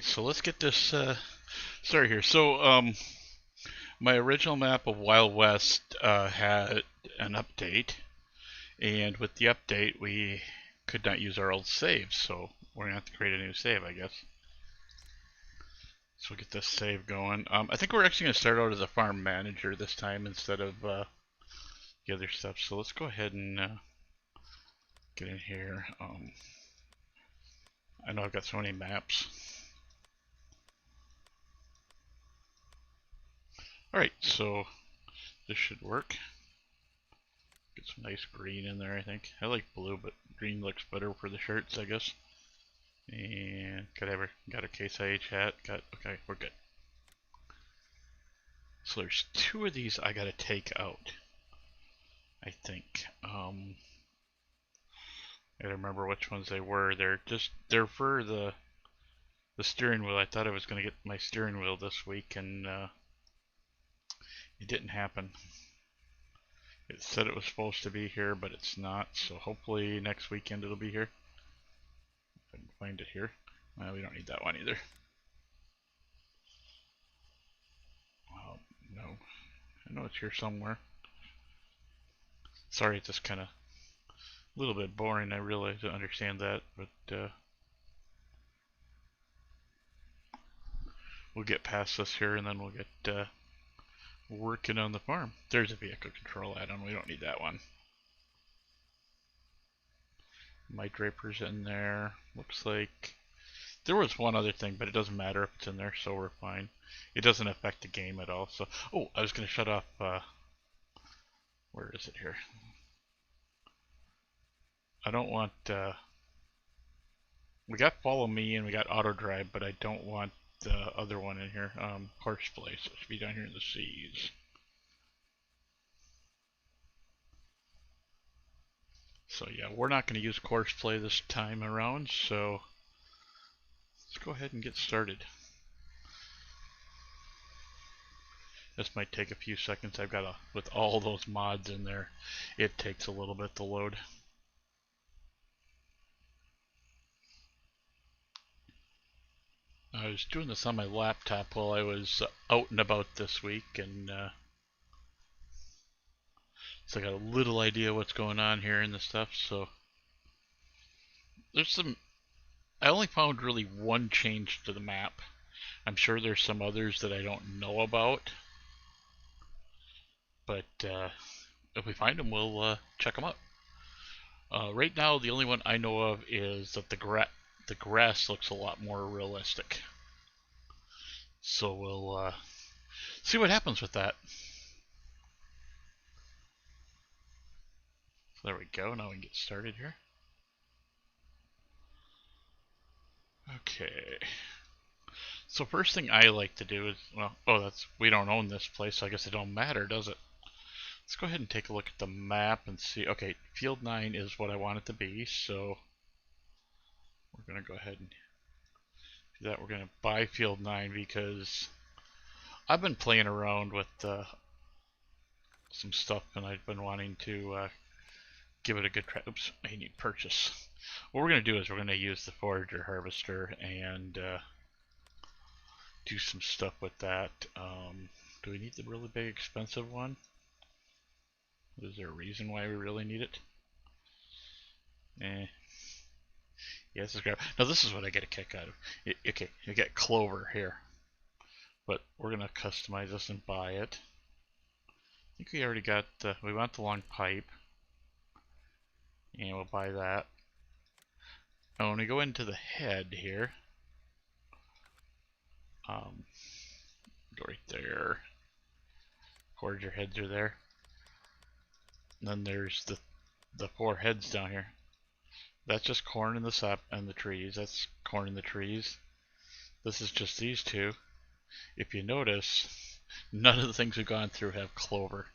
So let's get this started here. My original map of Wild West had an update, and with the update, we could not use our old saves, so we're gonna have to create a new save, I guess. So we'll get this save going. I think we're actually gonna start out as a farm manager this time instead of the other stuff. So let's go ahead and get in here. I know I've got so many maps. Alright, so this should work. Get some nice green in there, I think. I like blue, but green looks better for the shirts, I guess. And got a Case IH hat. Okay, we're good. So there's two of these I gotta take out, I think. I gotta remember which ones they were. They're for the steering wheel. I thought I was gonna get my steering wheel this week, and it didn't happen. It said it was supposed to be here, but it's not. So hopefully next weekend it'll be here. If I can find it here. Well, we don't need that one either. No, I know it's here somewhere. Sorry, it's just kind of a little bit boring. I realize I understand that, but we'll get past this here, and then we'll get working on the farm. There's a vehicle control add-on. We don't need that one. My draper's in there. Looks like there was one other thing, but it doesn't matter if it's in there, so we're fine. It doesn't affect the game at all. So, oh, I was going to shut off. Where is it here? I don't want. We got follow me and we got auto drive, but I don't want the other one in here. Horseplay, so it should be down here in the seas. So yeah, we're not going to use Courseplay this time around, so let's go ahead and get started. This might take a few seconds. With all those mods in there, it takes a little bit to load. I was doing this on my laptop while I was out and about this week, and so I got a little idea what's going on here and the stuff. So there's some. I only found really one change to the map. I'm sure there's some others that I don't know about, but if we find them, we'll check them out. Right now, the only one I know of is that the grass looks a lot more realistic. So we'll see what happens with that. So there we go. Now we can get started here. Okay. So first thing I like to do is, we don't own this place, so I guess it don't matter, does it? Let's go ahead and take a look at the map and see. Okay, Field 9 is what I want it to be, so we're going to go ahead and do that. We're going to buy Field 9 because I've been playing around with some stuff, and I've been wanting to give it a good try. Oops, I need purchase. What we're going to do is we're going to use the forager harvester and do some stuff with that. Do we need the really big expensive one? Is there a reason why we really need it? Yeah, this is great. Now this is what I get a kick out of. Okay, you get clover here, but we're gonna customize this and buy it. I think we already got. We want the long pipe, and we'll buy that. Now when we go into the head here, go right there. Forager heads are there. And then there's the four heads down here. That's just corn in the sap and the trees. That's corn in the trees. This is just these two. If you notice, none of the things we've gone through have clover.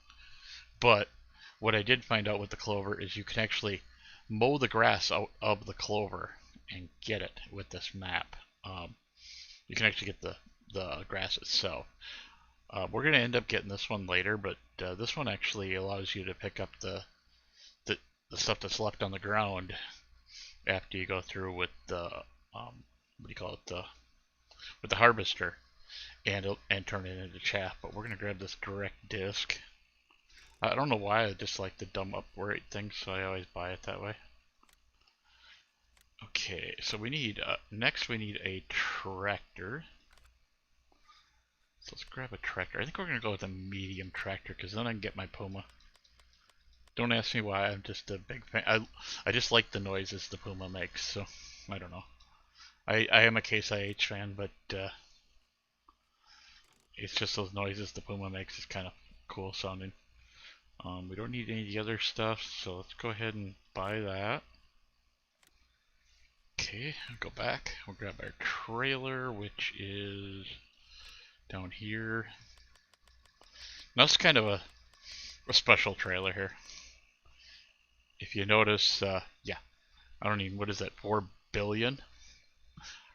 But what I did find out with the clover is you can actually mow the grass out of the clover and get it with this map. You can actually get the grass itself. We're going to end up getting this one later, but this one actually allows you to pick up the stuff that's left on the ground after you go through with the what do you call it, with the harvester and turn it into chaff. But we're gonna grab this direct disc. I don't know why, I just like the dumb upgrade thing, so I always buy it that way. Okay, so we need next we need a tractor. So let's grab a tractor. I think we're gonna go with a medium tractor because then I can get my Puma. Don't ask me why. I'm just a big fan. I just like the noises the Puma makes. So I don't know. I am a Case IH fan, but it's just those noises the Puma makes is kind of cool sounding. We don't need any of the other stuff, so let's go ahead and buy that. Okay, go back. We'll grab our trailer, which is down here. Now it's kind of a special trailer here. If you notice, yeah, I don't even, what is that, 4 billion?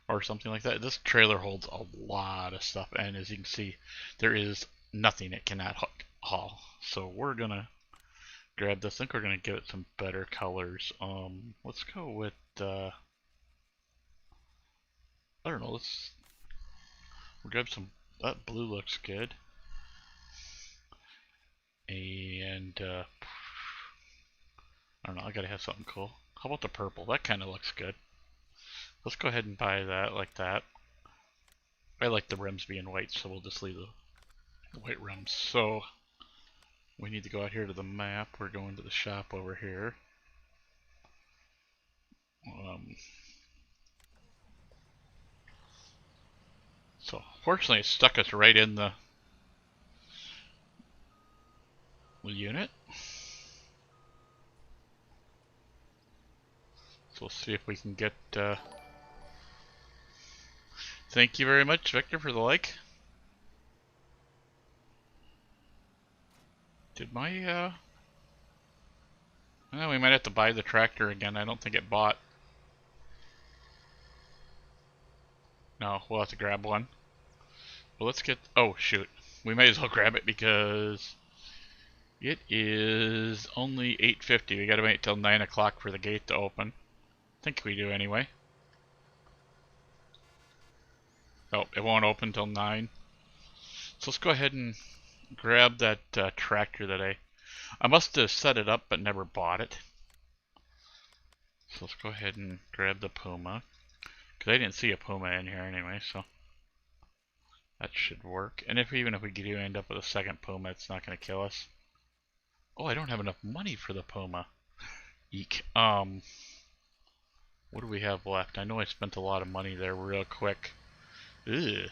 Or something like that. This trailer holds a lot of stuff, and as you can see, there is nothing it cannot haul. So we're gonna grab this. I think we're gonna give it some better colors. Let's go with I don't know. We'll grab some. That blue looks good, and I don't know. I gotta have something cool. How about the purple? That kind of looks good. Let's go ahead and buy that like that. I like the rims being white, so we'll just leave the white rims. So we need to go out here to the map. We're going to the shop over here. So fortunately it stuck us right in the unit. So we'll see if we can get thank you very much, Victor, for the like. Did my well, we might have to buy the tractor again. I don't think it bought. No, we'll have to grab one. Well, let's get, oh shoot. We might as well grab it because it is only 8:50. We gotta wait till 9 o'clock for the gate to open. I think we do anyway. Oh, it won't open till 9. So let's go ahead and grab that tractor that I must have set it up but never bought it. So let's go ahead and grab the Puma. Because I didn't see a Puma in here anyway, so that should work. And even if we do end up with a second Puma, it's not going to kill us. Oh, I don't have enough money for the Puma. Eek. What do we have left? I know I spent a lot of money there real quick. Ugh.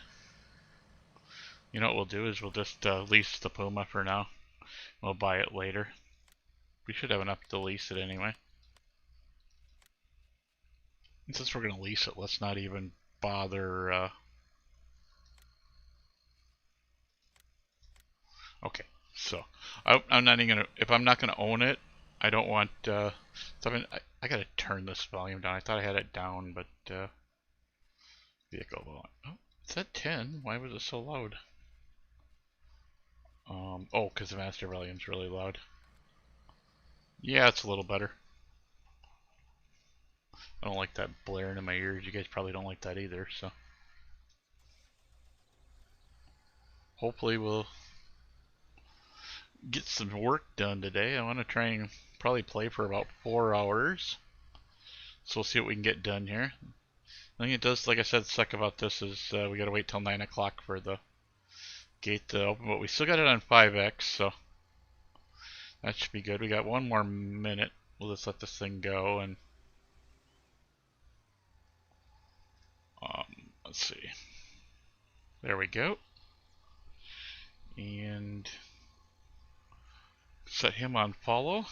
You know what we'll do is we'll just lease the Puma for now. We'll buy it later. We should have enough to lease it anyway. And since we're going to lease it, let's not even bother. Okay, so I'm not even gonna. If I'm not gonna own it, I don't want. So I gotta turn this volume down. I thought I had it down, but vehicle volume. Oh, it's at 10. Why was it so loud? Oh, because the master volume's really loud. Yeah, it's a little better. I don't like that blaring in my ears. You guys probably don't like that either, so. Hopefully we'll get some work done today. I want to try and probably play for about 4 hours. So we'll see what we can get done here. I think it does, like I said, suck about this is we gotta wait till 9 o'clock for the gate to open, but we still got it on 5x, so that should be good. We got one more minute. We'll just let this thing go and let's see. There we go. And set him on follow.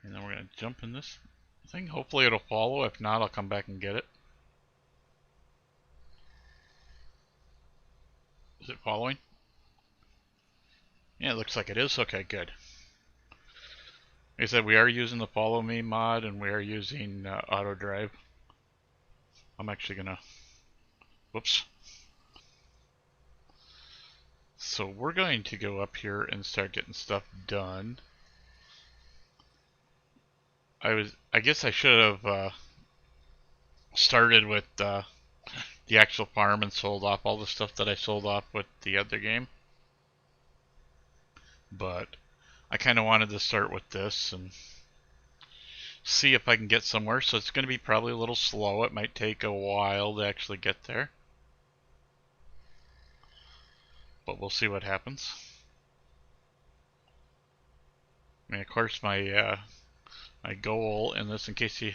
And then we're gonna jump in this thing. Hopefully it'll follow. If not, I'll come back and get it. Is it following? Yeah, it looks like it is. Okay, good. Like I said, we are using the follow me mod and we are using auto drive. I'm actually gonna, whoops. So we're going to go up here and start getting stuff done. I guess I should have started with the actual farm and sold off all the stuff that I sold off with the other game. But I kind of wanted to start with this and see if I can get somewhere. So it's going to be probably a little slow. It might take a while to actually get there. But we'll see what happens. And of course my goal in this, in case you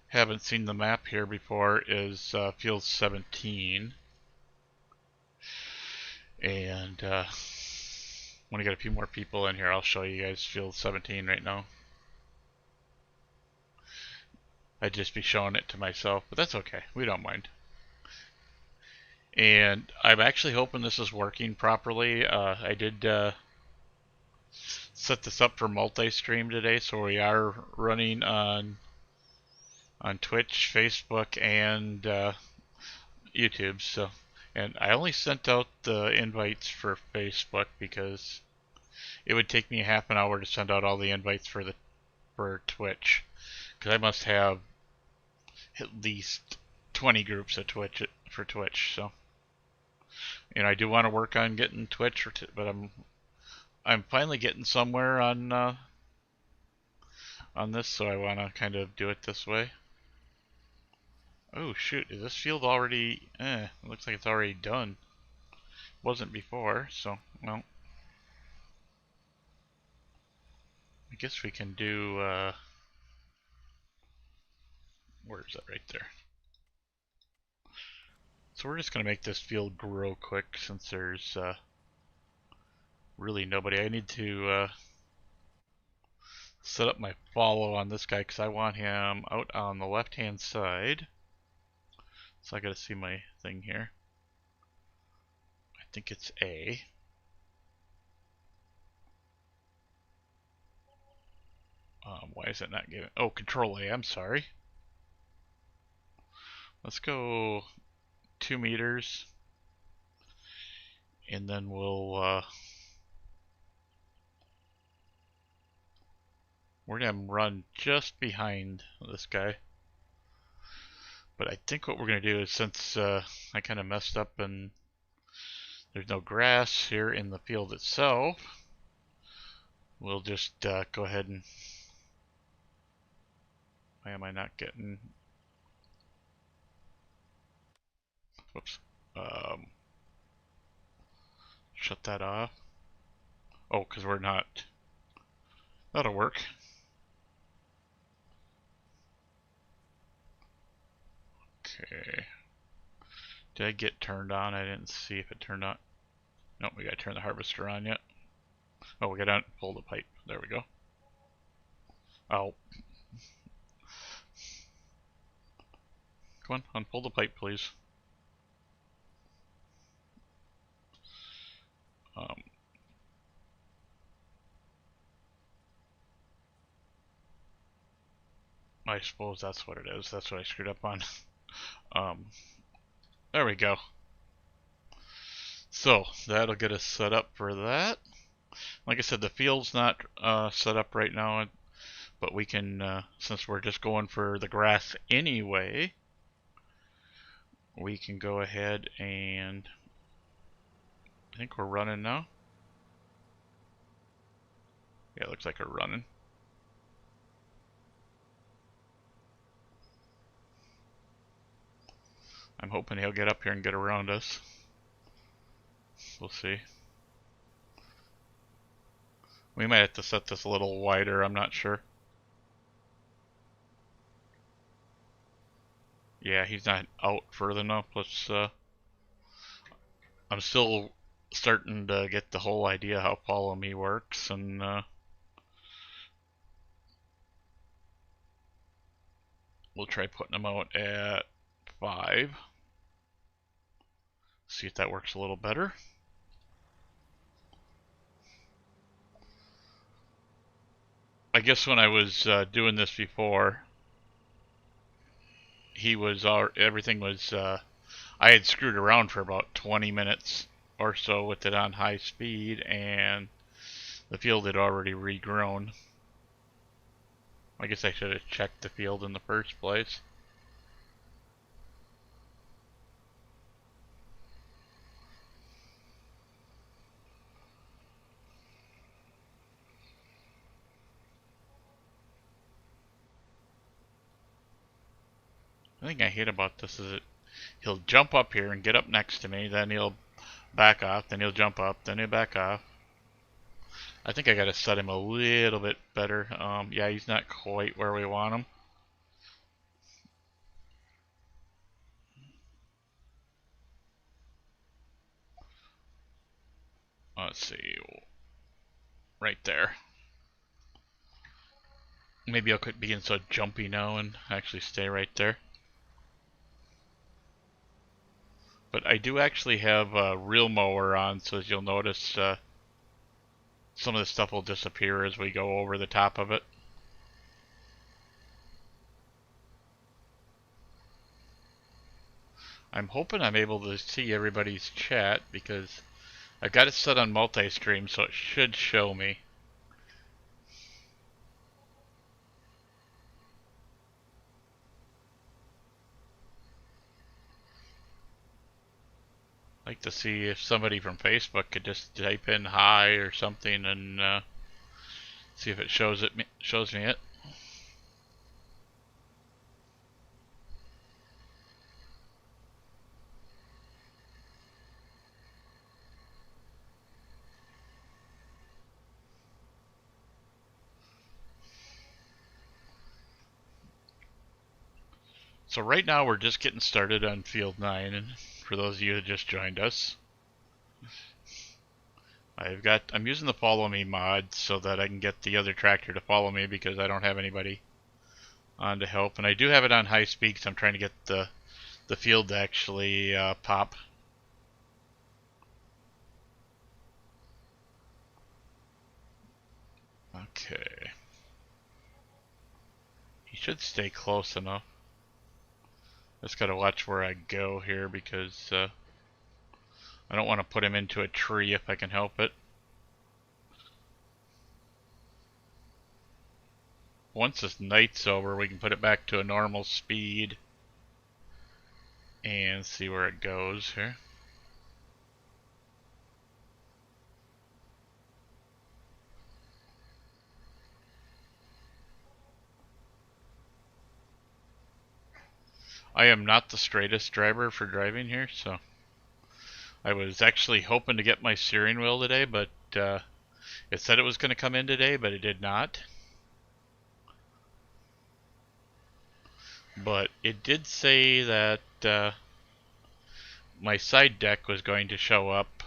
haven't seen the map here before, is field 17. And when I get a few more people in here, I'll show you guys field 17 right now. I'd just be showing it to myself, but that's okay. We don't mind. And I'm actually hoping this is working properly. I did set this up for multi-stream today, so we are running on Twitch, Facebook, and YouTube. So, and I only sent out the invites for Facebook because it would take me half an hour to send out all the invites for Twitch, because I must have at least 20 groups at Twitch for Twitch. So, I do want to work on getting Twitch, but I'm finally getting somewhere on this, so I want to kind of do it this way. Oh shoot, is this field already, it looks like it's already done. Wasn't before, so, well. I guess we can do, where is that? Right there. So we're just going to make this field grow quick since there's really nobody. I need to set up my follow on this guy because I want him out on the left hand side. So I gotta see my thing here. I think it's A. Why is it not giving? Oh, Control A, I'm sorry. Let's go 2 meters. And then we're gonna run just behind this guy. But I think what we're gonna do is, since I kind of messed up and there's no grass here in the field itself, we'll just go ahead and... Why am I not getting... Whoops. Shut that off. Oh, because we're not... That'll work. Okay. Did I get turned on? I didn't see if it turned on. Nope, we gotta turn the harvester on yet. Oh, we gotta pull the pipe. There we go. Oh. Come on, unpull the pipe, please. I suppose that's what it is. That's what I screwed up on. There we go. So, that'll get us set up for that. Like I said, the field's not set up right now, but we can, since we're just going for the grass anyway, we can go ahead and... I think we're running now. Yeah, it looks like we're running. I'm hoping he'll get up here and get around us. We'll see. We might have to set this a little wider, I'm not sure. Yeah, he's not out further enough. Let's, I'm still starting to get the whole idea how Follow Me works, and we'll try putting him out at 5. See if that works a little better. I guess when I was doing this before, everything was, I had screwed around for about 20 minutes or so with it on high speed, and the field had already regrown. I guess I should have checked the field in the first place. thing I hate about this is he'll jump up here and get up next to me, then he'll back off, then he'll jump up, then he'll back off. I think I gotta set him a little bit better. Yeah, he's not quite where we want him. Let's see, right there. Maybe I'll quit being so jumpy now and actually stay right there. But I do actually have a real mower on, so as you'll notice, some of the stuff will disappear as we go over the top of it. I'm hoping I'm able to see everybody's chat because I've got it set on multi-stream, so it should show me. I'd like to see if somebody from Facebook could just type in hi or something and see if it shows me it. So right now we're just getting started on Field 9, and for those of you who just joined us, I'm using the follow me mod so that I can get the other tractor to follow me because I don't have anybody on to help. And I do have it on high speed because I'm trying to get the field to actually pop. Okay. He should stay close enough. Just gotta watch where I go here because I don't want to put him into a tree if I can help it. Once this night's over, we can put it back to a normal speed and see where it goes here. I am not the straightest driver for driving here, so I was actually hoping to get my steering wheel today, but it said it was going to come in today, but it did not. But it did say that my side deck was going to show up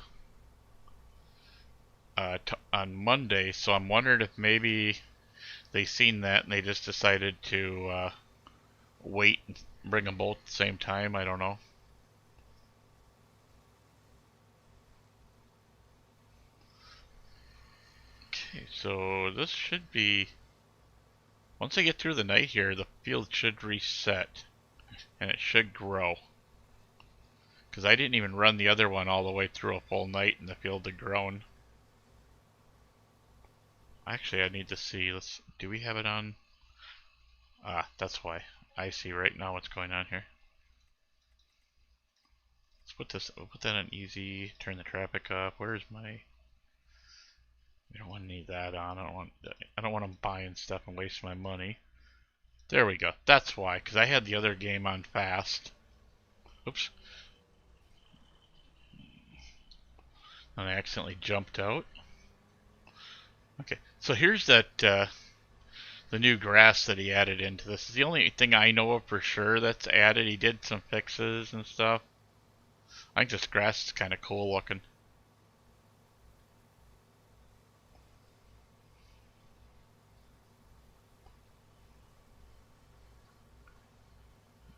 on Monday, so I'm wondering if maybe they seen that and they just decided to wait and bring them both at the same time. I don't know. Okay, so this should be, once I get through the night here, the field should reset and it should grow. Because I didn't even run the other one all the way through a full night and the field had grown. Actually, I need to see. Do we have it on? Ah, that's why. I see right now what's going on here. We'll put that on easy, turn the traffic off. Where's my... We don't want to need that on. I don't want them buying stuff and wasting my money. There we go. That's why, because I had the other game on fast. Oops. And I accidentally jumped out. Okay, so here's that the new grass that he added into this. Is the only thing I know of for sure that's added. He did some fixes and stuff. I think this grass is kind of cool looking.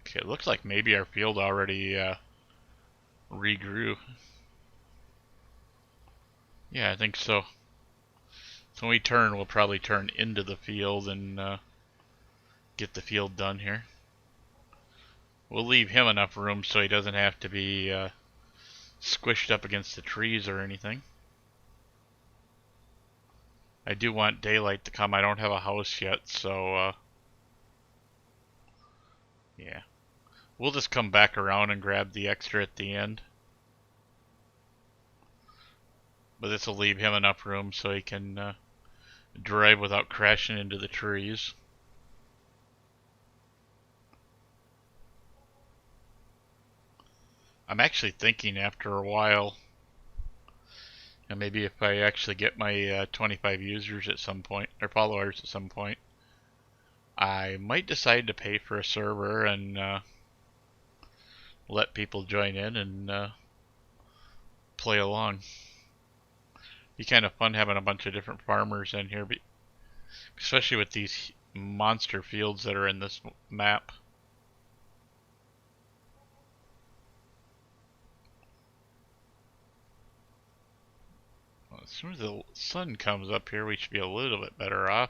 Okay, it looks like maybe our field already regrew. Yeah, I think so. So when we turn, we'll probably turn into the field and get the field done here. We'll leave him enough room so he doesn't have to be squished up against the trees or anything. I do want daylight to come. I don't have a house yet, so yeah. We'll just come back around and grab the extra at the end. But this will leave him enough room so he can drive without crashing into the trees. I'm actually thinking after a while, and maybe if I actually get my 25 users at some point, or followers at some point, I might decide to pay for a server and let people join in and play along. Be kind of fun having a bunch of different farmers in here, especially with these monster fields that are in this map. Well, as soon as the sun comes up here, we should be a little bit better off.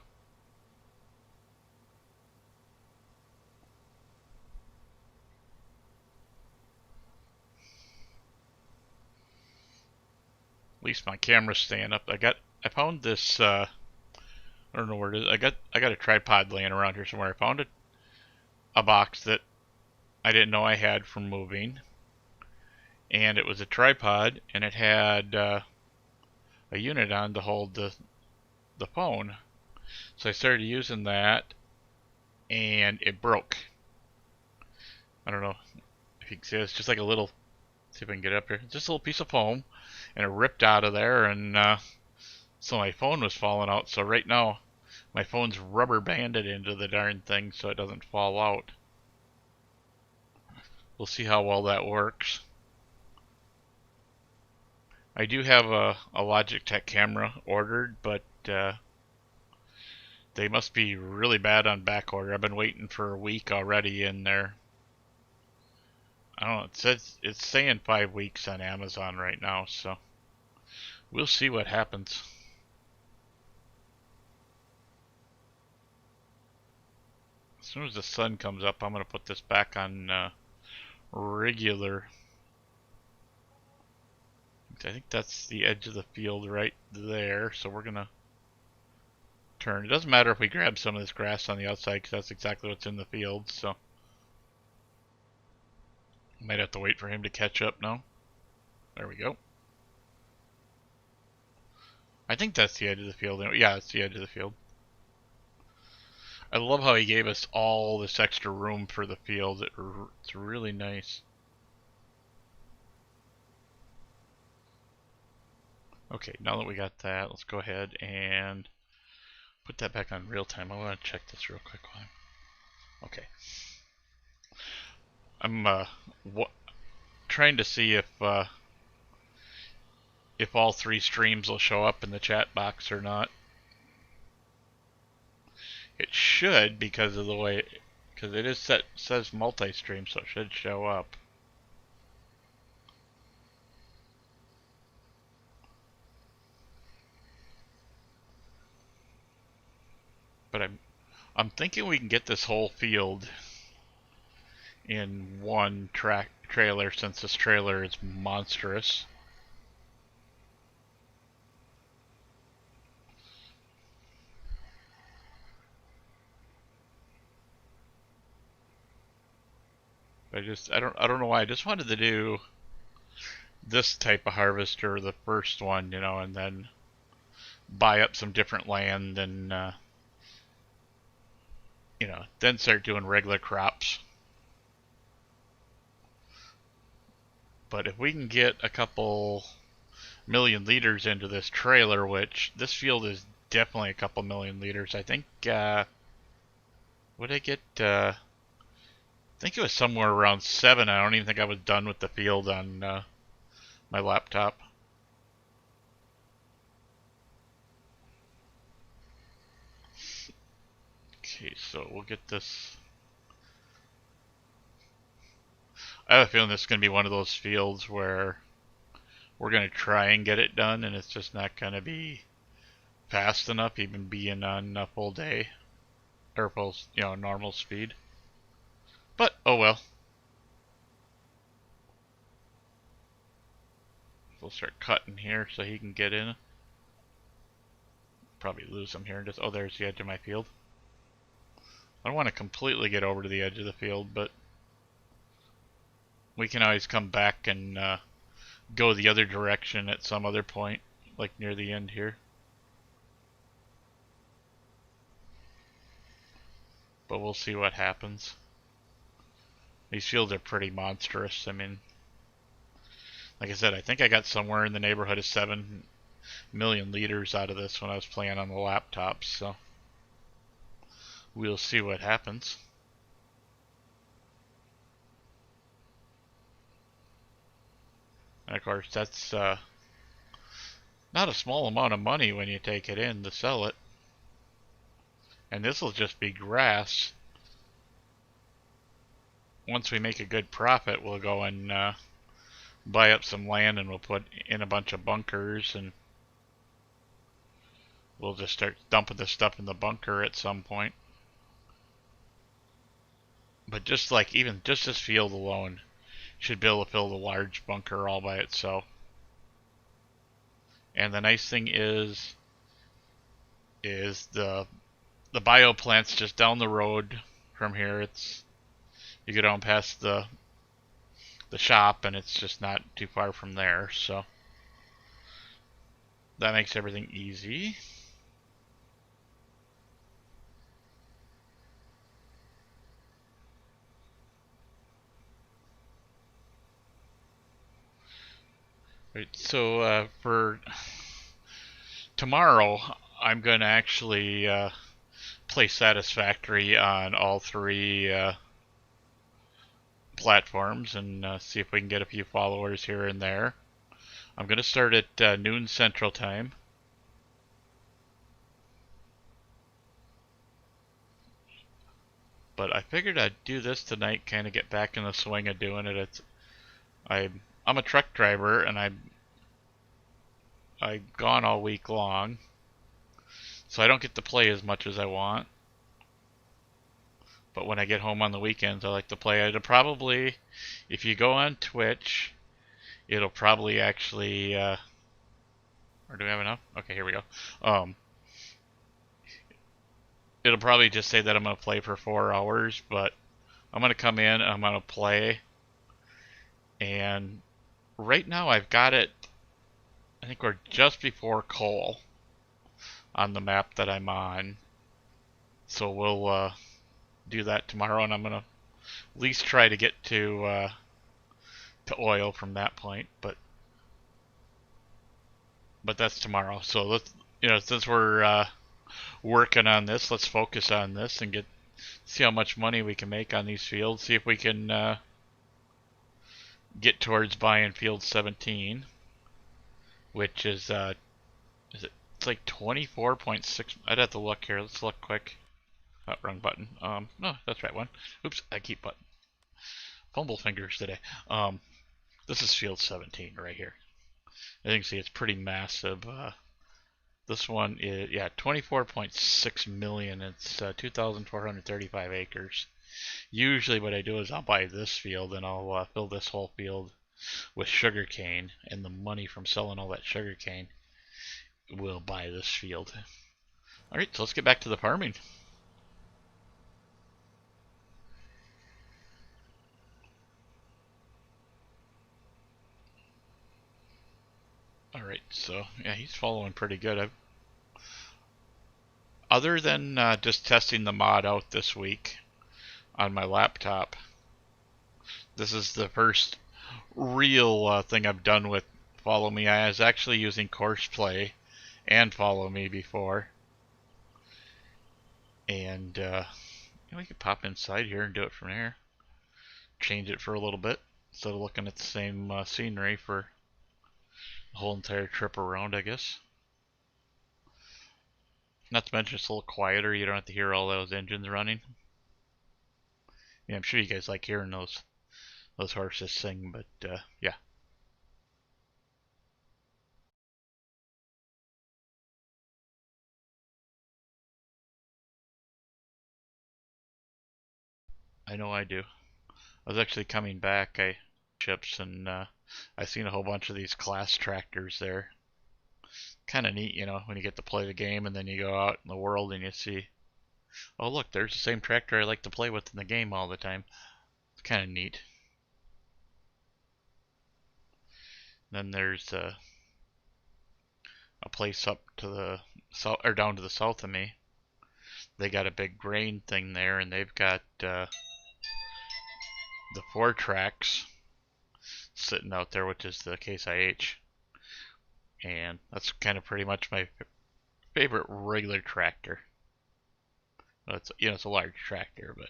At least my camera's staying up. I found this I don't know where it is. I got a tripod laying around here somewhere. I found a box that I didn't know I had from moving, and it was a tripod, and it had a unit on to hold the phone. So I started using that, and it broke. I don't know if you can see it. It's just like a little. See if I can get it up here. Just a little piece of foam, and it ripped out of there, and so my phone was falling out. So right now, my phone's rubber banded into the darn thing so it doesn't fall out. We'll see how well that works. I do have a Logitech camera ordered, but they must be really bad on back order. I've been waiting for a week already in there. I don't know, it says it's saying 5 weeks on Amazon right now, so we'll see what happens. As soon as the sun comes up, I'm going to put this back on regular. I think that's the edge of the field right there, so we're going to turn. It doesn't matter if we grab some of this grass on the outside because that's exactly what's in the field, so might have to wait for him to catch up now. There we go. I think that's the edge of the field. Yeah, it's the edge of the field. I love how he gave us all this extra room for the field. It's really nice. Okay, now that we got that, let's go ahead and put that back on real time. I want to check this real quick. Okay. I'm trying to see if all 3 streams will show up in the chat box or not. It should, because of the way, because it is says multi-stream, so it should show up. But I'm thinking we can get this whole field in one trailer, since this trailer is monstrous. I don't know why. I just wanted to do this type of harvester, the first one, and then buy up some different land and then start doing regular crops. But if we can get a couple million liters into this trailer, which this field is definitely a couple million liters. I think what did I get? I think it was somewhere around 7. I don't even think I was done with the field on my laptop. Okay, so we'll get this. I have a feeling this is going to be one of those fields where we're going to try and get it done, and it's just not going to be fast enough, even being on a full day, or full, normal speed. But, oh well. We'll start cutting here so he can get in. Probably lose him here and just, oh, there's the edge of my field. I don't want to completely get over to the edge of the field, but we can always come back and go the other direction at some other point, like near the end here. But we'll see what happens. These fields are pretty monstrous. I mean, Like I said, I think I got somewhere in the neighborhood of 7 million liters out of this when I was playing on the laptop, so we'll see what happens. And of course, that's not a small amount of money when you take it in to sell it. And this will just be grass. Once we make a good profit, we'll go and buy up some land and we'll put in a bunch of bunkers, and we'll just start dumping this stuff in the bunker at some point. But just like even just this field alone should be able to fill the large bunker all by itself. And the nice thing is the bioplant's just down the road from here. You go down past the shop and it's just not too far from there, so that makes everything easy. Right, so for tomorrow, I'm going to actually play Satisfactory on all three platforms and see if we can get a few followers here and there. I'm going to start at noon Central Time. But I figured I'd do this tonight, kind of get back in the swing of doing it. I'm a truck driver and I'm gone all week long, so I don't get to play as much as I want. But when I get home on the weekends, I like to play. It'll probably, if you go on Twitch, it'll probably actually, or do we have enough? Okay, here we go. It'll probably just say that I'm going to play for 4 hours, but I'm going to come in and I'm going to play. And right now I've got it, I think we're just before coal on the map that I'm on. So we'll do that tomorrow, and I'm going to at least try to get to oil from that point, but that's tomorrow. So let's, since we're working on this, let's focus on this and see how much money we can make on these fields. See if we can get towards buying field 17, which is it's like 24.6. I'd have to look here. Let's look quick. Oh, wrong button. No, that's right one. Oops, I keep button. Fumble fingers today. This is field 17 right here. As you can see, it's pretty massive. This one is, 24.6 million. It's 2,435 acres. Usually what I do is I'll buy this field and I'll fill this whole field with sugarcane, and the money from selling all that sugarcane will buy this field. Alright, so let's get back to the farming. Alright, so yeah, he's following pretty good. Other than just testing the mod out this week on my laptop, this is the first real thing I've done with Follow Me. I was actually using Courseplay and Follow Me before. And we could pop inside here and do it from there. Change it for a little bit instead of looking at the same scenery for the whole entire trip around, I guess. Not to mention it's a little quieter. You don't have to hear all those engines running. Yeah, I'm sure you guys like hearing those horses sing, but yeah. I know I do. I was actually coming back, chips, and I seen a whole bunch of these class tractors there. Kind of neat, when you get to play the game and then you go out in the world and you see, oh look, there's the same tractor I like to play with in the game all the time. It's kind of neat. Then there's a place up to the south, or down to the south of me. They got a big grain thing there, and they've got the 4 tracks sitting out there, which is the Case IH, and that's kind of pretty much my favorite regular tractor. It's a large tractor, but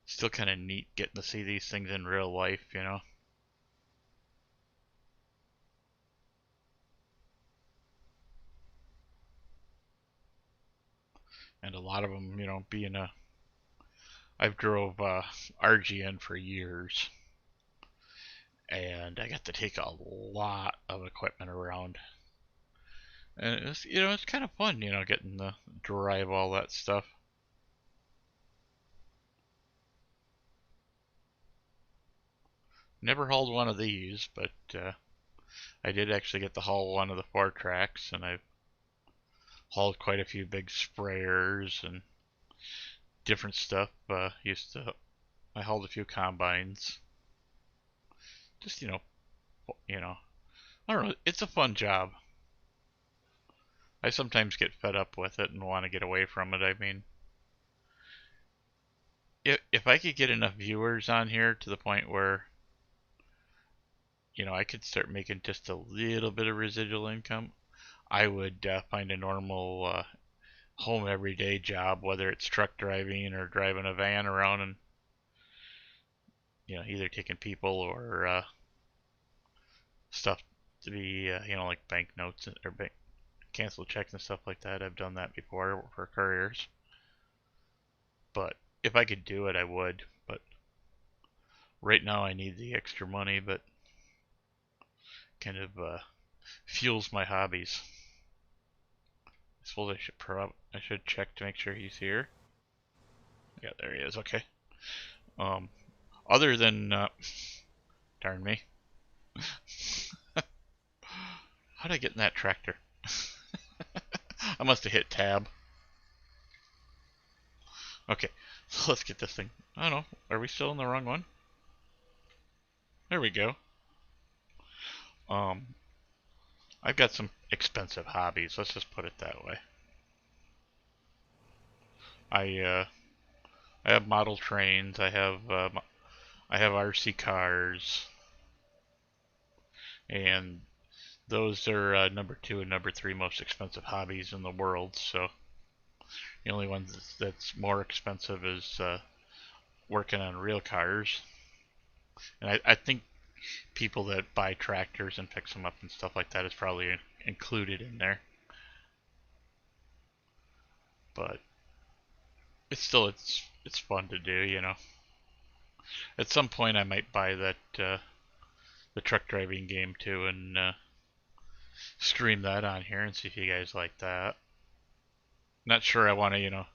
still kind of neat getting to see these things in real life. And a lot of them, I've drove RGN for years, and I got to take a lot of equipment around. And it's kind of fun, getting to drive all that stuff. Never hauled one of these, but I did actually get to haul one of the 4Tracks, and I've hauled quite a few big sprayers and different stuff. I hauled a few combines. Just I don't know. It's a fun job. I sometimes get fed up with it and want to get away from it. I mean, if I could get enough viewers on here to the point where I could start making just a little bit of residual income, I would find a normal home everyday job, whether it's truck driving or driving a van around and either taking people or stuff to be like banknotes or cancel checks and stuff like that. I've done that before for couriers. But if I could do it, I would. But right now I need the extra money, but kind of fuels my hobbies. I suppose I should check to make sure he's here. Yeah, there he is. Okay. Um, other than darn me, how did I get in that tractor? I must have hit tab. Okay, so let's get this thing. I don't know. Are we still in the wrong one? There we go. I've got some expensive hobbies. Let's just put it that way. I have model trains. I have RC cars, and those are number 2 and number 3 most expensive hobbies in the world. So the only one that's more expensive is working on real cars. And I think people that buy tractors and fix them up and stuff like that is probably included in there. But it's fun to do. At some point I might buy that the truck driving game too and stream that on here and see if you guys like that. Not sure I want to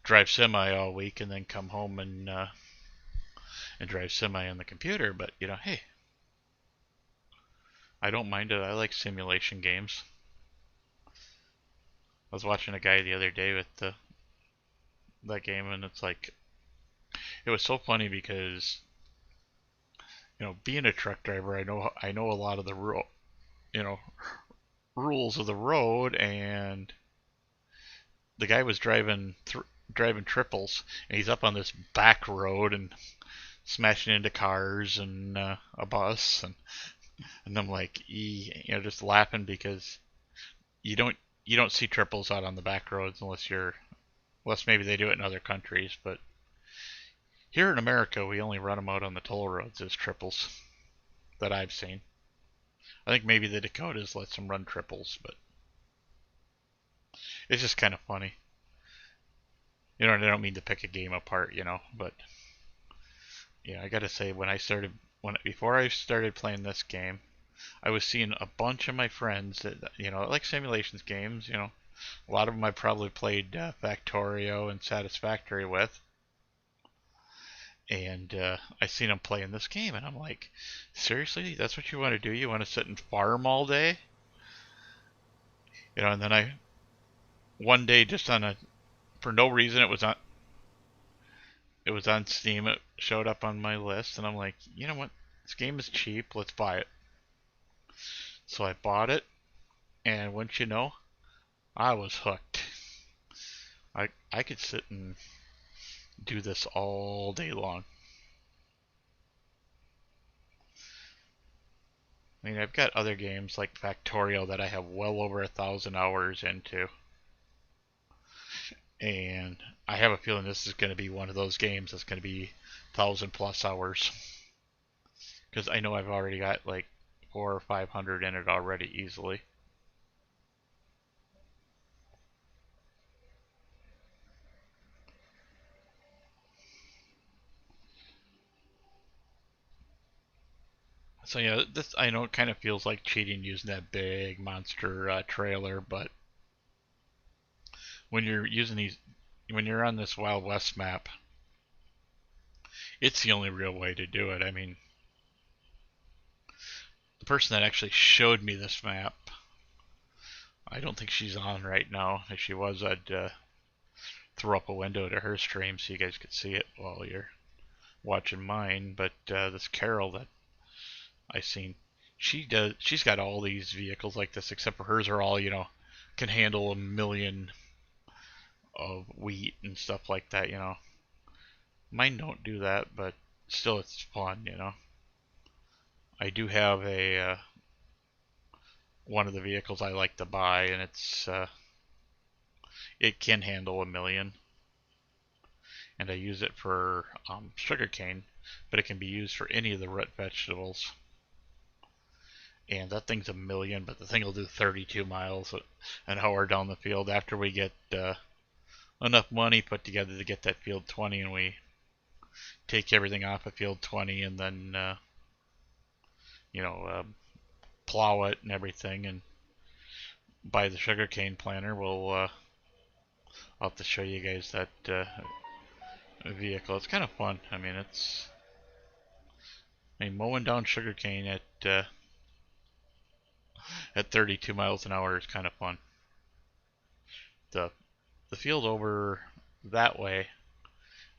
drive semi all week and then come home and drive semi on the computer, but hey, I don't mind it. I like simulation games. I was watching a guy the other day with that game, and it was so funny because being a truck driver, I know a lot of the rules of the road, and the guy was driving triples, and he's up on this back road and smashing into cars and a bus, and I'm like, just laughing because you don't see triples out on the back roads unless maybe they do it in other countries, but here in America we only run them out on the toll roads as triples that I've seen. I think maybe the Dakotas lets them run triples, but it's just kind of funny. I don't mean to pick a game apart, but I gotta say before I started playing this game, I was seeing a bunch of my friends that like simulations games. A lot of them I probably played Factorio and Satisfactory with, and I seen them playing this game, and I'm like, seriously, that's what you want to do? You want to sit and farm all day? And then one day, just for no reason, it was on Steam. It showed up on my list, and I'm like, you know what? This game is cheap. Let's buy it. So I bought it, and wouldn't you know, I was hooked. I could sit and do this all day long. I mean, I've got other games like Factorio that I have well over 1,000 hours into, and I have a feeling this is going to be one of those games that's going to be 1,000+ hours because I know I've already got like 400 or 500 in it already easily. So yeah, this I know it kind of feels like cheating using that big monster trailer, but when you're using these, when you're on this Wild West map, it's the only real way to do it. I mean, the person that actually showed me this map, I don't think she's on right now. If she was, I'd throw up a window to her stream so you guys could see it while you're watching mine. But this Carol that I seen, she's got all these vehicles like this, except for hers are all can handle 1 million of wheat and stuff like that. Mine don't do that, but still it's fun. I do have a one of the vehicles I like to buy, and it can handle 1 million, and I use it for sugarcane, but it can be used for any of the root vegetables. And that thing's 1 million, but the thing will do 32 miles an hour down the field after we get enough money put together to get that field 20, and we take everything off of field 20 and then you know uh, plow it and everything and buy the sugarcane planter. I'll have to show you guys that vehicle. It's kind of fun. Mowing down sugarcane at 32 miles an hour is kind of fun. The the field over that way,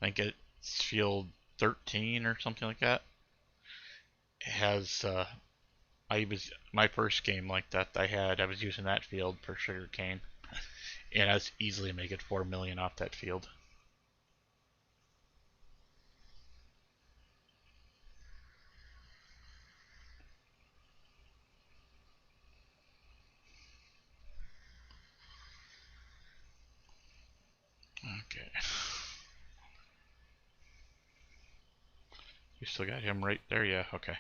I think it's field 13 or something like that. It has I was my first game like that I was using that field for sugarcane, and I was easily making 4 million off that field. Okay, you still got him right there, yeah. Okay.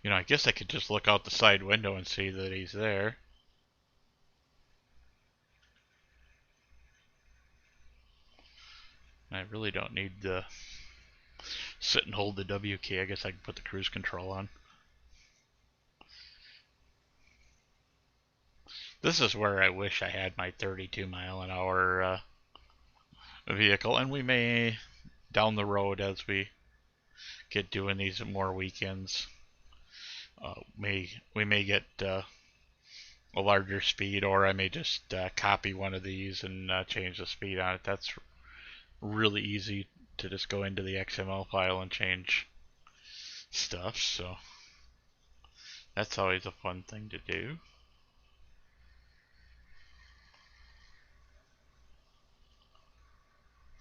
I guess I could just look out the side window and see that he's there. I really don't need to sit and hold the W key. I guess I can put the cruise control on. This is where I wish I had my 32 mile an hour vehicle, and we may down the road as we get doing these more weekends, we may get a larger speed, or I may just copy one of these and change the speed on it. That's really easy to just go into the XML file and change stuff, so that's always a fun thing to do.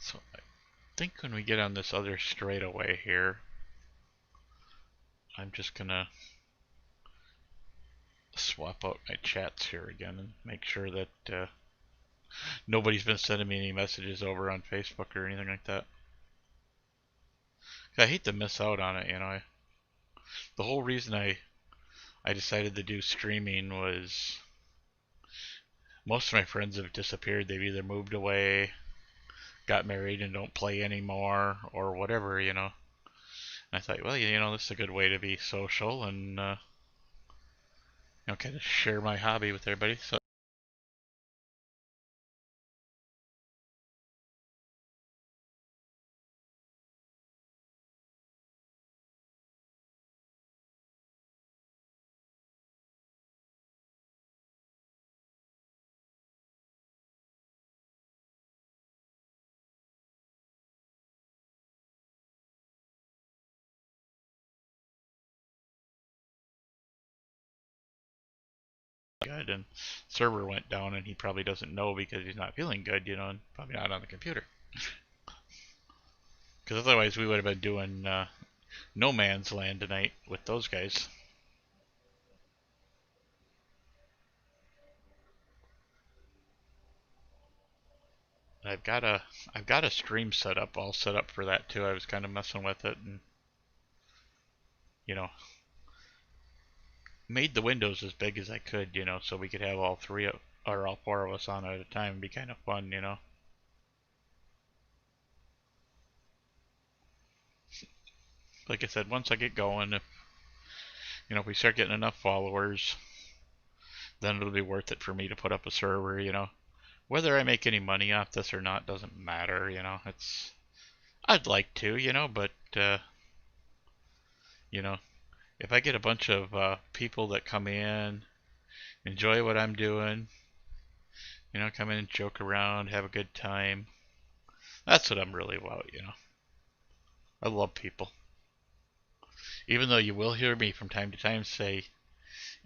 So I think when we get on this other straightaway here, I'm just gonna swap out my chats here again and make sure that nobody's been sending me any messages over on Facebook or anything like that. I hate to miss out on it. The whole reason I decided to do streaming was most of my friends have disappeared. They've either moved away, got married, and don't play anymore, or whatever. And I thought, well, this is a good way to be social and kind of share my hobby with everybody. So good, and server went down, and he probably doesn't know because he's not feeling good, and probably not on the computer. Because otherwise we would have been doing no man's land tonight with those guys. I've got a stream set up, all set up for that too. I was kind of messing with it and you know made the windows as big as I could, so we could have all three or all four of us on at a time. It'd be kind of fun. Like I said, once I get going, if we start getting enough followers, then it'll be worth it for me to put up a server. Whether I make any money off this or not doesn't matter. I'd like to, but you know, if I get a bunch of people that come in, enjoy what I'm doing, come in and joke around, have a good time. That's what I'm really about. I love people. Even though you will hear me from time to time say,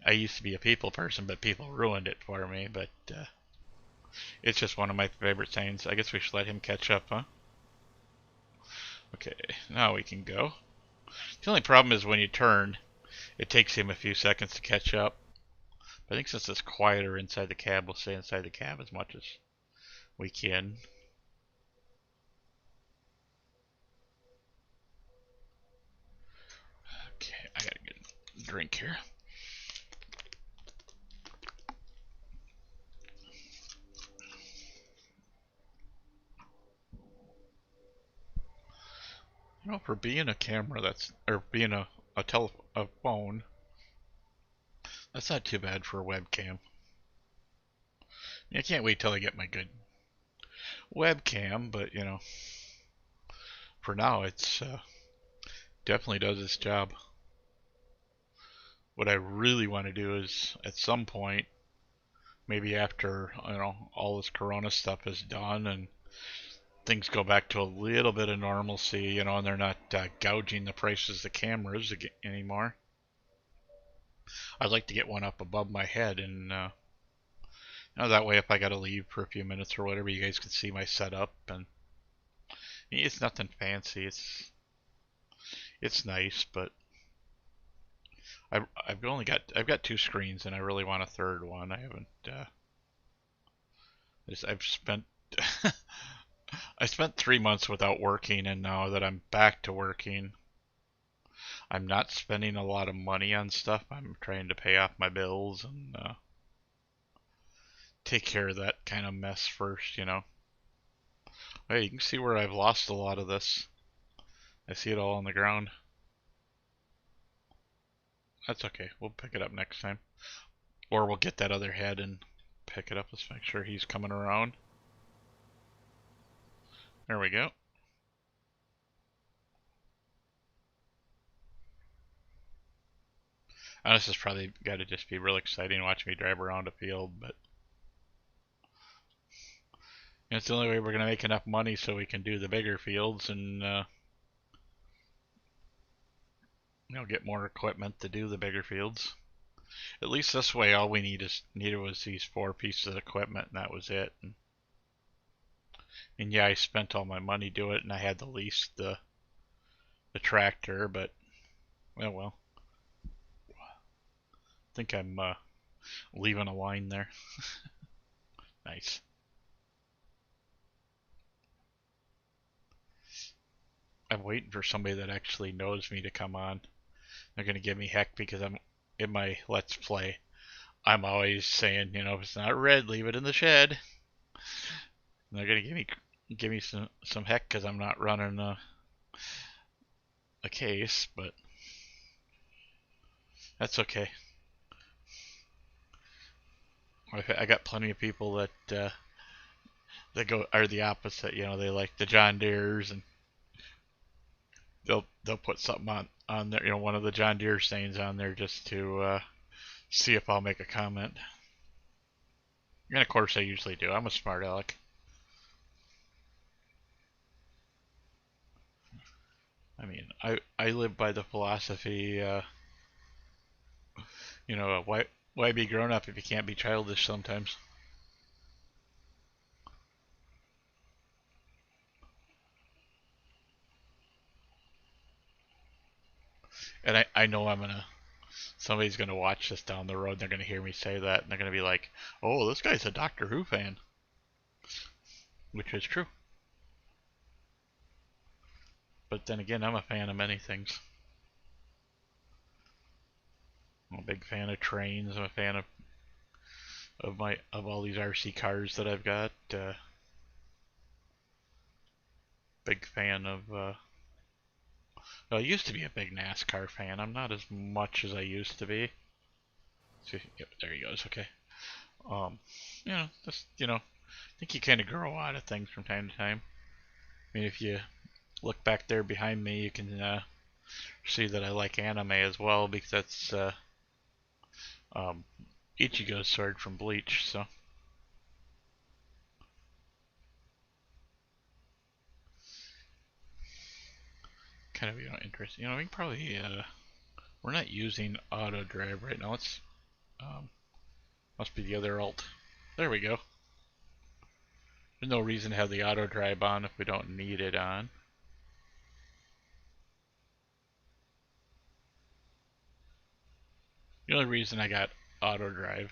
I used to be a people person, but people ruined it for me. But it's just one of my favorite things. I guess we should let him catch up, huh? Okay, now we can go. The only problem is when you turn, it takes him a few seconds to catch up. But I think since it's quieter inside the cab, we'll stay inside the cab as much as we can. Okay, I gotta get a drink here. For being a camera, or being a phone, that's not too bad for a webcam. I can't wait till I get my good webcam, but for now it's definitely does its job. What I really want to do is at some point, maybe after all this Corona stuff is done and things go back to a little bit of normalcy, and they're not gouging the prices of the cameras anymore. I'd like to get one up above my head, and that way if I gotta leave for a few minutes or whatever, you guys can see my setup. And it's nothing fancy. It's nice, but I've got two screens, and I really want a third one. I haven't. I've spent I spent 3 months without working, and now that I'm back to working, I'm not spending a lot of money on stuff. I'm trying to pay off my bills and take care of that kind of mess first. Hey, you can see where I've lost a lot of this. I see it all on the ground. That's okay. We'll pick it up next time. Or we'll get that other head and pick it up. Let's make sure he's coming around. There we go. Now, this has probably got to just be real exciting watching me drive around a field, but it's the only way we're going to make enough money so we can do the bigger fields and get more equipment to do the bigger fields. At least this way, all we needed was these 4 pieces of equipment, and that was it. And yeah, I spent all my money doing it, and I had to lease the tractor, but well. I think I'm leaving a line there. Nice. I'm waiting for somebody that actually knows me to come on. They're gonna give me heck because I'm in my Let's Play. I'm always saying, if it's not red, leave it in the shed. And they're gonna give me some heck because I'm not running a case, but that's okay. I got plenty of people that are the opposite. They like the John Deeres, and they'll put something on there. One of the John Deere sayings on there just to see if I'll make a comment. And of course I usually do. I'm a smart aleck. I mean, I live by the philosophy, why be grown up if you can't be childish sometimes? And I know somebody's gonna watch this down the road and they're gonna hear me say that and they're gonna be like, oh, this guy's a Doctor Who fan. Which is true. But then again, I'm a fan of many things. I'm a big fan of trains. I'm a fan of all these RC cars that I've got. Big fan of. Well, I used to be a big NASCAR fan. I'm not as much as I used to be. See, yep, there he goes. Okay. Um, just I think you kind of grow out of things from time to time. I mean, if you look back there behind me, you can see that I like anime as well because that's um, Ichigo's sword from Bleach. So kind of interesting. We can probably we're not using auto drive right now. Let's must be the other alt. There we go. There's no reason to have the auto drive on if we don't need it on. The only reason I got auto drive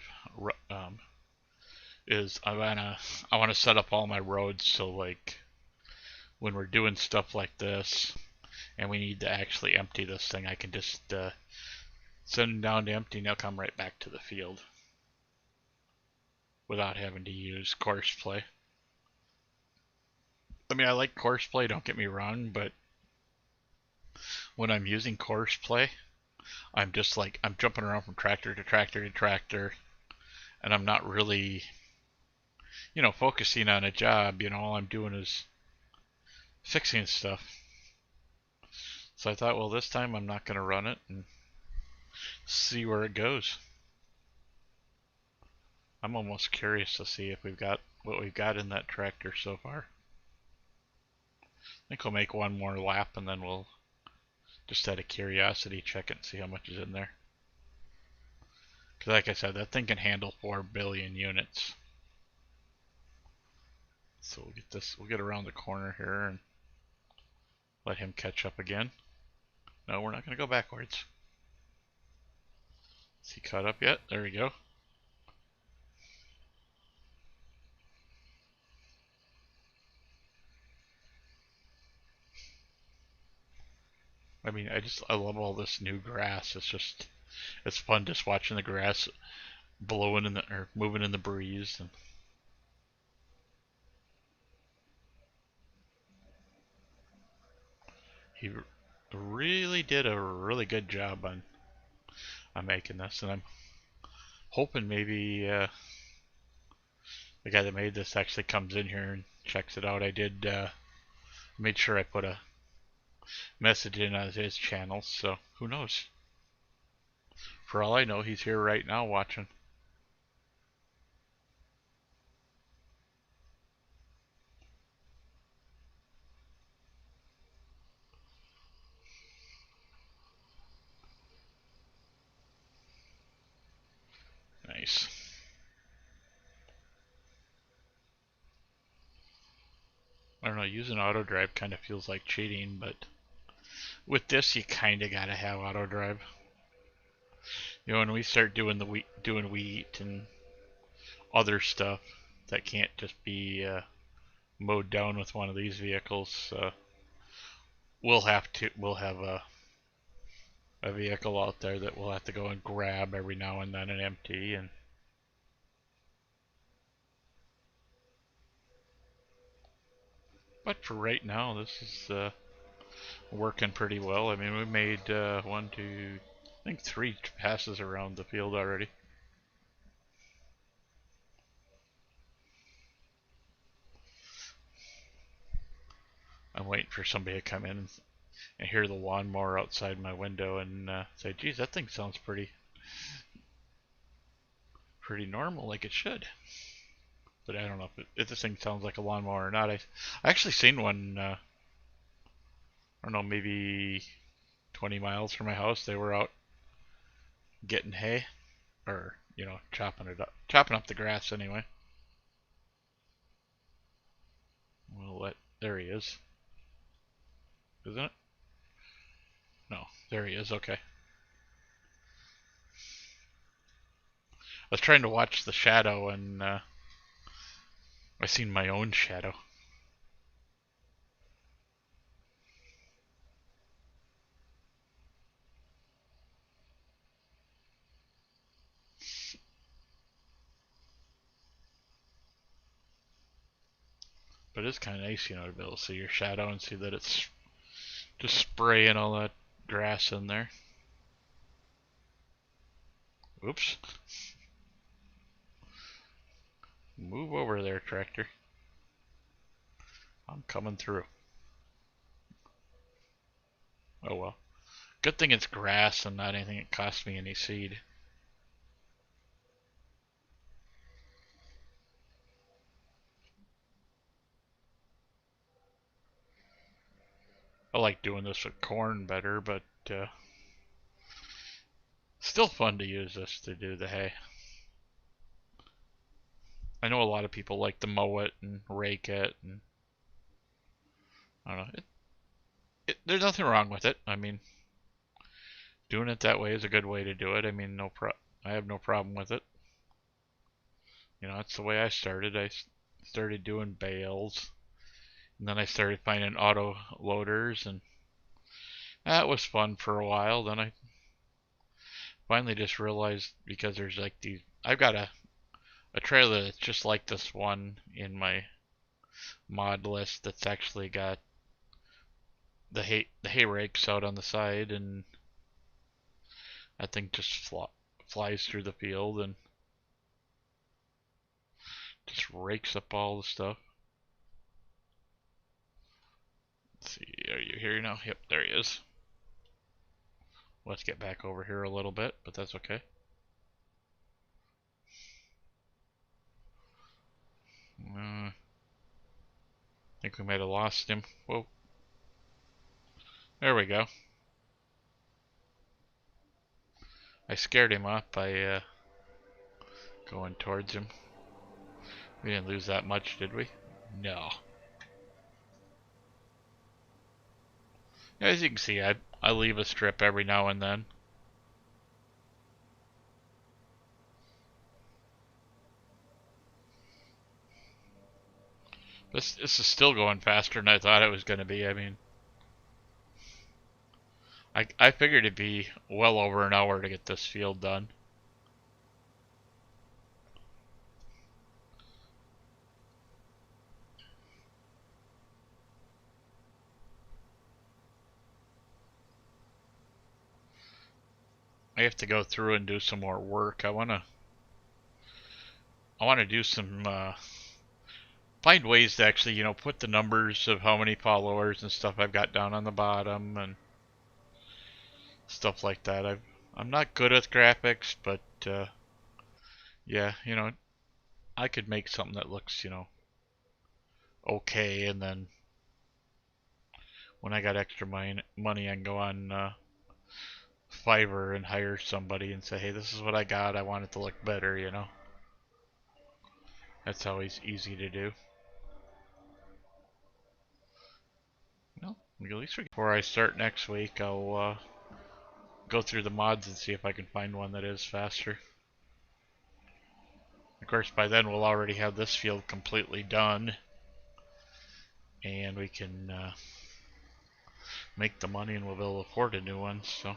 is I wanna set up all my roads so like when we're doing stuff like this and we need to actually empty this thing, I can just send them down to empty and they'll come right back to the field without having to use course play. I mean, I like course play, don't get me wrong, but when I'm using course play, I'm just like I'm jumping around from tractor to tractor to tractor, and I'm not really, focusing on a job. All I'm doing is fixing stuff. So I thought, well, this time I'm not going to run it and see where it goes. I'm almost curious to see if we've got what we've got in that tractor so far. I think we'll make one more lap and then we'll just out of curiosity check it and see how much is in there. Because like I said, that thing can handle 4 billion units. So we'll get around the corner here and let him catch up again. No, we're not going to go backwards. Is he caught up yet? There we go. I mean, I love all this new grass. It's fun just watching the grass blowing or moving in the breeze. And he really did a really good job on making this, and I'm hoping maybe the guy that made this actually comes in here and checks it out. I did made sure I put a message in on his channel, so who knows? For all I know, he's here right now watching. Nice. I don't know, using auto drive kind of feels like cheating, but with this you kind of gotta have auto drive. When we start doing doing wheat and other stuff, that can't just be mowed down with one of these vehicles. We'll have a vehicle out there that we'll have to go and grab every now and then and empty. And but for right now, this is working pretty well. I mean, we made one, two, I think 3 passes around the field already. I'm waiting for somebody to come in and hear the lawnmower outside my window and say, "Geez, that thing sounds pretty normal, like it should." But I don't know if this thing sounds like a lawnmower or not. I actually seen one. I don't know, maybe 20 miles from my house. They were out getting hay, or chopping up the grass anyway. There he is, isn't it? No, there he is. Okay. I was trying to watch the shadow, and I seen my own shadow. But it's kind of nice, you know, to be able to see your shadow and see that it's just spraying all that grass in there. Oops. Move over there, tractor. I'm coming through. Oh well. Good thing it's grass and not anything that cost me any seed. I like doing this with corn better, but still fun to use this to do the hay. I know a lot of people like to mow it and rake it, and I don't know. There's nothing wrong with it. I mean, doing it that way is a good way to do it. I mean, I have no problem with it. You know, that's the way I started. I started doing bales, and then I started finding auto loaders, and that was fun for a while. Then I finally just realized, because there's like these, I've got a trailer that's just like this one in my mod list that's actually got the hay rakes out on the side, and that thing just flies through the field and just rakes up all the stuff. Let's see, are you here now? Yep, there he is. Let's get back over here a little bit, but that's okay. I think we might have lost him. Whoa. There we go. I scared him off by going towards him. We didn't lose that much, did we? No. As you can see, I leave a strip every now and then. This is still going faster than I thought it was going to be. I mean, I figured it'd be well over an hour to get this field done. I have to go through and do some more work. I wanna do some find ways to actually, you know, put the numbers of how many followers and stuff I've got down on the bottom and stuff like that. I'm not good with graphics, but yeah, you know, I could make something that looks, you know, okay, and then when I got extra money, I can go on Fiverr and hire somebody and say, hey, this is what I got. I want it to look better, you know. That's always easy to do. Well, at least before I start next week, I'll go through the mods and see if I can find one that is faster. Of course, by then we'll already have this field completely done, and we can make the money, and we'll be able to afford a new one. So.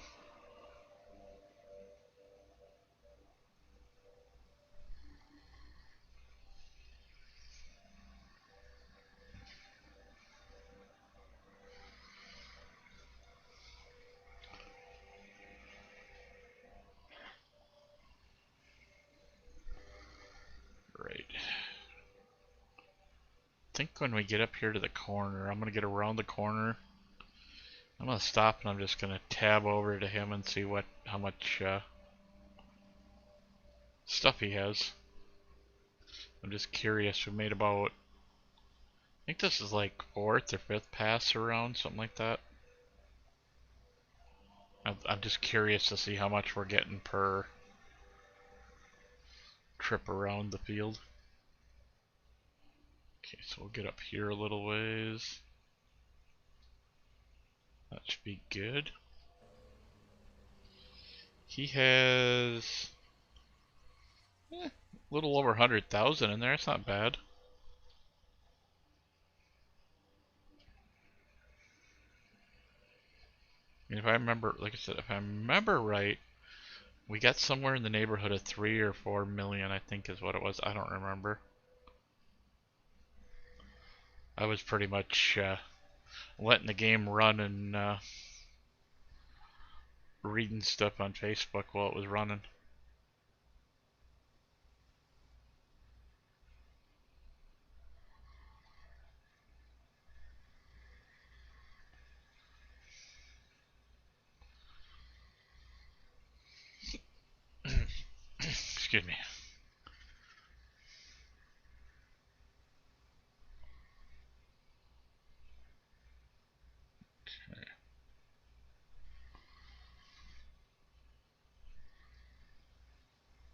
Right. I think when we get up here to the corner, I'm going to get around the corner. I'm going to stop, and I'm just going to tab over to him and see how much stuff he has. I'm just curious. We made about, I think this is like 4th or 5th pass around, something like that. I'm just curious to see how much we're getting per trip around the field. Okay, so we'll get up here a little ways. That should be good. He has a little over 100,000 in there. It's not bad. And if I remember, like I said, if I remember right, we got somewhere in the neighborhood of 3 or 4 million, I think is what it was. I don't remember. I was pretty much letting the game run and reading stuff on Facebook while it was running. Excuse me.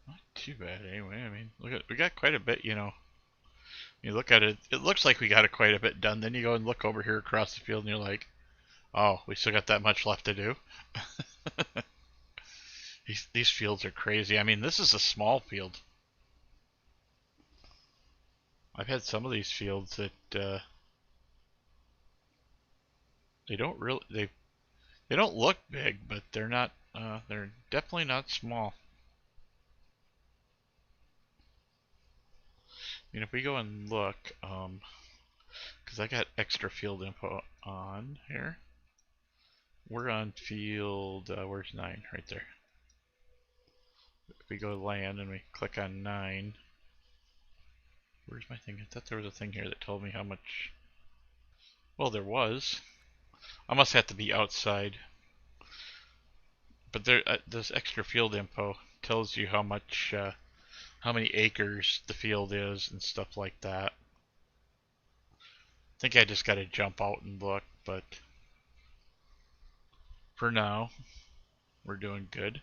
Not too bad anyway. I mean, look at we got quite a bit, you know. You look at it, it looks like we got it quite a bit done. Then you go and look over here across the field and you're like, oh, we still got that much left to do. These fields are crazy. I mean, this is a small field. I've had some of these fields that they don't really they don't look big, but they're not. They're definitely not small. I mean, if we go and look, because I got extra field info on here. We're on field. Where's 9? Right there. If we go to land and we click on 9. Where's my thing? I thought there was a thing here that told me how much. Well, there was. I must have to be outside. But there, this extra field info tells you how much, how many acres the field is and stuff like that. I think I just got to jump out and look, but for now, we're doing good.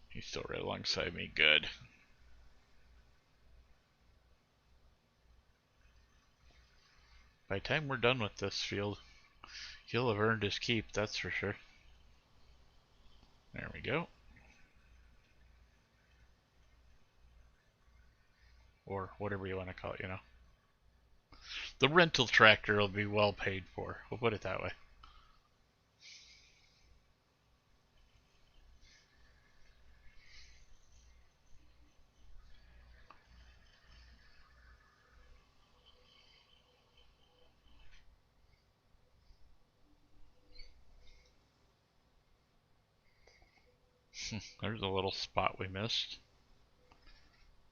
He's still right alongside me. Good. By the time we're done with this field, he'll have earned his keep, that's for sure. There we go. Or whatever you want to call it, you know. The rental tractor will be well paid for. We'll put it that way. There's a little spot we missed.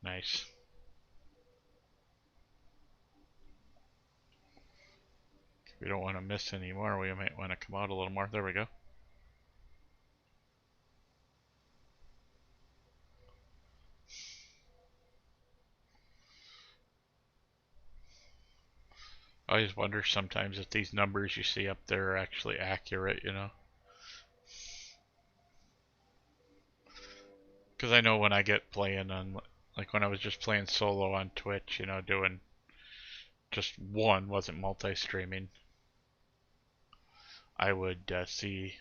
Nice. We don't want to miss any more. We might want to come out a little more. There we go. I always wonder sometimes if these numbers you see up there are actually accurate, you know. Because I know when I get playing on, like when I was just playing solo on Twitch, you know, doing just one, wasn't multi-streaming, I would see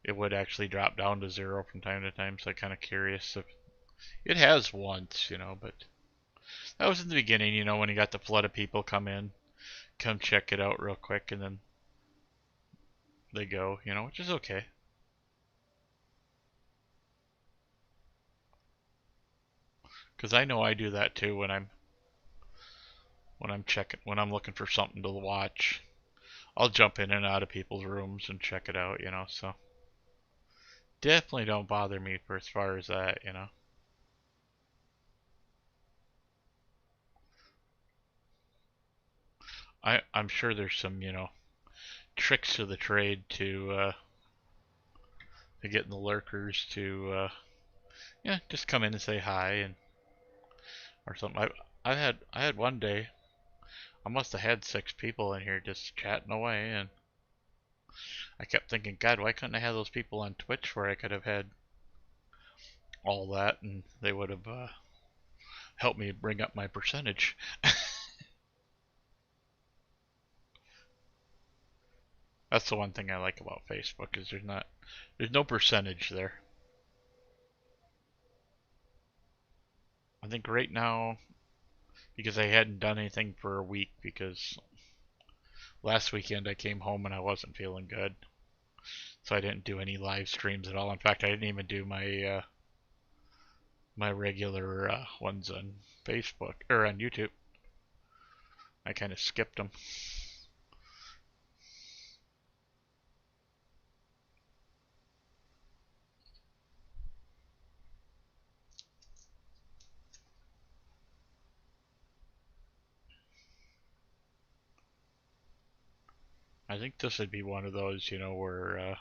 it would actually drop down to 0 from time to time. So I'm kind of curious if it has once, you know, but that was in the beginning, you know, when you got the flood of people come check it out real quick, and then they go, you know, which is okay. Because I know I do that too when I'm checking when I'm looking for something to watch. I'll jump in and out of people's rooms and check it out, you know. So definitely don't bother me for as far as that, you know. I'm sure there's some, you know, tricks to the trade to getting the lurkers to yeah, just come in and say hi and or something. I had one day I must have had 6 people in here just chatting away, and I kept thinking, God, why couldn't I have those people on Twitch where I could have had all that and they would have helped me bring up my percentage. That's the one thing I like about Facebook is there's no percentage there. I think right now, because I hadn't done anything for a week, because last weekend I came home and I wasn't feeling good, so I didn't do any live streams at all. In fact, I didn't even do my regular ones on Facebook or on YouTube. I kind of skipped them. I think this would be one of those, where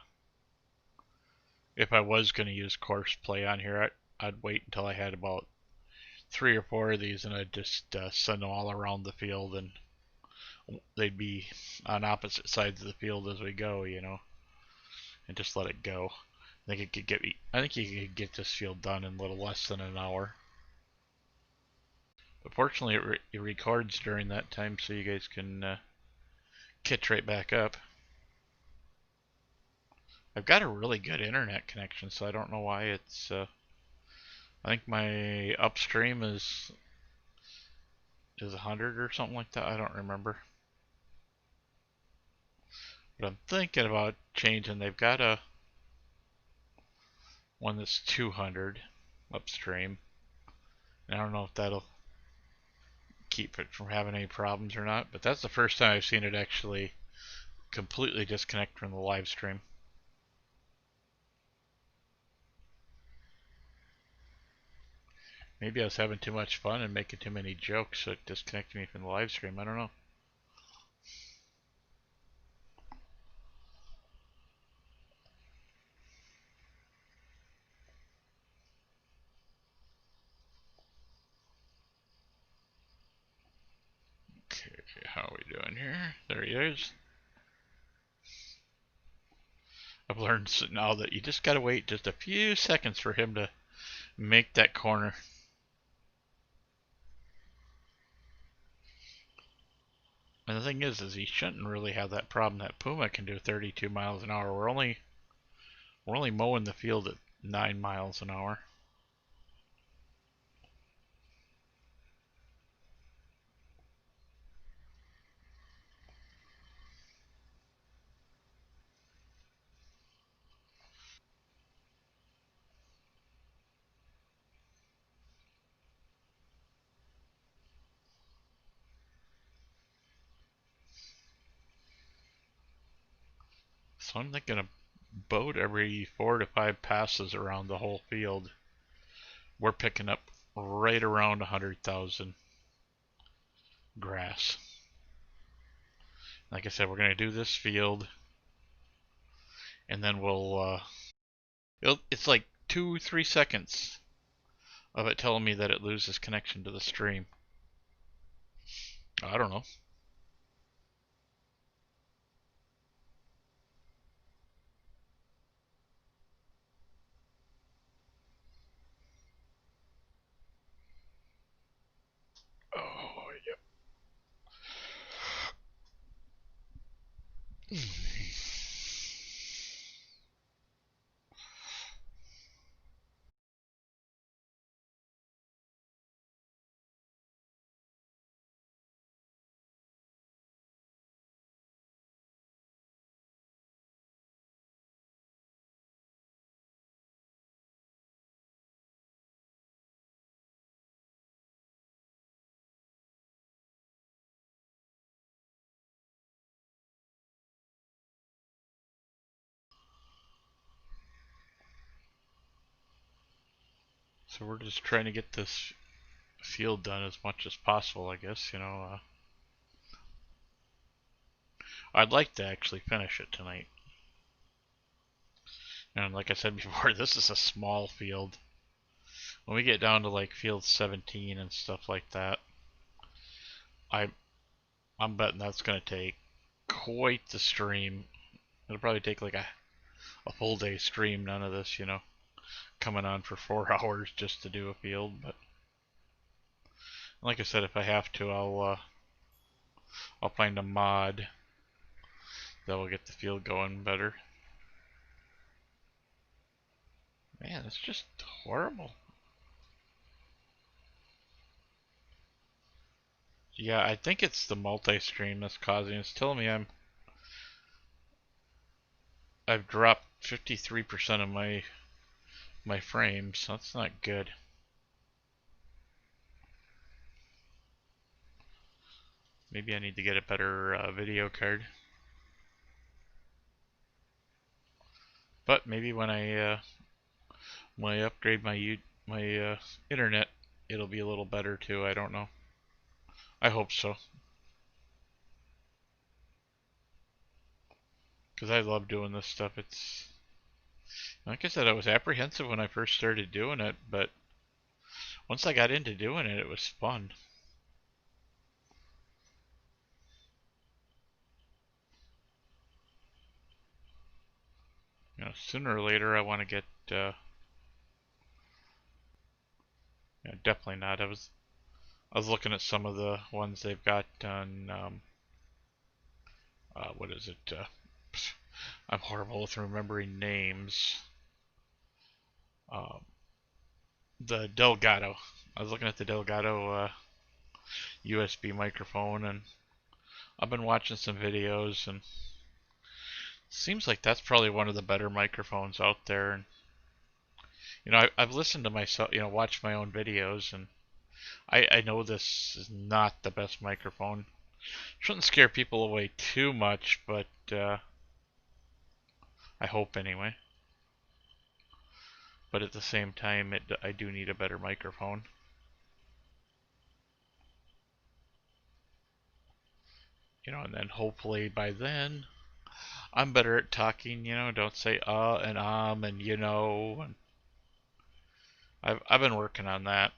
if I was going to use course play on here, I'd wait until I had about 3 or 4 of these, and I'd just send them all around the field, and they'd be on opposite sides of the field as we go, and just let it go. I think you could get this field done in a little less than an hour. But fortunately, it records during that time, so you guys can catch right back up. I've got a really good internet connection, so I don't know why it's. I think my upstream is 100 or something like that. I don't remember. But I'm thinking about changing. They've got a one that's 200 upstream. And I don't know if that'll keep it from having any problems or not. But that's the first time I've seen it actually completely disconnect from the live stream. Maybe I was having too much fun and making too many jokes, so it disconnected me from the live stream. I don't know. Okay, how are we doing here? There he is. I've learned now that you just gotta wait just a few seconds for him to make that corner. And the thing is he shouldn't really have that problem. That Puma can do 32 miles an hour. We're only mowing the field at 9 miles an hour. So I'm thinking a boat every 4 to 5 passes around the whole field. We're picking up right around 100,000 grass. Like I said, we're going to do this field, and then it's like 2-3 seconds of it telling me that it loses connection to the stream. I don't know. Oh, yep. So we're just trying to get this field done as much as possible, I guess. I'd like to actually finish it tonight. And like I said before, this is a small field. When we get down to like field 17 and stuff like that, I I'm betting that's going to take quite the stream. It'll probably take like a full day stream. None of this, coming on for 4 hours just to do a field. But like I said, if I have to, I'll find a mod That will get the field going better. Man, it's just horrible. Yeah, I think it's the multi-stream that's causing it. It's telling me I've dropped 53% of my frames. That's not good. Maybe I need to get a better video card. But maybe when I upgrade my internet, it'll be a little better too. I don't know. I hope so. Because I love doing this stuff. It's like I said, I was apprehensive when I first started doing it, but once I got into doing it, it was fun. Sooner or later, I want to get. Definitely not. I was looking at some of the ones they've got on. What is it? I'm horrible with remembering names. Um, the Delgado. I was looking at the Delgado USB microphone, and I've been watching some videos, and it seems like that's probably one of the better microphones out there. And I've listened to myself, watched my own videos, and I know this is not the best microphone. Shouldn't scare people away too much, but I hope anyway. But at the same time, I do need a better microphone. And then hopefully by then I'm better at talking. Don't say and and And I've been working on that.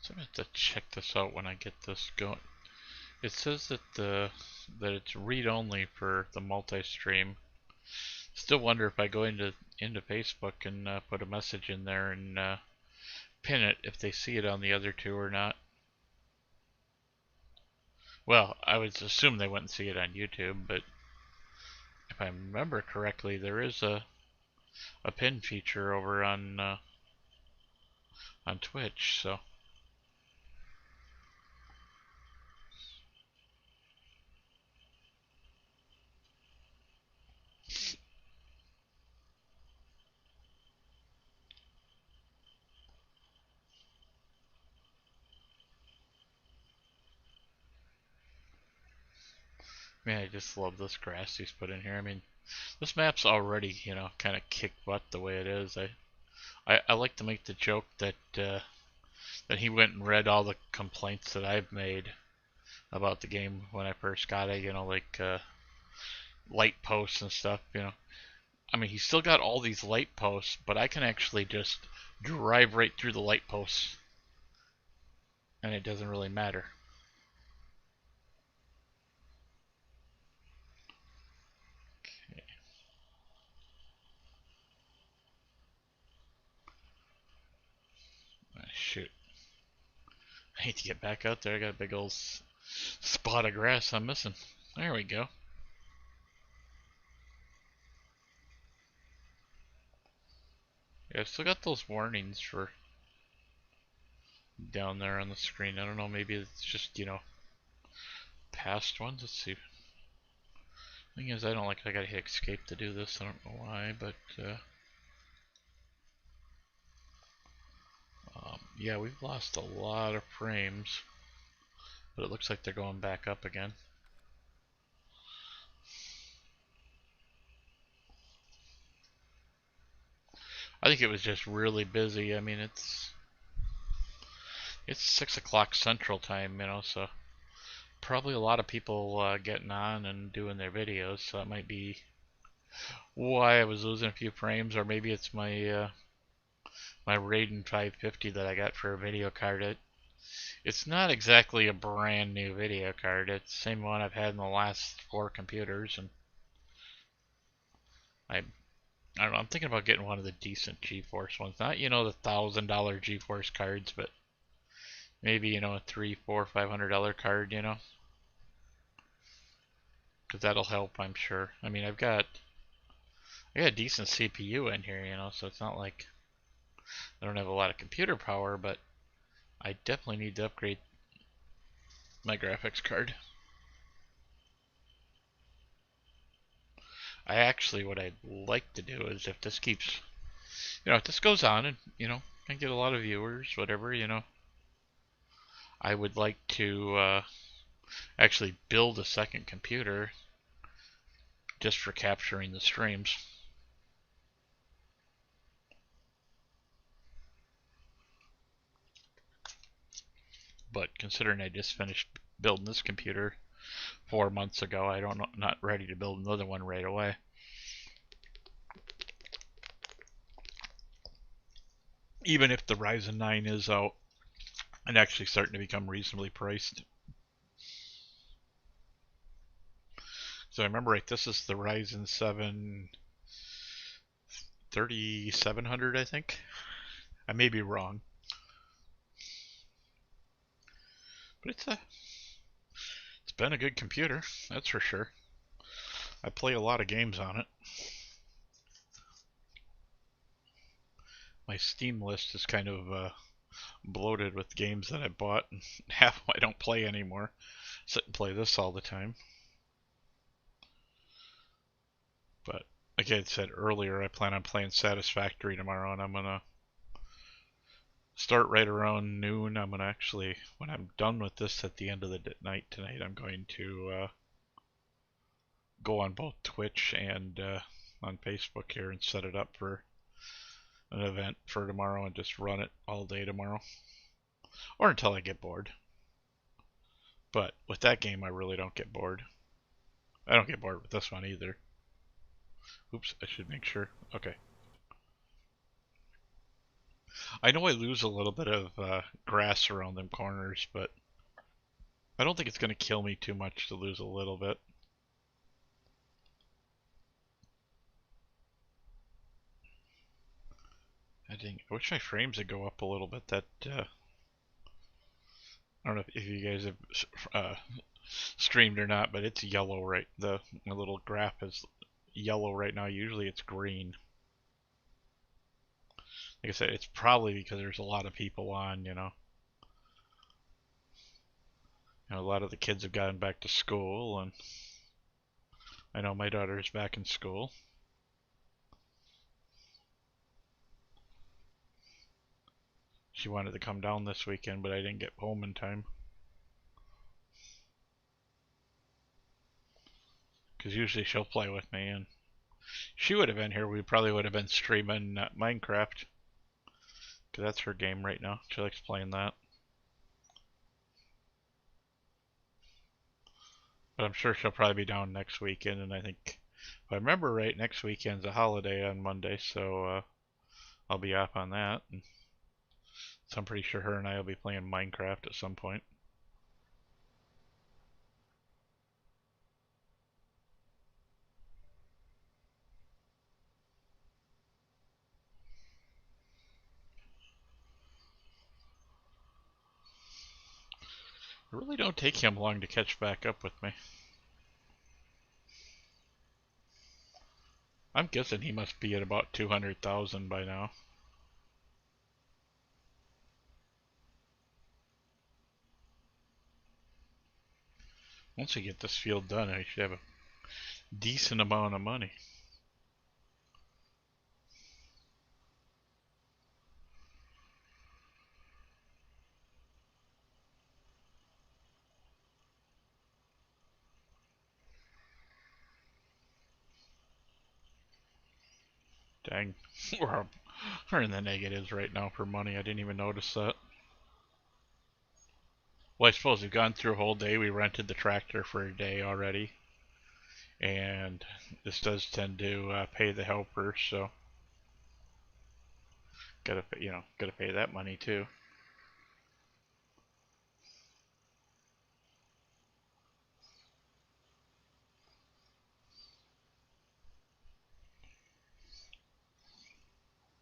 So I'm gonna have to check this out when I get this going. It says that it's read only for the multi-stream. Still wonder if I go into Facebook and put a message in there and pin it, if they see it on the other two or not. Well, I would assume they wouldn't see it on YouTube, but if I remember correctly, there is a pin feature over on Twitch. So man, I just love this grass he's put in here. I mean, this map's already kind of kick butt the way it is. I like to make the joke that he went and read all the complaints that I've made about the game when I first got it. Like light posts and stuff. I mean, he's still got all these light posts, but I can actually just drive right through the light posts, and it doesn't really matter. Okay. Shoot. I hate to get back out there. I got a big old spot of grass I'm missing. There we go. Yeah, I've still got those warnings for down there on the screen. I don't know, maybe it's just, past ones. Let's see. Thing is, I gotta hit escape to do this. I don't know why, but yeah, we've lost a lot of frames, but it looks like they're going back up again. I think it was just really busy. I mean, it's 6 o'clock Central Time, so Probably a lot of people getting on and doing their videos, so that might be why I was losing a few frames, or maybe it's my Radeon 550 that I got for a video card. It's not exactly a brand new video card. It's the same one I've had in the last 4 computers, and I don't know. I'm thinking about getting one of the decent GeForce ones. Not the $1,000 GeForce cards, but maybe a three, four, $500 card. Because that'll help, I'm sure. I mean, I got a decent CPU in here, so it's not like I don't have a lot of computer power, but I definitely need to upgrade my graphics card. What I'd like to do is if this keeps, if this goes on and, I get a lot of viewers, whatever, I would like to actually build a second computer just for capturing the streams. But considering I just finished building this computer 4 months ago, not ready to build another one right away. Even if the Ryzen 9 is out and actually starting to become reasonably priced. So I remember right, this is the Ryzen 7 3700, I think. I may be wrong. But it's been a good computer, that's for sure. I play a lot of games on it. My Steam list is kind of bloated with games that I bought, and half I don't play anymore. Sit and play this all the time. But like I said earlier, I plan on playing Satisfactory tomorrow, and I'm gonna start right around noon. I'm gonna actually, when I'm done with this at the end of the night tonight, I'm going to go on both Twitch and on Facebook here and set it up for an event for tomorrow and just run it all day tomorrow, or until I get bored. But with that game, I really don't get bored. I don't get bored with this one either. Oops, I should make sure. Okay. I know I lose a little bit of grass around them corners, but I don't think it's going to kill me too much to lose a little bit. I wish my frames would go up a little bit. I don't know if you guys have streamed or not, but it's yellow right. The little graph is yellow right now. Usually it's green. Like I said, it's probably because there's a lot of people on, a lot of the kids have gotten back to school, and I know my daughter is back in school. She wanted to come down this weekend, but I didn't get home in time. Because usually she'll play with me, and she would have been here. We probably would have been streaming Minecraft. Because that's her game right now. She likes playing that. But I'm sure she'll probably be down next weekend, and I think, if I remember right, next weekend's a holiday on Monday, so I'll be off on that. And so I'm pretty sure her and I will be playing Minecraft at some point. It really don't take him long to catch back up with me. I'm guessing he must be at about 200,000 by now. Once we get this field done, I should have a decent amount of money. Dang, we're in the negatives right now for money. I didn't even notice that. Well, I suppose we've gone through a whole day. We rented the tractor for a day already, and this does tend to pay the helpers, so gotta pay that money too.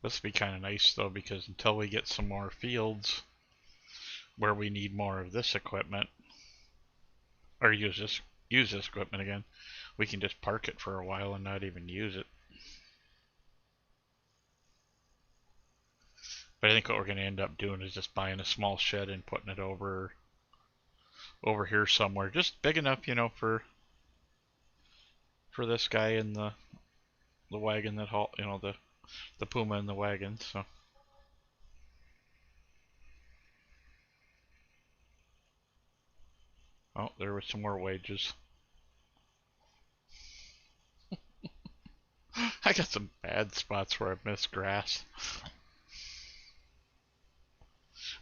This would be kind of nice though, because until we get some more fields where we need more of this equipment, or use this equipment again, we can just park it for a while and not even use it. But I think what we're going to end up doing is just buying a small shed and putting it over here somewhere, just big enough, for this guy and the wagon that haul, the Puma and the wagon. So. Oh, there were some more wages. I got some bad spots where I've missed grass.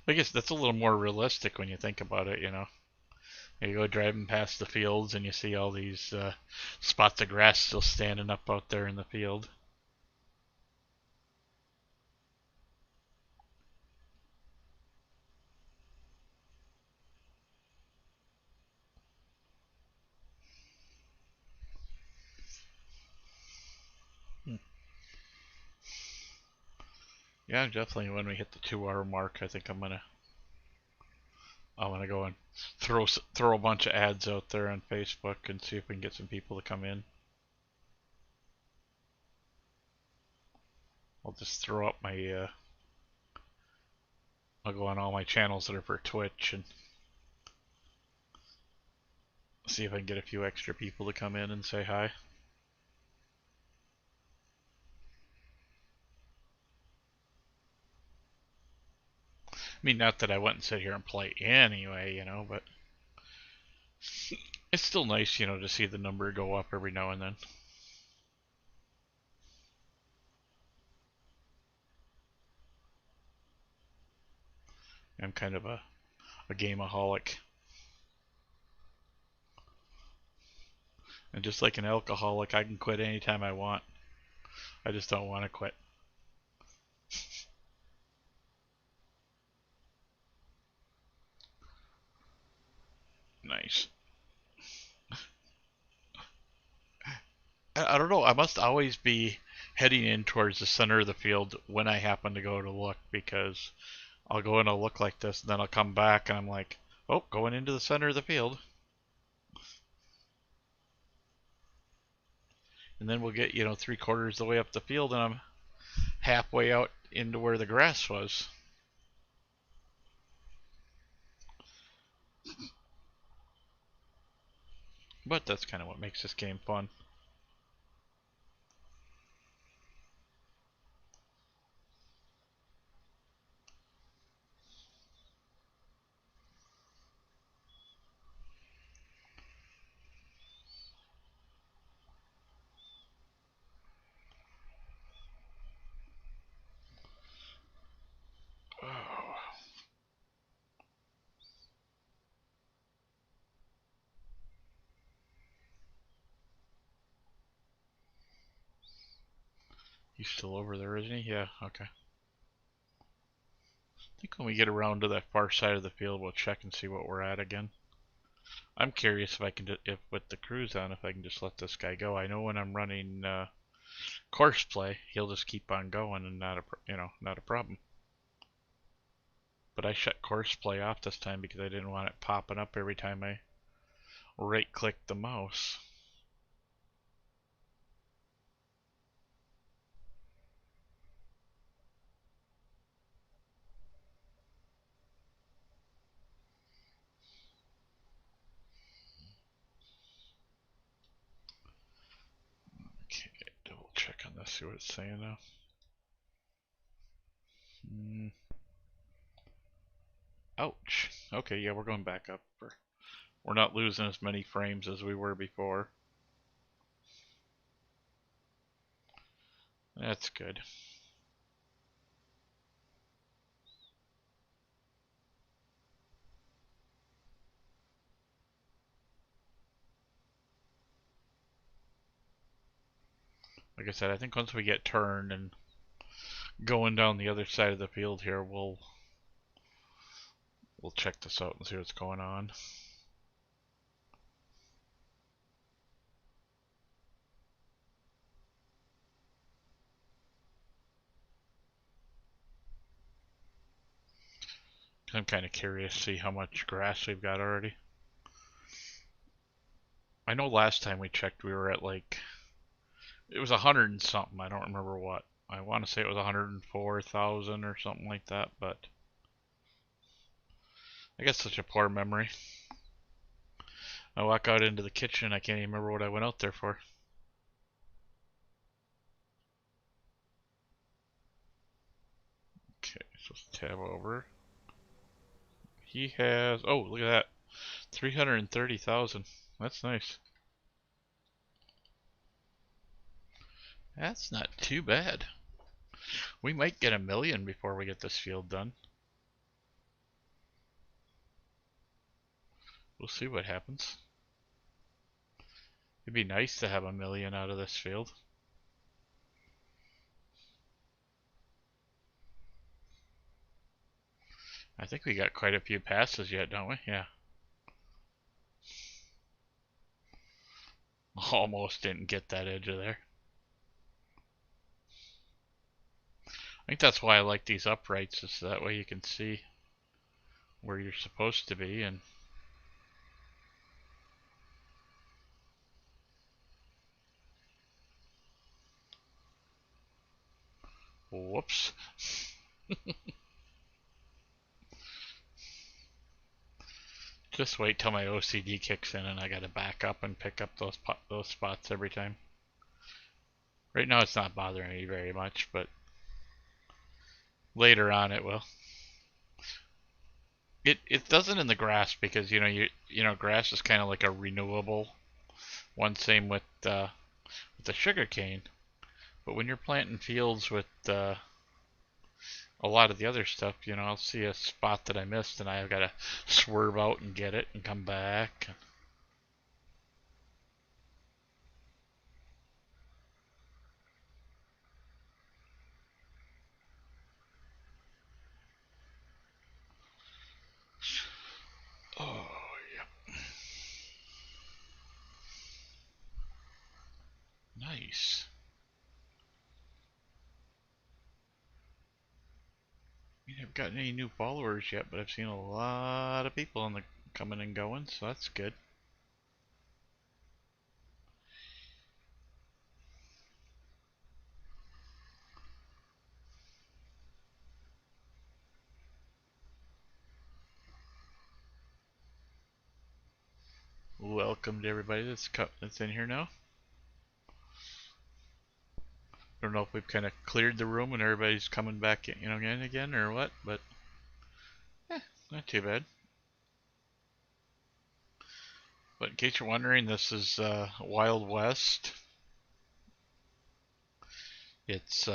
I guess that's a little more realistic when you think about it, You go driving past the fields and you see all these spots of grass still standing up out there in the field. Hmm. Yeah, definitely when we hit the 2 hour mark, I think I'm gonna go and throw a bunch of ads out there on Facebook and see if we can get some people to come in. I'll just throw up my I'll go on all my channels that are for Twitch and see if I can get a few extra people to come in and say hi. I mean, not that I wouldn't sit here and play anyway, but it's still nice, to see the number go up every now and then. I'm kind of a gameaholic. And just like an alcoholic, I can quit anytime I want. I just don't want to quit. Nice. I don't know. I must always be heading in towards the center of the field when I happen to go to look, because I'll go and I'll look like this, and then I'll come back and I'm like, oh, going into the center of the field. And then we'll get, 3/4 of the way up the field and I'm halfway out into where the grass was. But that's kind of what makes this game fun. Oh. He's still over there, isn't he? Yeah, okay. I think when we get around to that far side of the field, we'll check and see what we're at again. I'm curious if I can, if with the cruise on, if I can just let this guy go. I know when I'm running course play, he'll just keep on going and not a problem. But I shut course play off this time because I didn't want it popping up every time I right click the mouse. Okay, double check on this, see what it's saying now. Ouch. Okay, yeah, we're going back up. We're not losing as many frames as we were before. That's good. Like I said, I think once we get turned and going down the other side of the field here, we'll check this out and see what's going on. I'm kind of curious to see how much grass we've got already. I know last time we checked we were at like, it was 100 and something, I don't remember what. I want to say it was 104,000 or something like that, but I got such a poor memory. I walk out into the kitchen, I can't even remember what I went out there for. Okay, so let's tab over. He has, oh, look at that, 330,000. That's nice. That's not too bad. We might get 1,000,000 before we get this field done. We'll see what happens. It'd be nice to have 1,000,000 out of this field. I think we got quite a few passes yet, don't we? Yeah. Almost didn't get that edge of there. I think that's why I like these uprights, is that way you can see where you're supposed to be. And whoops. Just wait till my OCD kicks in and I gotta back up and pick up those spots every time. Right now it's not bothering me very much, but later on it will. It doesn't in the grass because grass is kind of like a renewable one. Same with the sugar cane. But when you're planting fields with a lot of the other stuff, I'll see a spot that I missed and I've got to swerve out and get it and come back. Oh, yeah. Nice. I haven't gotten any new followers yet, but I've seen a lot of people coming and going, so that's good. Welcome to everybody that's in here now. I don't know if we've kind of cleared the room and everybody's coming back in again or what, but not too bad. But in case you're wondering, this is Wild West. It's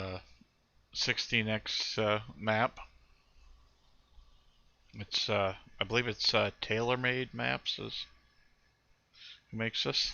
16x map. It's I believe it's TaylorMade Maps is who makes this.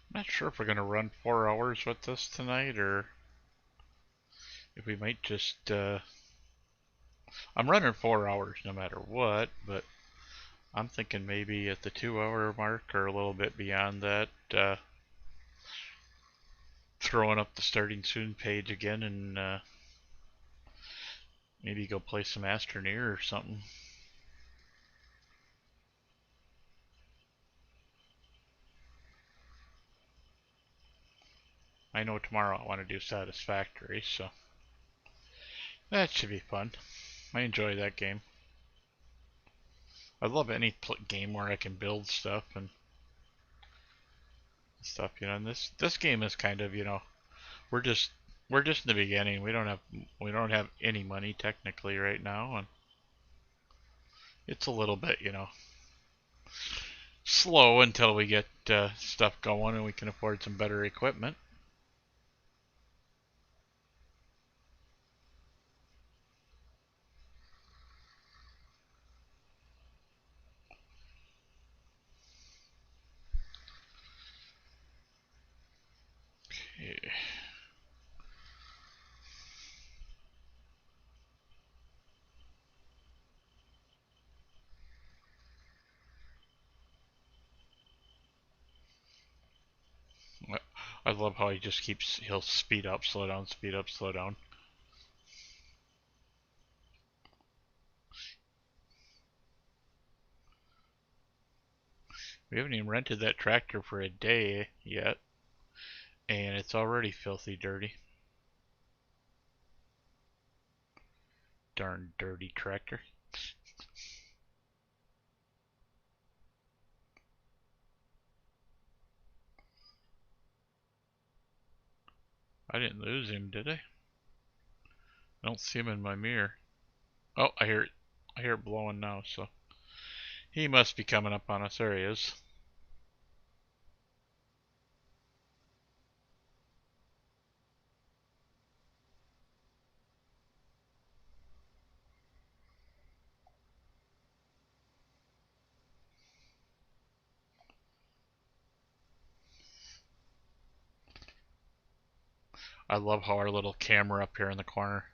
I'm not sure if we're gonna run 4 hours with this tonight or if we might just. I'm running 4 hours no matter what, but I'm thinking maybe at the 2 hour mark or a little bit beyond that, throwing up the starting soon page again and maybe go play some Astroneer or something. I know tomorrow I want to do Satisfactory, so that should be fun. I enjoy that game. I love any game where I can build stuff and stuff, you know. And this game is kind of, you know, we're just we're just in the beginning. We don't have any money technically right now, and it's a little bit, you know, slow until we get stuff going and we can afford some better equipment. Okay. I love how he just he'll speed up, slow down, speed up, slow down. We haven't even rented that tractor for a day yet, and it's already filthy dirty. Darn dirty tractor. I didn't lose him, did I? I don't see him in my mirror. Oh, I hear it. I hear it blowing now, so he must be coming up on us. There he is. I love how our little camera up here in the corner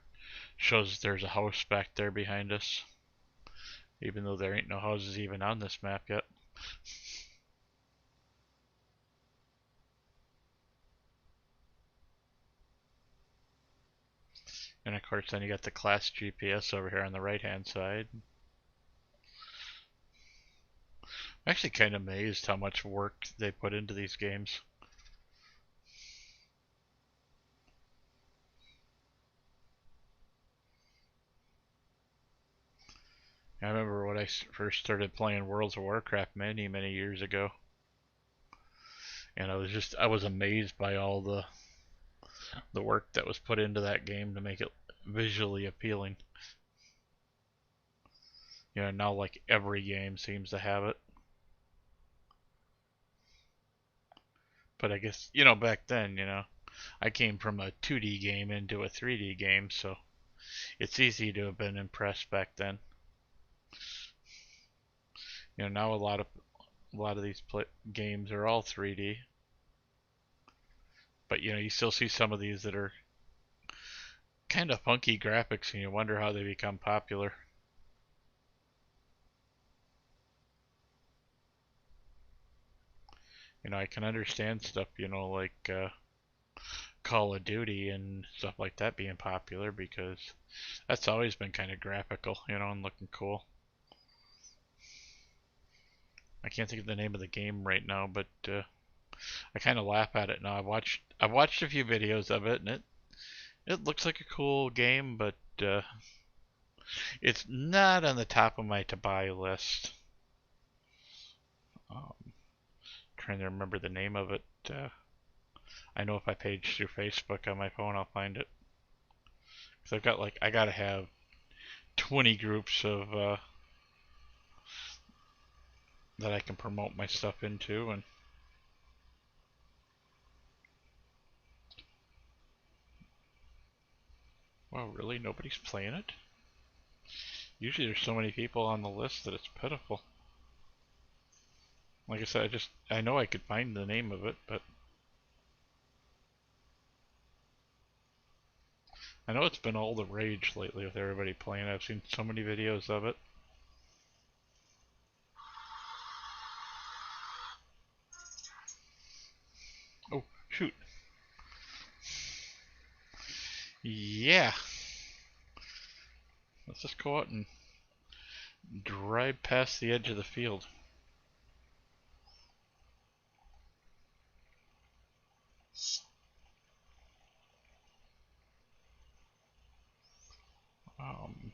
shows there's a house back there behind us, even though there ain't no houses even on this map yet. And of course, then you got the class GPS over here on the right hand side. I'm actually kind of amazed how much work they put into these games. I remember when I first started playing World of Warcraft many, many years ago, and I was amazed by all the work that was put into that game to make it visually appealing. You know, now like every game seems to have it. But I guess, you know, back then, you know, I came from a 2D game into a 3D game, so it's easy to have been impressed back then. You know, now a lot of these games are all 3D, but you know, you still see some of these that are kind of funky graphics, and you wonder how they become popular. You know, I can understand stuff, you know, like Call of Duty and stuff like that being popular because that's always been kind of graphical, you know, and looking cool. I can't think of the name of the game right now, but I kind of laugh at it now. I've watched a few videos of it, and it looks like a cool game, but it's not on the top of my to buy list. Trying to remember the name of it. I know if I page through Facebook on my phone, I'll find it. Cause I gotta have 20 groups of that I can promote my stuff into, and wow, really, nobody's playing it. Usually, there's so many people on the list that it's pitiful. Like I said, I know I could find the name of it, but I know it's been all the rage lately with everybody playing. I've seen so many videos of it. Oh, shoot. Yeah. Let's just go out and drive past the edge of the field. Um,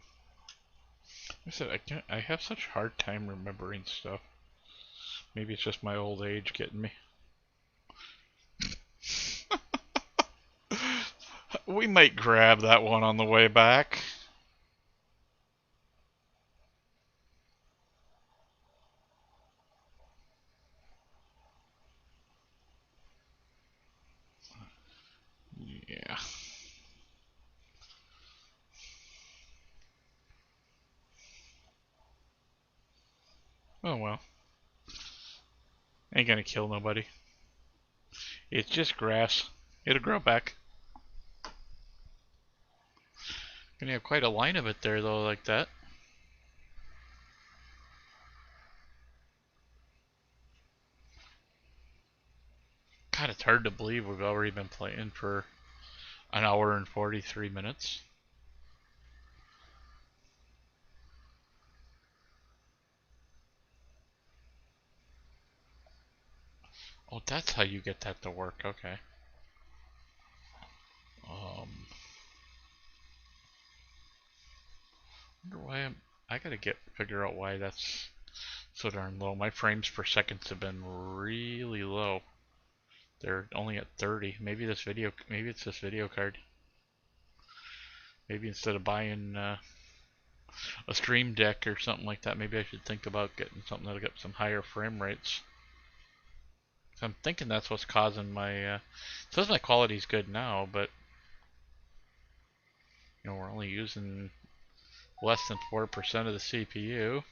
I said I have such a hard time remembering stuff. Maybe it's just my old age getting me. We might grab that one on the way back. Yeah. Oh well. Ain't gonna kill nobody. It's just grass. It'll grow back. Gonna have quite a line of it there though, like that. God, it's hard to believe we've already been playing for an hour and 43 minutes. Oh, that's how you get that to work. Okay. Wonder why I gotta figure out why that's so darn low. My frames per seconds have been really low. They're only at 30. Maybe it's this video card. Maybe instead of buying a Stream Deck or something like that, maybe I should think about getting something that'll get some higher frame rates. I'm thinking that's what's causing my. It says my quality's good now, but we're only using less than 4% of the CPU.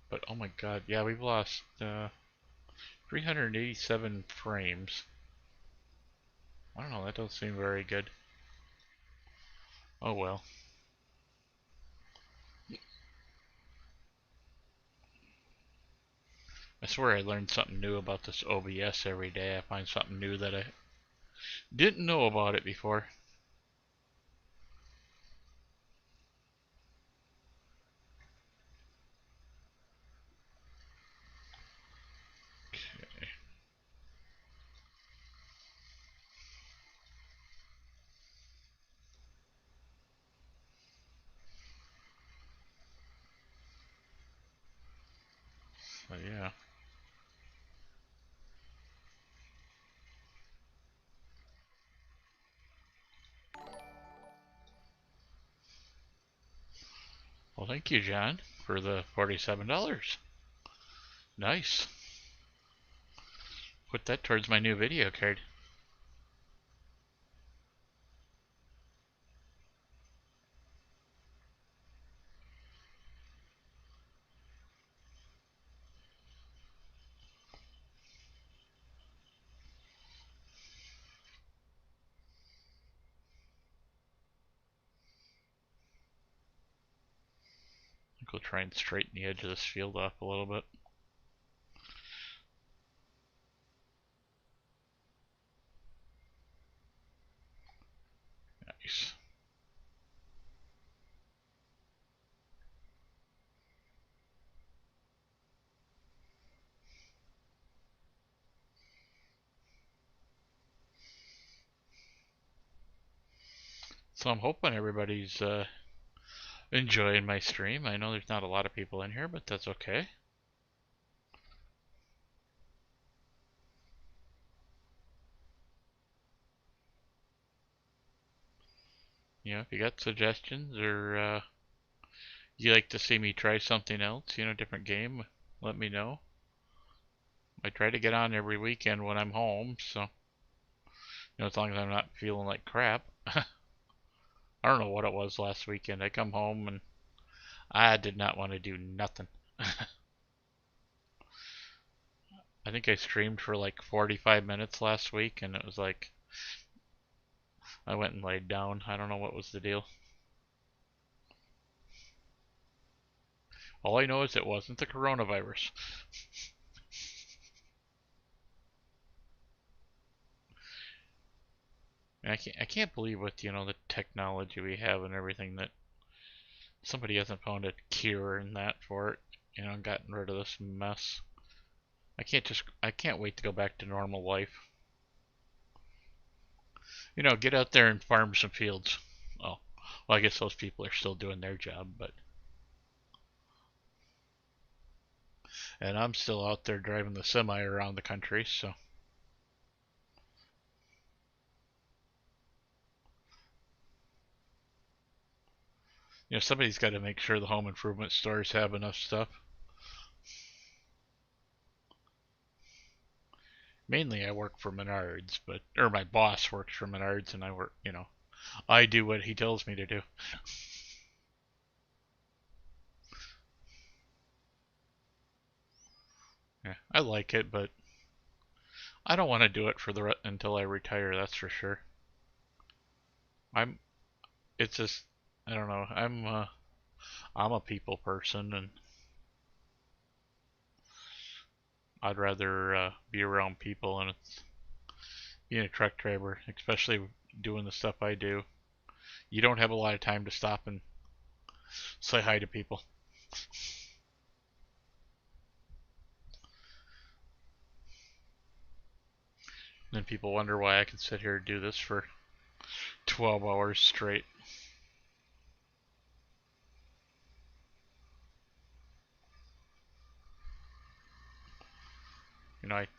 But oh my god, yeah, we've lost 387 frames. I don't know, that doesn't seem very good. Oh well. I swear I learn something new about this OBS every day. I find something new that I didn't know about it before. Okay. So yeah. Well, thank you, John, for the $47. Nice. Put that towards my new video card. I think we'll try and straighten the edge of this field off a little bit. Nice. So I'm hoping everybody's enjoying my stream. I know there's not a lot of people in here, but that's okay. If you got suggestions or you like to see me try something else, different game, let me know. I try to get on every weekend when I'm home, so as long as I'm not feeling like crap. I don't know what it was last weekend. I come home and I did not want to do nothing. I think I streamed for like 45 minutes last week, and it was like I went and laid down. I don't know what was the deal. All I know is it wasn't the coronavirus. And I can't believe with the technology we have and everything that somebody hasn't found a cure and that for it, and gotten rid of this mess. I can't wait to go back to normal life. Get out there and farm some fields. Oh, well, I guess those people are still doing their job, but and I'm still out there driving the semi around the country, so. Somebody's got to make sure the home improvement stores have enough stuff. Mainly I work for Menards, or my boss works for Menards and I do what he tells me to do. Yeah, I like it, but I don't want to do it until I retire, that's for sure. I'm it's just I don't know. I'm a people person and I'd rather be around people and being a truck driver, especially doing the stuff I do. You don't have a lot of time to stop and say hi to people. And then people wonder why I can sit here and do this for 12 hours straight.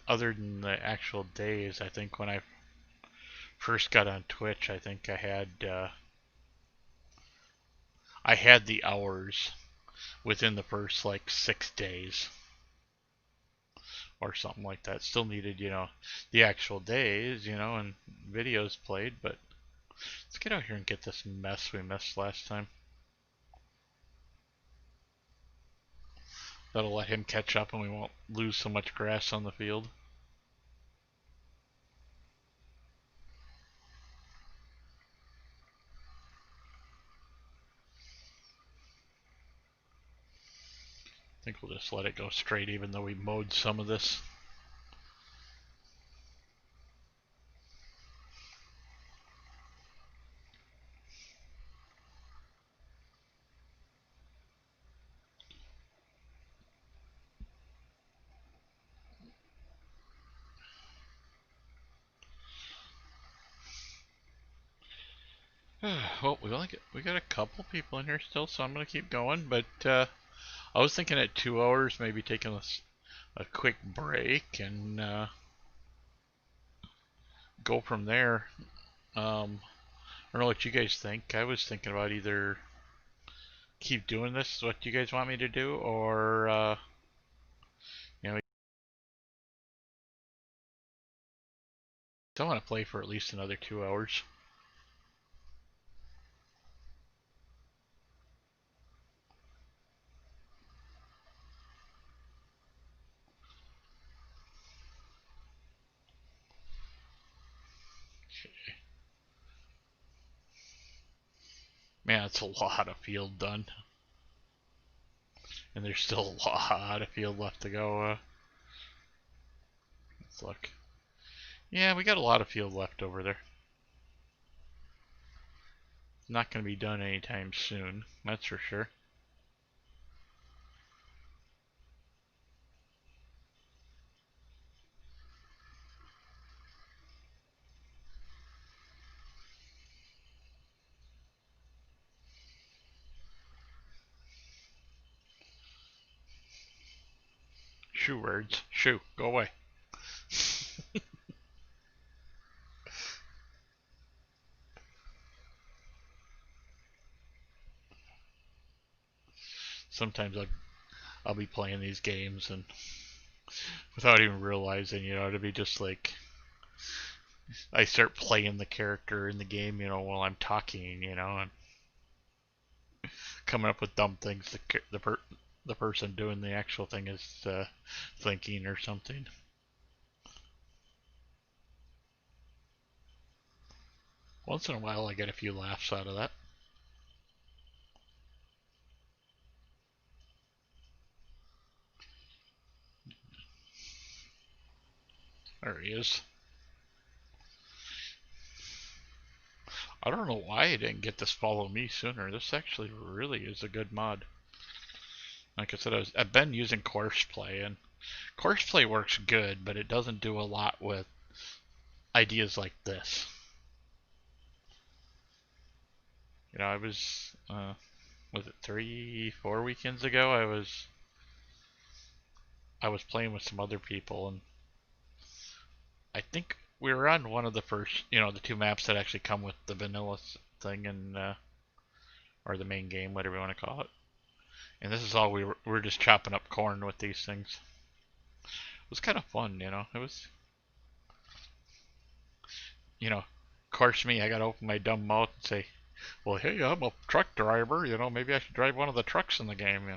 Other than the actual days, I think when I first got on Twitch, I think I had the hours within the first like 6 days or something like that. Still needed, the actual days, and videos played, but let's get out here and get this mess we missed last time. That'll let him catch up and we won't lose so much grass on the field. I think we'll just let it go straight even though we mowed some of this. Well, we got a couple people in here still, so I'm gonna keep going. But I was thinking at 2 hours, maybe taking a quick break and go from there. I don't know what you guys think. I was thinking about either keep doing this, what you guys want me to do, or I want to play for at least another 2 hours. Man, it's a lot of field done, and there's still a lot of field left to go. Let's look. Yeah, we got a lot of field left over there. Not going to be done anytime soon, that's for sure. Shoo words. Shoo, go away. Sometimes I'll be playing these games and without even realizing, to be just like I start playing the character in the game, while I'm talking, and coming up with dumb things the person doing the actual thing is thinking or something. Once in a while, I get a few laughs out of that. There he is. I don't know why I didn't get this follow me sooner. This actually really is a good mod. Like I said, I've been using Courseplay, and Courseplay works good, but it doesn't do a lot with ideas like this. I was it 3, 4 weekends ago? I was I was playing with some other people, and I think we were on one of the first, the two maps that actually come with the vanilla thing, and or the main game, whatever you want to call it. And this is all we were just chopping up corn with these things. It was kind of fun, It was, of course me, I gotta open my dumb mouth and say, well, hey, I'm a truck driver, maybe I should drive one of the trucks in the game,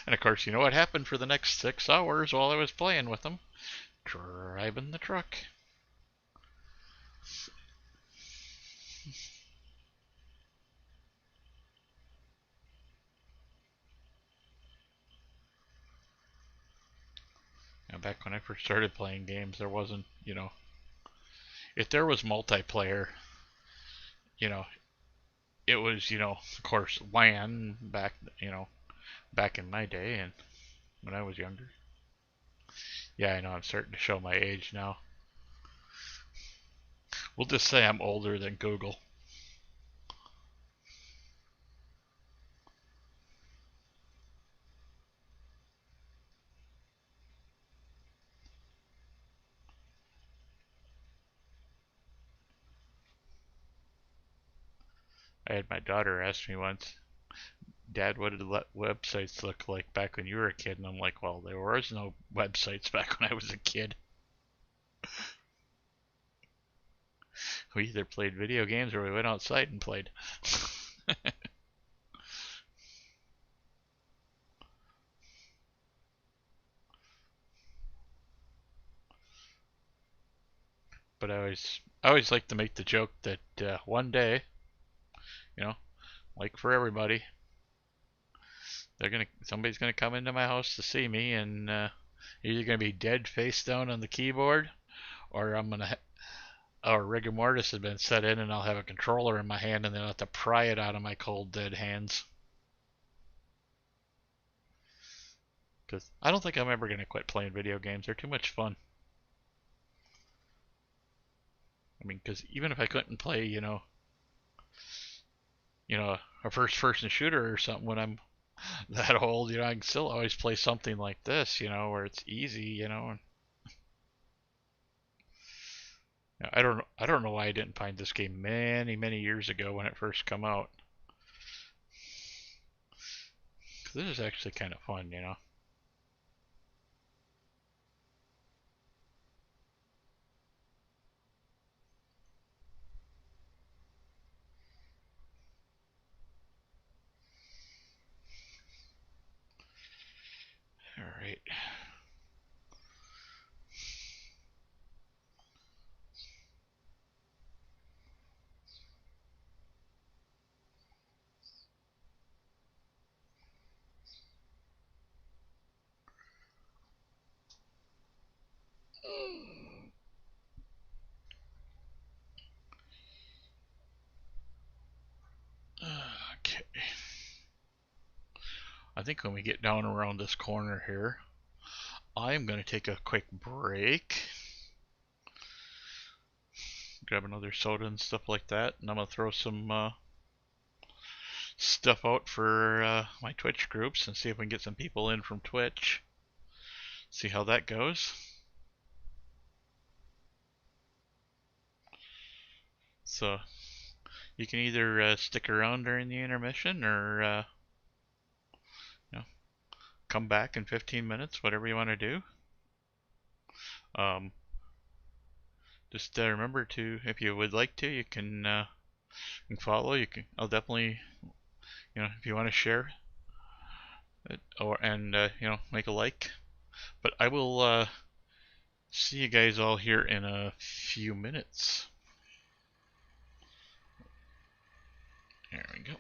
And of course, you know what happened for the next 6 hours while I was playing with them? Driving the truck. Now, back when I first started playing games, there wasn't, if there was multiplayer, it was, of course, LAN back, back in my day and when I was younger. Yeah, I know, I'm starting to show my age now. We'll just say I'm older than Google. I had my daughter ask me once, Dad, what did websites look like back when you were a kid? And I'm like, well, there was no websites back when I was a kid. We either played video games or we went outside and played. But I always like to make the joke that one day, like for everybody, somebody's gonna come into my house to see me, and either gonna be dead face down on the keyboard, or or rigor mortis has been set in, and I'll have a controller in my hand, and then I'll have to pry it out of my cold dead hands. Because I don't think I'm ever gonna quit playing video games. They're too much fun. I mean, because even if I couldn't play, a first-person shooter or something when I'm that old, I can still always play something like this, where it's easy, And I don't know why I didn't find this game many, many years ago when it first come out. 'Cause this is actually kind of fun, All right. Okay. I think when we get down around this corner here, I'm going to take a quick break. Grab another soda and stuff like that, and I'm going to throw some stuff out for my Twitch groups and see if we can get some people in from Twitch. See how that goes. So you can either stick around during the intermission or come back in 15 minutes, whatever you want to do. Just remember to, if you would like to, you can follow. I'll definitely, if you want to share it and make a like. But I will see you guys all here in a few minutes. There we go.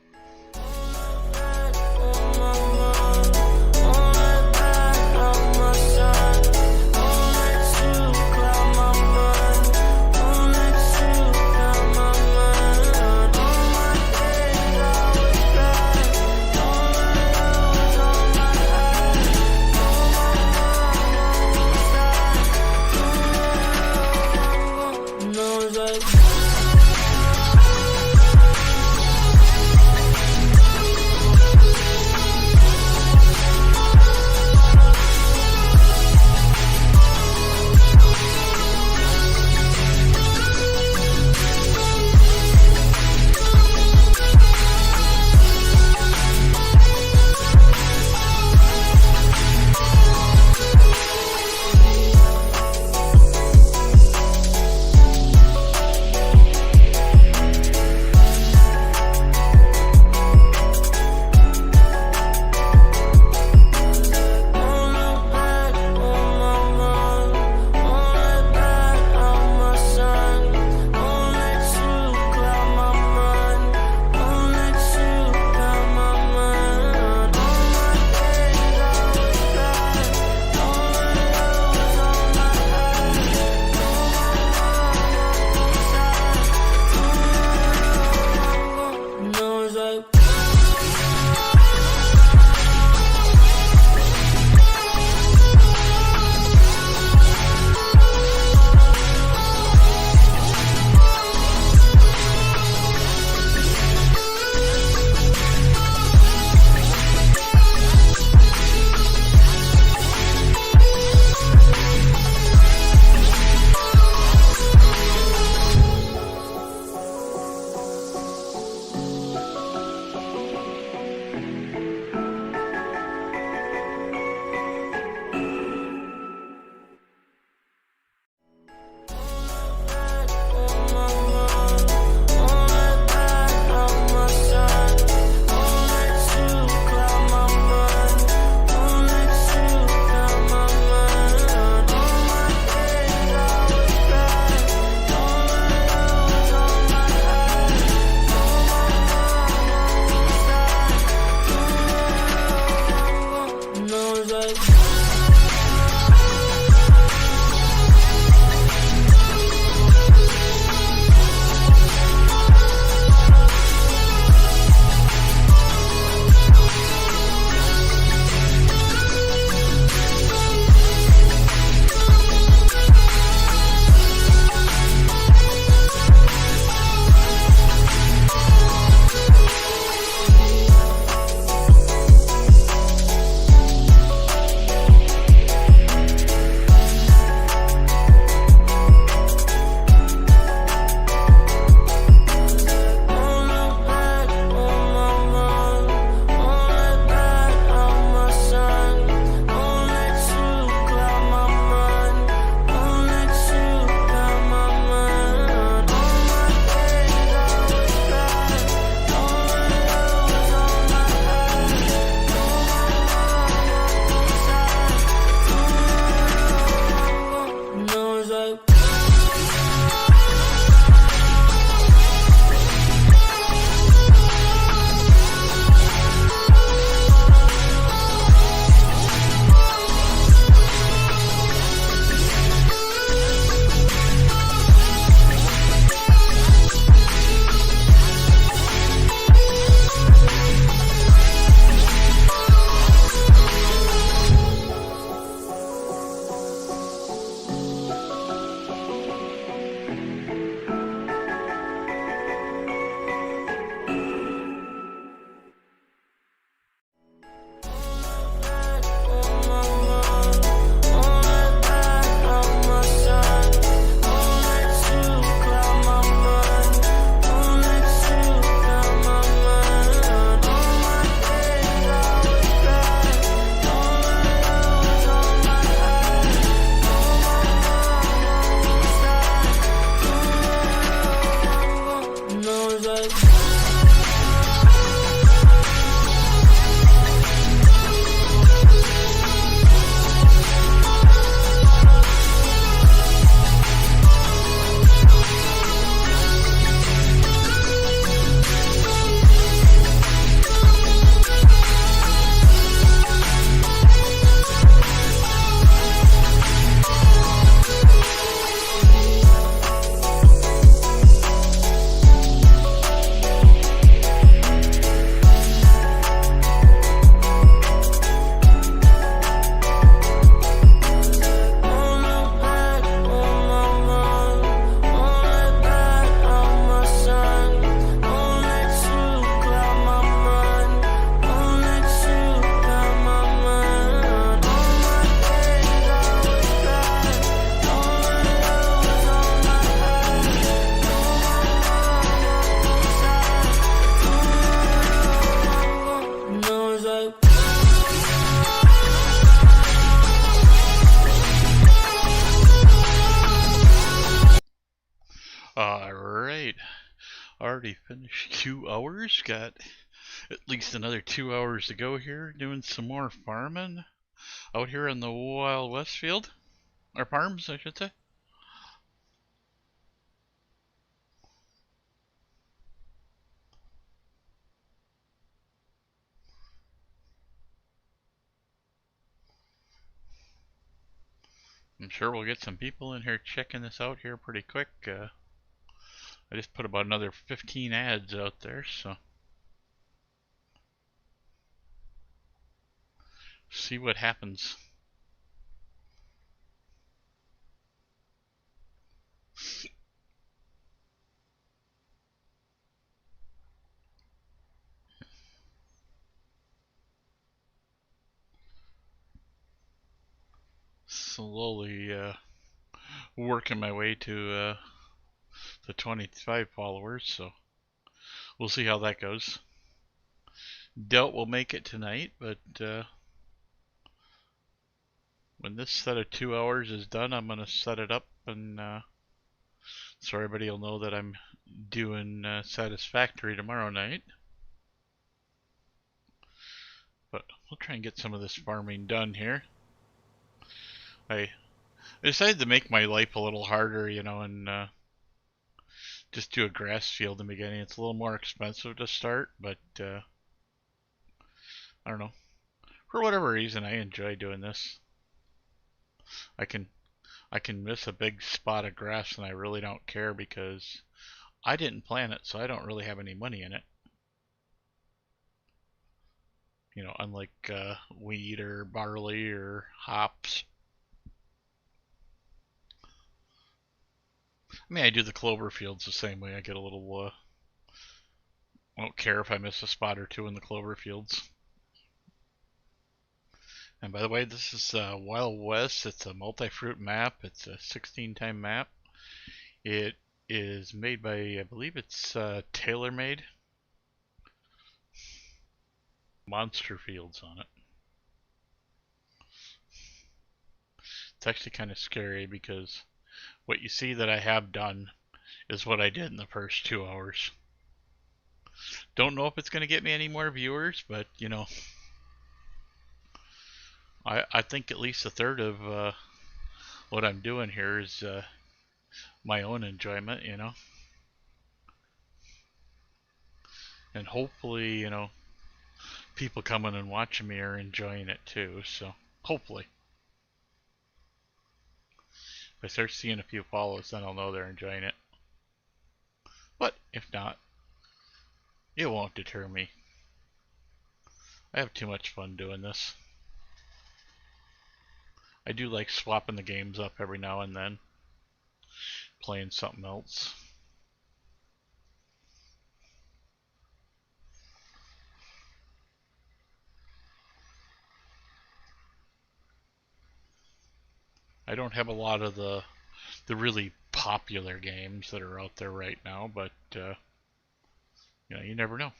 Alright, already finished 2 hours. Got at least another 2 hours to go here, doing some more farming out here in the Wild West field. Or farms, I should say. I'm sure we'll get some people in here checking this out here pretty quick. I just put about another 15 ads out there, so see what happens. Slowly working my way to the 25 followers, so we'll see how that goes. Doubt we'll make it tonight, but when this set of 2 hours is done, I'm going to set it up, and so everybody will know that I'm doing Satisfactory tomorrow night. But we'll try and get some of this farming done here. I decided to make my life a little harder, you know, and just do a grass field in the beginning. It's a little more expensive to start, but I don't know. For whatever reason, I enjoy doing this. I can I can miss a big spot of grass and I really don't care because I didn't plant it, so I don't really have any money in it. You know, unlike wheat or barley or hops. I mean, I do the clover fields the same way. I get a little. I don't care if I miss a spot or two in the clover fields. And by the way, this is Wild West. It's a multi-fruit map. It's a 16-time map. It is made by, I believe it's TaylorMade. Monster Fields on it. It's actually kind of scary because what you see that I have done is what I did in the first 2 hours. Don't know if it's going to get me any more viewers, but you know, I think at least a third of what I'm doing here is my own enjoyment, you know, and hopefully, you know, people coming and watching me are enjoying it too. So hopefully, if I start seeing a few follows, then I'll know they're enjoying it. But if not, it won't deter me. I have too much fun doing this. I do like swapping the games up every now and then, playing something else. I don't have a lot of the really popular games that are out there right now, but you know, you never know.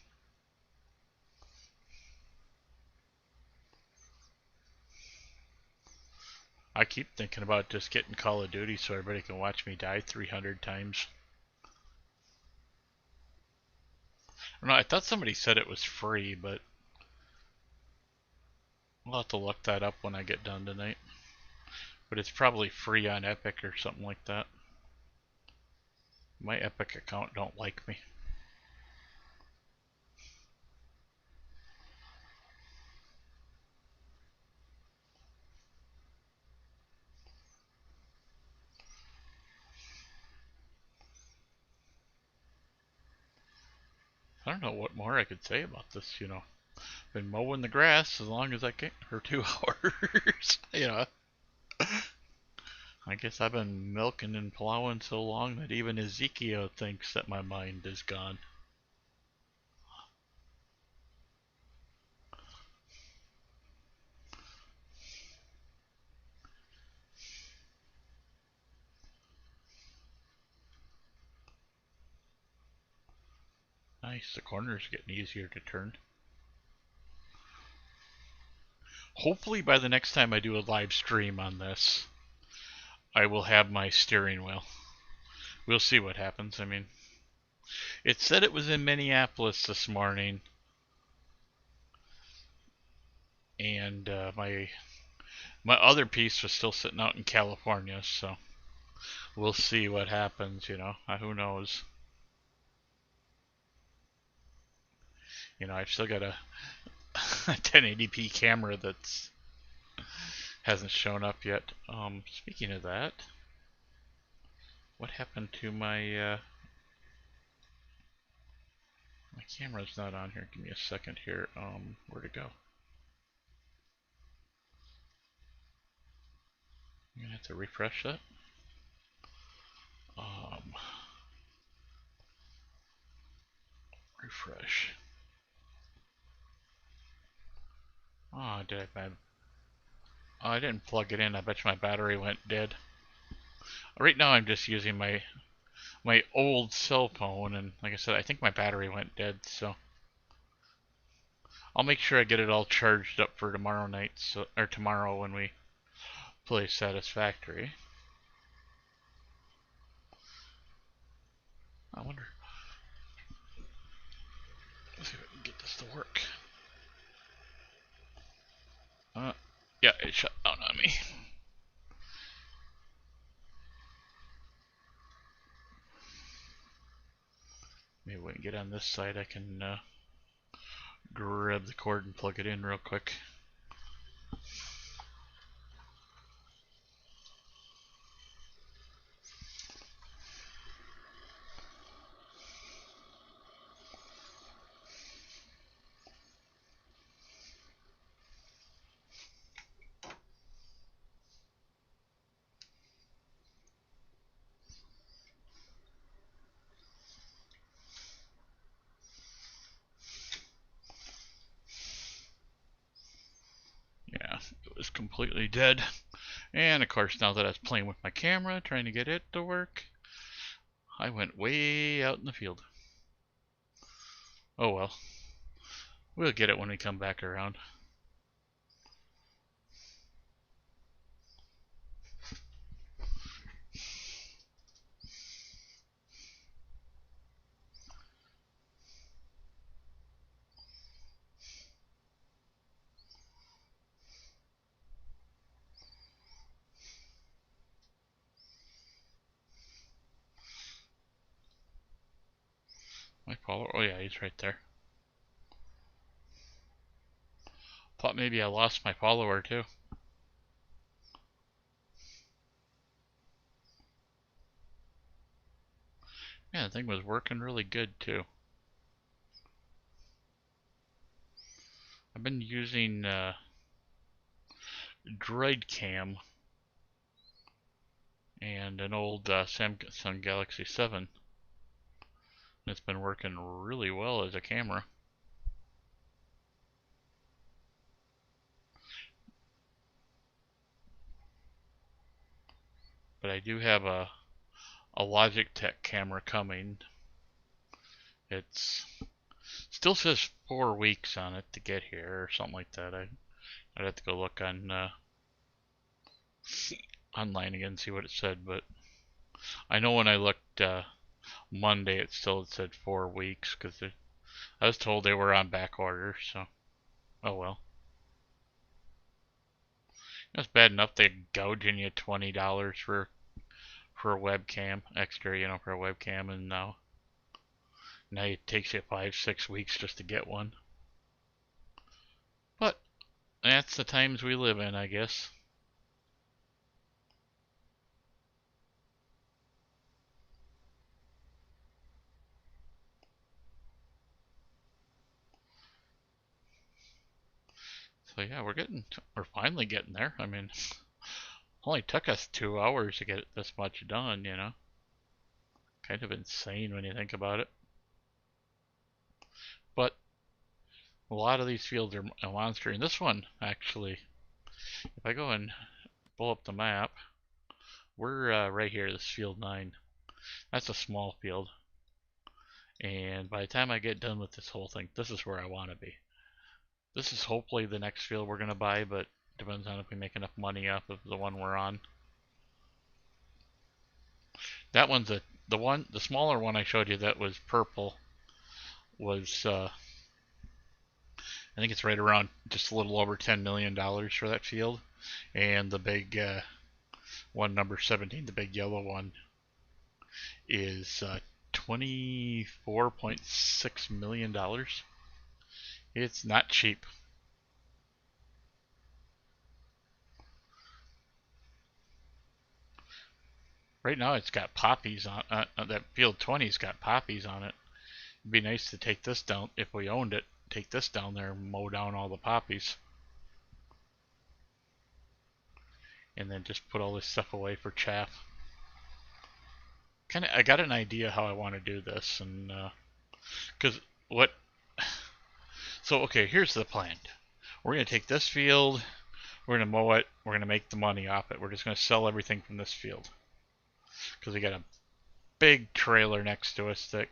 I keep thinking about just getting Call of Duty so everybody can watch me die 300 times. I don't know, I thought somebody said it was free, but I'll have to look that up when I get done tonight. But it's probably free on Epic or something like that. My Epic account don't like me. I don't know what more I could say about this, you know. Been mowing the grass as long as I can for 2 hours. You know, I guess I've been milking and plowing so long that even Ezekiel thinks that my mind is gone. Nice, the corner's getting easier to turn. Hopefully by the next time I do a live stream on this, I will have my steering wheel. We'll see what happens. I mean, it said it was in Minneapolis this morning, and my other piece was still sitting out in California, so we'll see what happens, you know. Who knows? You know, I've still got a 1080p camera that's hasn't shown up yet. Speaking of that, what happened to my my camera's not on here. Give me a second here. Where'd it go? I'm gonna have to refresh that. Refresh. Oh, I didn't plug it in. I bet you my battery went dead. Right now I'm just using my old cell phone, and like I said, I think my battery went dead, so I'll make sure I get it all charged up for tomorrow night, or tomorrow when we play Satisfactory. I wonder. Let's see if I can get this to work. Yeah, it shut down on me. Maybe when we get on this side, I can grab the cord and plug it in real quick. it was completely dead. And of course, now that I was playing with my camera, trying to get it to work, I went way out in the field. Oh well. We'll get it when we come back around. My follower, oh yeah, he's right there. Thought maybe I lost my follower too. Yeah, the thing was working really good too. I've been using DroidCam and an old Samsung Galaxy 7. It's been working really well as a camera. But I do have a Logitech camera coming. It's still says 4 weeks on it to get here or something like that. I'd have to go look on online again and see what it said, but I know when I looked Monday it still said 4 weeks because I was told they were on back order, so oh well. It's bad enough they gouging you $20 for a webcam extra, for a webcam, and now it takes you 5-6 weeks just to get one. But that's the times we live in, I guess. So yeah, we're finally getting there. I mean, it only took us 2 hours to get this much done, Kind of insane when you think about it. But a lot of these fields are a monster. And this one, actually, if I go and pull up the map, we're right here, this field 9. That's a small field. And by the time I get done with this whole thing, this is where I want to be. This is hopefully the next field we're going to buy, but depends on if we make enough money off of the one we're on. That one's the smaller one I showed you that was purple was I think it's right around just a little over $10 million for that field, and the big one, number 17, the big yellow one, is $24.6 million. It's not cheap. Right now it's got poppies on that field 20's got poppies on it. It'd be nice to take this down if we owned it. Take this down there and mow down all the poppies. And then just put all this stuff away for chaff. I got an idea how I want to do this, and so okay, here's the plan. We're gonna take this field, we're gonna mow it, we're gonna make the money off it. We're just gonna sell everything from this field because we got a big trailer next to us that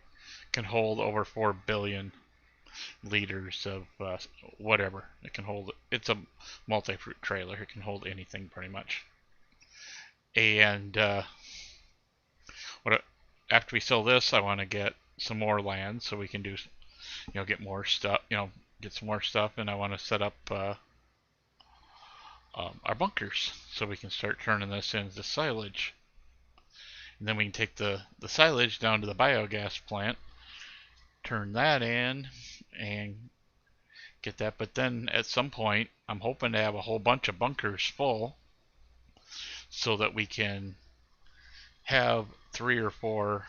can hold over 4 billion liters of whatever. It can hold. It's a multi-fruit trailer. It can hold anything pretty much. And after we sell this, I want to get some more land so we can do, get more stuff, get some more stuff, and I want to set up our bunkers so we can start turning this into silage. And then we can take the silage down to the biogas plant, turn that in, and get that. But then at some point, I'm hoping to have a whole bunch of bunkers full so that we can have 3 or 4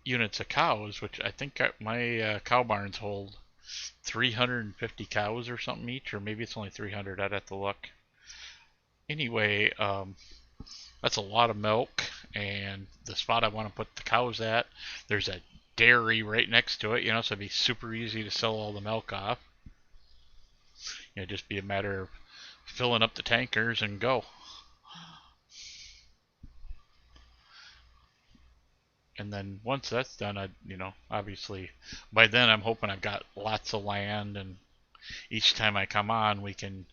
units of cows, which I think my cow barns hold 350 cows or something each, or maybe it's only 300. I'd have to look. Anyway, that's a lot of milk, and the spot I want to put the cows at, there's a dairy right next to it, so it'd be super easy to sell all the milk off. Just be a matter of filling up the tankers and go. And then once that's done, obviously by then I'm hoping I've got lots of land, and each time I come on, we can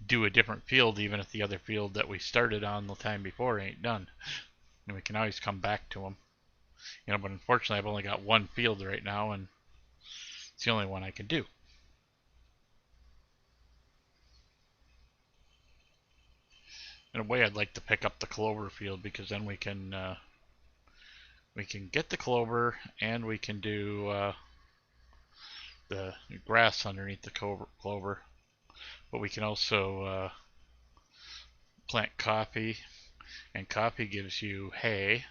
do a different field, even if the other field that we started on the time before ain't done. And we can always come back to them. But unfortunately, I've only got one field right now, and it's the only one I can do. In a way, I'd like to pick up the clover field, because then we can get the clover, and we can do the grass underneath the clover. But we can also plant coffee, and coffee gives you hay,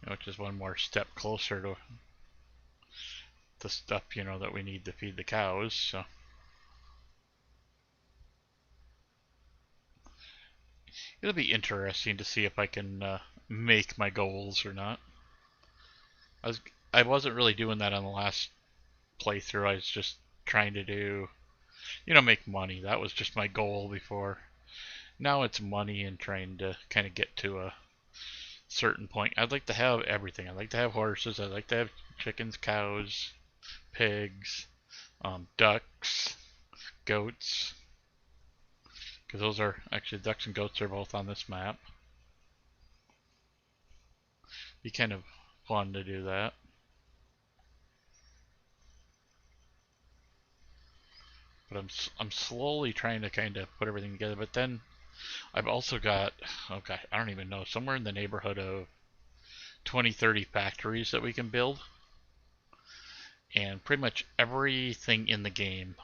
which is one more step closer to the stuff that we need to feed the cows. So it'll be interesting to see if I can make my goals or not. I wasn't really doing that on the last playthrough. I was just trying to do, make money. That was just my goal before. Now it's money and trying to kind of get to a certain point. I'd like to have everything. I'd like to have horses. I'd like to have chickens, cows, pigs, ducks, goats. Because those are actually, ducks and goats are both on this map. Be kind of fun to do that. But I'm slowly trying to kind of put everything together. But then I've also got, okay, I don't even know, somewhere in the neighborhood of 20-30 factories that we can build. And pretty much everything in the game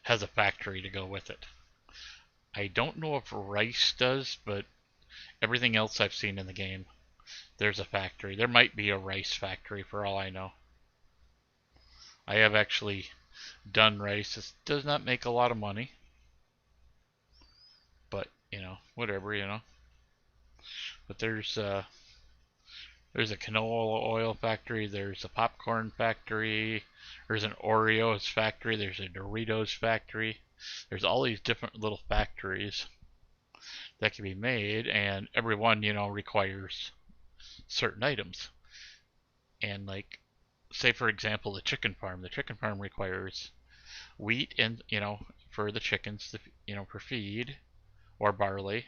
has a factory to go with it. I don't know if rice does, but everything else I've seen in the game, there's a factory. There might be a rice factory for all I know. I have actually done rice. It does not make a lot of money, but whatever. But there's a canola oil factory, there's a popcorn factory, there's an Oreos factory, there's a Doritos factory. There's all these different little factories that can be made, and every one requires certain items. And like, say for example, the chicken farm. The chicken farm requires wheat, and for the chickens, for feed, or barley.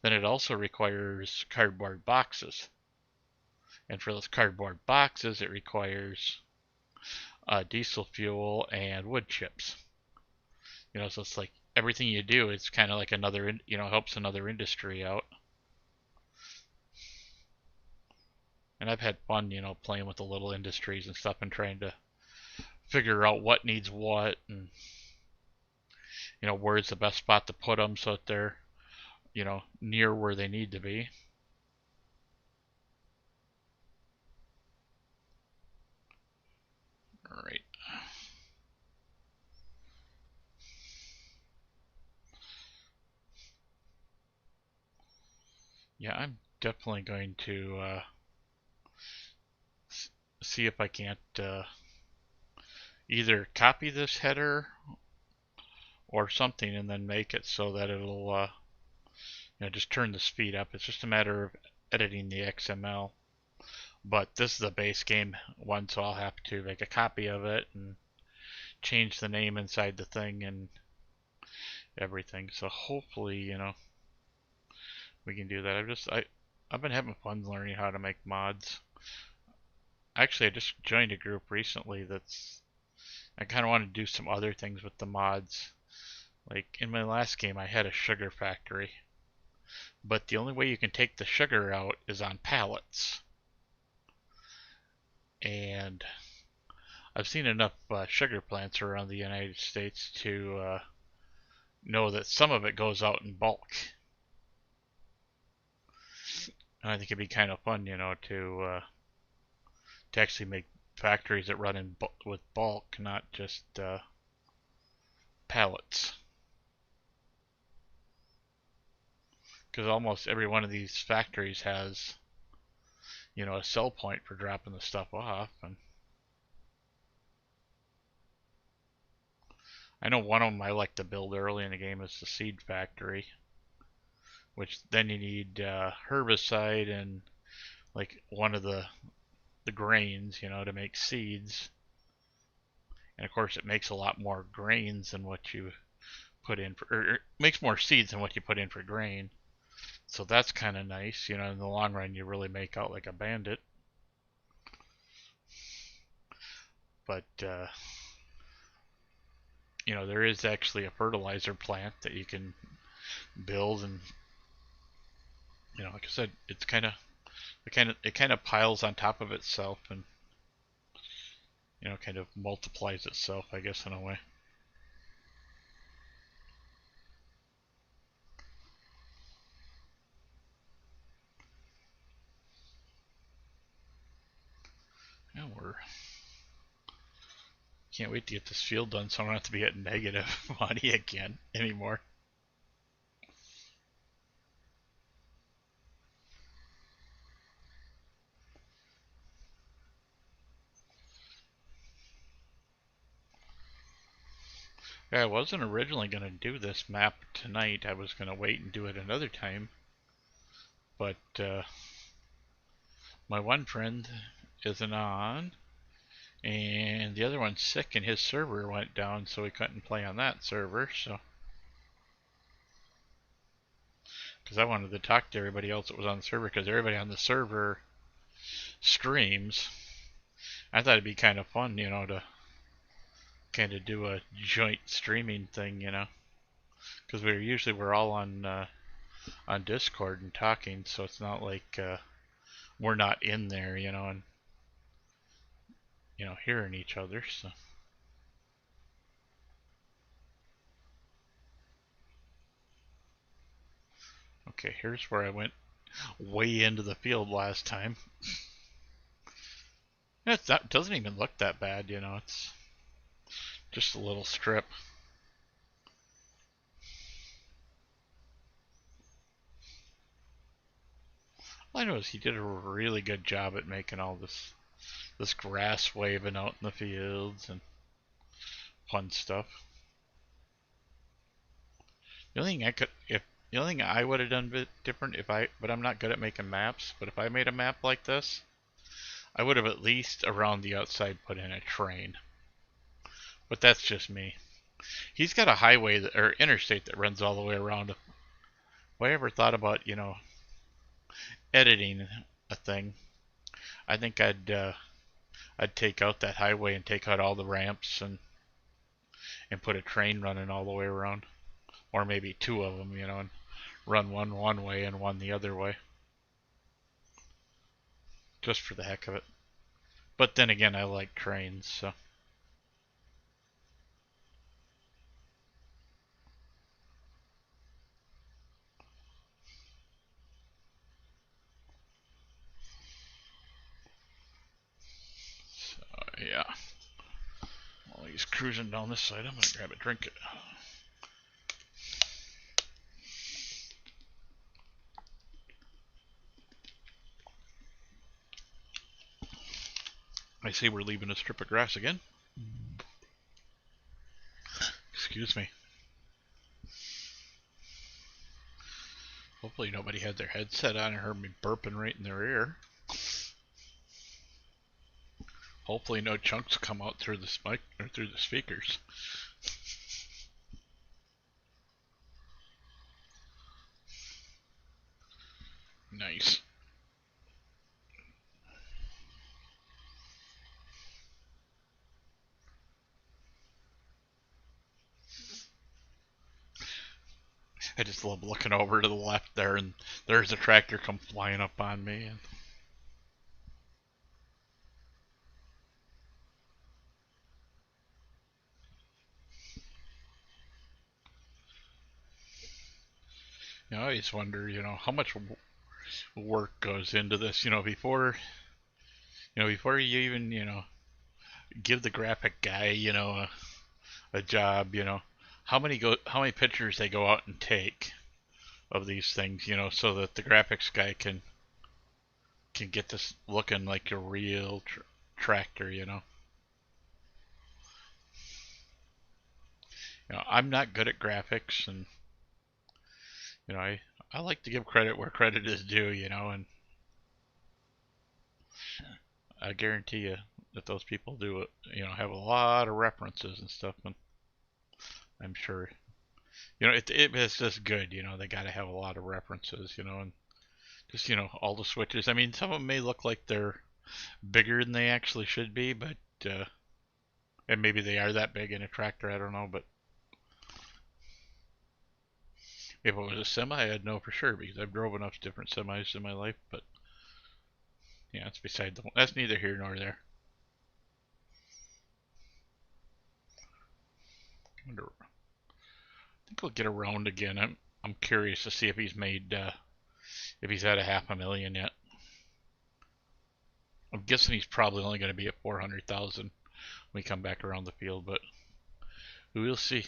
Then it also requires cardboard boxes, and for those cardboard boxes, it requires diesel fuel and wood chips. So it's like everything you do, it's kind of like another, helps another industry out. And I've had fun, playing with the little industries and stuff, and trying to figure out what needs what, and where's the best spot to put them so that they're, near where they need to be. All right. Yeah, I'm definitely going to see if I can't either copy this header or something, and then make it so that it'll just turn the speed up. It's just a matter of editing the XML. But this is the base game one, so I'll have to make a copy of it and change the name inside the thing and everything. So hopefully, we can do that. I've been having fun learning how to make mods. Actually, I just joined a group recently I kind of want to do some other things with the mods. Like in my last game, I had a sugar factory, but the only way you can take the sugar out is on pallets. And I've seen enough sugar plants around the United States to know that some of it goes out in bulk. And I think it'd be kind of fun, to actually make factories that run with bulk, not just pallets. Because almost every one of these factories has, a sell point for dropping the stuff off. And I know one of them I like to build early in the game is the seed factory, which then you need herbicide and like one of the grains, to make seeds. And of course, it makes a lot more grains than what you put in for, or makes more seeds than what you put in for grain. So that's kind of nice, in the long run, you really make out like a bandit. But, there is actually a fertilizer plant that you can build, and, like I said, it kind of piles on top of itself and, kind of multiplies itself, I guess, in a way. Yeah, can't wait to get this field done so I don't have to be at negative money again anymore. Yeah, I wasn't originally going to do this map tonight. I was going to wait and do it another time. But my one friend isn't on, and the other one's sick, and his server went down, so he couldn't play on that server. So, because I wanted to talk to everybody else that was on the server, because everybody on the server streams. I thought it'd be kind of fun, to kind of do a joint streaming thing, because we're all on Discord and talking, so it's not like we're not in there, and hearing each other. So okay, here's where I went way into the field last time. It doesn't even look that bad, it's just a little strip. All I know is he did a really good job at making all this grass waving out in the fields and fun stuff. The only thing I would have done a bit different but I'm not good at making maps. But if I made a map like this, I would have at least around the outside put in a train. But that's just me. He's got a highway or interstate that runs all the way around. If I ever thought about, editing a thing, I think I'd take out that highway and take out all the ramps and put a train running all the way around, or maybe two of them, and run one way and one the other way, just for the heck of it. But then again, I like trains, so. Yeah. While he's cruising down this side, I'm gonna grab a drink. I see we're leaving a strip of grass again. Excuse me. Hopefully nobody had their headset on and heard me burping right in their ear. Hopefully no chunks come out through the mic or through the speakers. Nice. I just love looking over to the left there, and there's a tractor come flying up on me. And I always wonder, how much work goes into this. Before you even, give the graphic guy, a job, how many pictures they go out and take of these things, so that the graphics guy can get this looking like a real tractor. I'm not good at graphics, and I like to give credit where credit is due, and I guarantee you that those people do it, have a lot of references and stuff, and I'm sure, it's just good, they got to have a lot of references, and just, all the switches. I mean, some of them may look like they're bigger than they actually should be, but, and maybe they are that big in a tractor, I don't know, but if it was a semi, I'd know for sure because I've drove enough different semis in my life, but yeah, that's beside the point. That's neither here nor there. I think we'll get around again. I'm curious to see if he's made if he's had a 500,000 yet. I'm guessing he's probably only going to be at 400,000 when we come back around the field, but we'll see.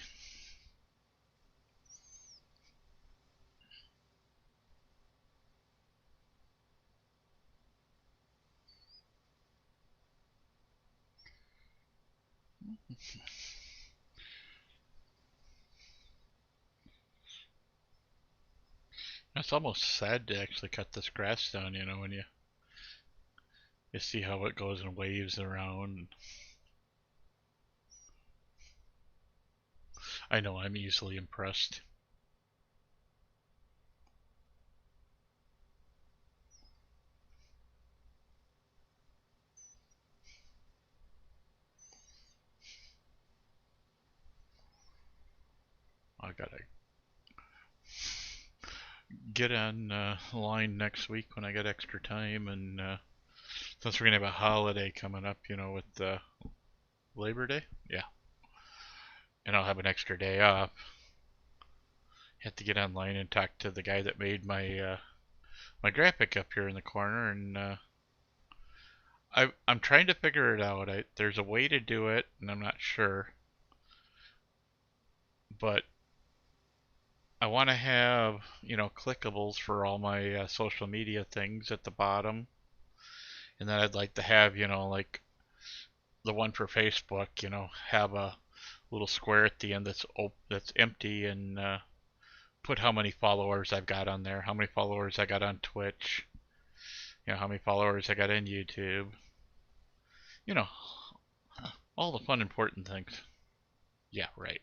It's almost sad to actually cut this grass down, when you see how it goes in waves around. I know I'm easily impressed. I gotta get on line next week when I get extra time, and since we're gonna have a holiday coming up, with Labor Day, yeah, and I'll have an extra day off. Have to get online and talk to the guy that made my graphic up here in the corner, and I'm trying to figure it out. There's a way to do it, and I'm not sure, but I want to have clickables for all my social media things at the bottom, and then I'd like to have like the one for Facebook, have a little square at the end that's empty, and put how many followers I've got on there, how many followers I got on Twitch, how many followers I got on YouTube, you know, all the fun important things. Yeah, right.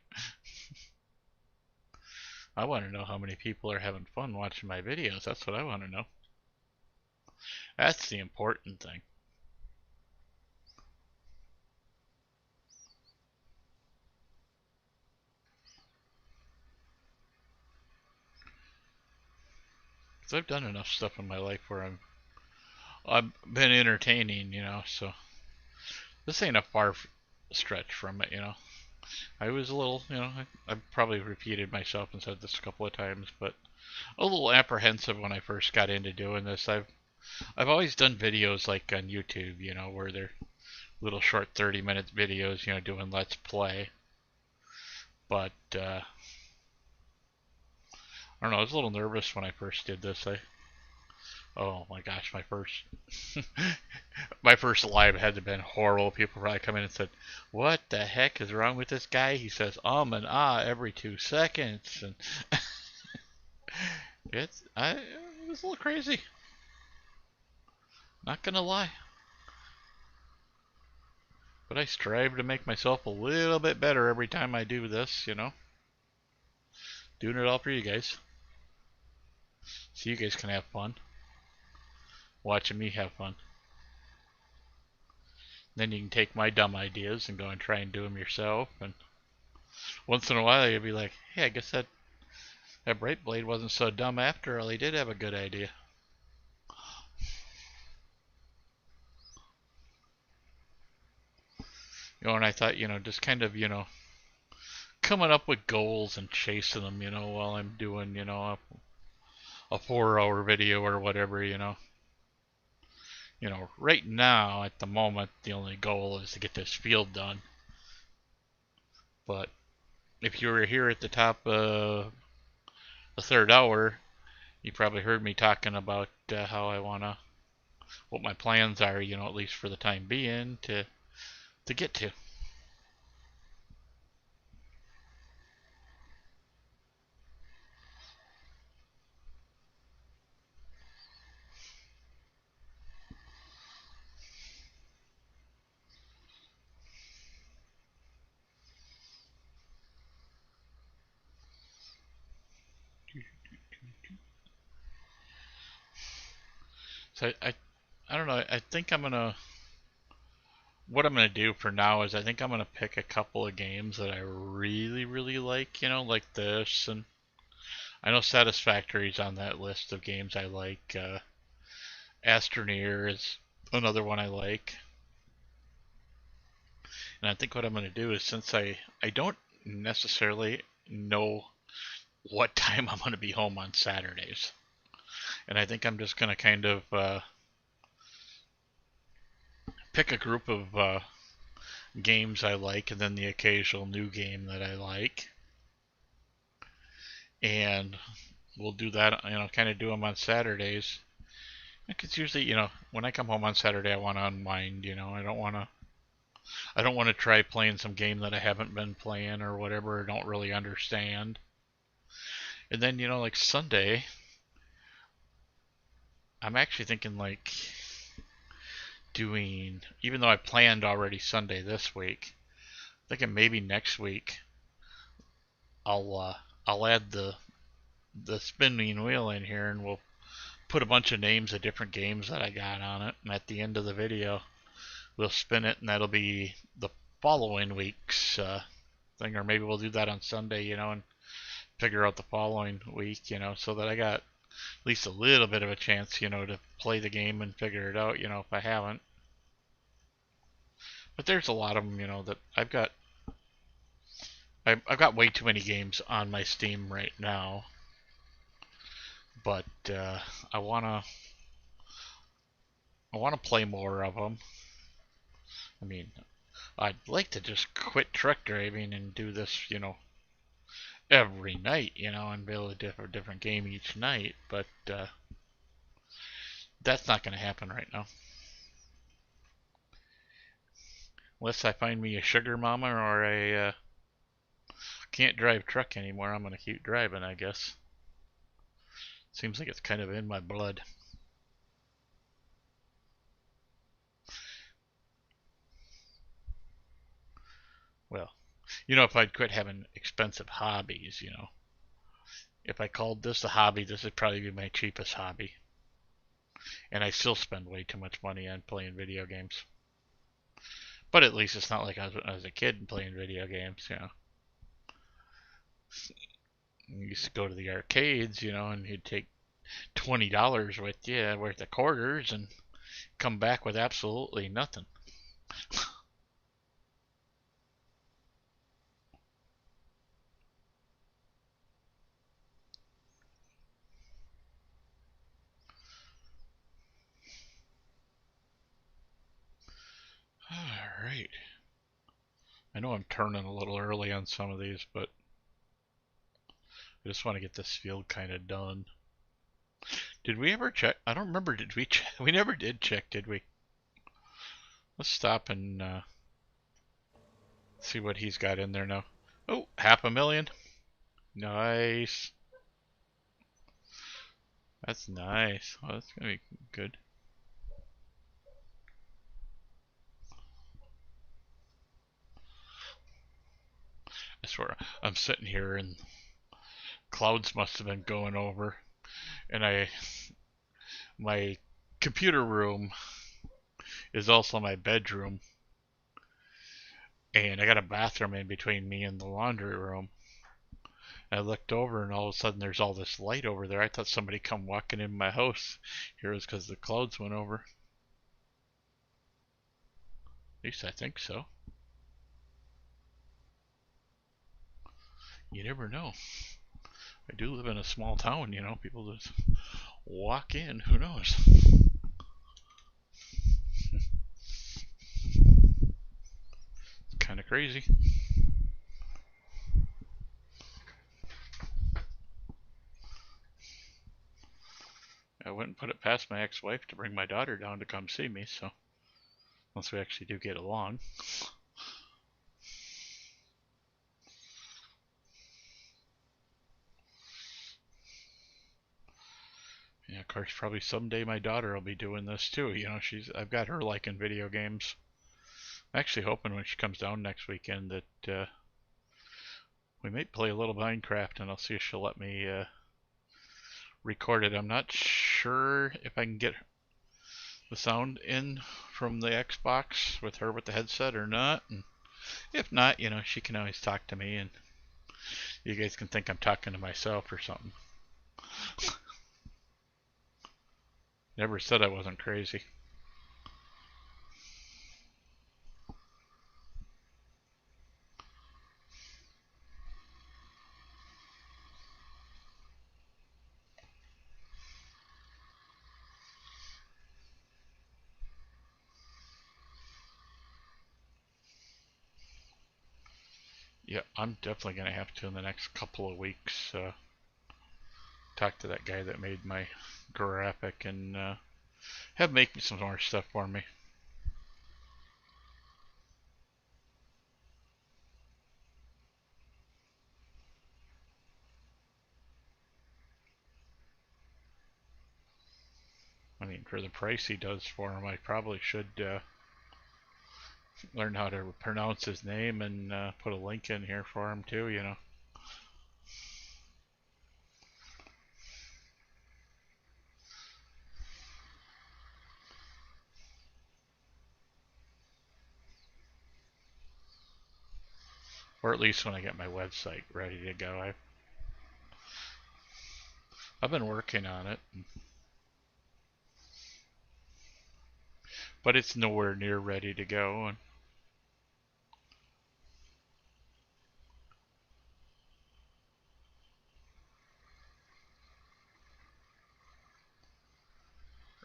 I want to know how many people are having fun watching my videos. That's what I want to know. That's the important thing. Because I've done enough stuff in my life where I've been entertaining, so this ain't a far stretch from it. I was a little, I've probably repeated myself and said this a couple of times, but a little apprehensive when I first got into doing this. I've always done videos like on YouTube, where they're little short 30-minute videos, doing Let's Play. But I don't know, I was a little nervous when I first did this. Oh my gosh, my first live had to have been horrible. People probably come in and said, "What the heck is wrong with this guy? He says and ah every 2 seconds," and it was a little crazy. Not gonna lie, but I strive to make myself a little bit better every time I do this. Doing it all for you guys, so you guys can have fun watching me have fun. Then you can take my dumb ideas and go and try and do them yourself. And once in a while, you'll be like, "Hey, I guess that Bright Blade wasn't so dumb after all. He did have a good idea." And I thought, just kind of, coming up with goals and chasing them, while I'm doing, a 4-hour video or whatever. Right now, at the moment, the only goal is to get this field done. But if you were here at the top of the third hour, you probably heard me talking about how what my plans are, at least for the time being, to get to. So I don't know. I think what I'm gonna do for now is I think I'm gonna pick a couple of games that I really, really like. Like this, and I know Satisfactory's on that list of games I like. Astroneer is another one I like. And I think what I'm going to do is, since I don't necessarily know what time I'm going to be home on Saturdays, and I think I'm just going to kind of pick a group of games I like, and then the occasional new game that I like, and we'll do that. Kind of do them on Saturdays. Because usually, when I come home on Saturday, I want to unwind. I don't want to try playing some game that I haven't been playing or whatever, or don't really understand. And then, like Sunday, I'm actually thinking like doing, even though I planned already Sunday this week, thinking maybe next week I'll add the spinning wheel in here, and we'll put a bunch of names of different games that I got on it, and at the end of the video we'll spin it, and that'll be the following week's thing, or maybe we'll do that on Sunday, and figure out the following week, so that I got at least a little bit of a chance, to play the game and figure it out, if I haven't. But there's a lot of them, that I've got way too many games on my Steam right now, but I wanna play more of them. I mean, I'd like to just quit truck driving and do this, every night, and build a different game each night, but that's not going to happen right now. Unless I find me a sugar mama or a can't drive truck anymore, I'm going to keep driving, I guess. Seems like it's kind of in my blood. Well, if I'd quit having expensive hobbies, if I called this a hobby, this would probably be my cheapest hobby. And I still spend way too much money on playing video games. But at least it's not like I was a kid playing video games, You used to go to the arcades, and you'd take $20 with you, worth of quarters, and come back with absolutely nothing. Alright. I know I'm turning a little early on some of these, but I just want to get this field kind of done. Did we ever check? I don't remember. Did we check? We never did check, did we? Let's stop and see what he's got in there now. Oh, $500,000. Nice. That's nice. Oh, that's gonna be good. I swear, I'm sitting here and clouds must have been going over, and my computer room is also my bedroom, and I got a bathroom in between me and the laundry room. I looked over, and all of a sudden there's all this light over there. I thought somebody come walking in my house. Here it was because the clouds went over. At least I think so. You never know. I do live in a small town, people just walk in. Who knows? It's kind of crazy. I wouldn't put it past my ex-wife to bring my daughter down to come see me, so once we actually do get along. Yeah, of course, probably someday my daughter will be doing this too. I've got her liking video games. I'm actually hoping when she comes down next weekend that we might play a little Minecraft, and I'll see if she'll let me record it. I'm not sure if I can get the sound in from the Xbox with her with the headset or not. And if not, you know, she can always talk to me and you guys can think I'm talking to myself or something. Never said I wasn't crazy. Yeah, I'm definitely going to have to in the next couple of weeks talk to that guy that made my graphic and have make me some more stuff for me. I mean, for the price he does for him, I probably should learn how to pronounce his name and put a link in here for him too, you know. Or at least when I get my website ready to go. I've been working on it, but it's nowhere near ready to go. And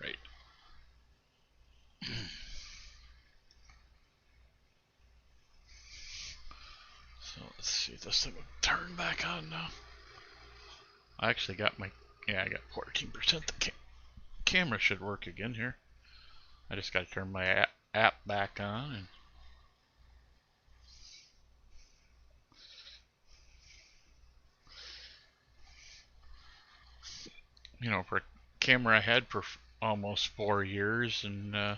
right. So let's see if this thing will turn back on now. I actually got my, yeah, I got 14%. The camera should work again here. I just got to turn my app back on and you know, for a camera I had for almost 4 years and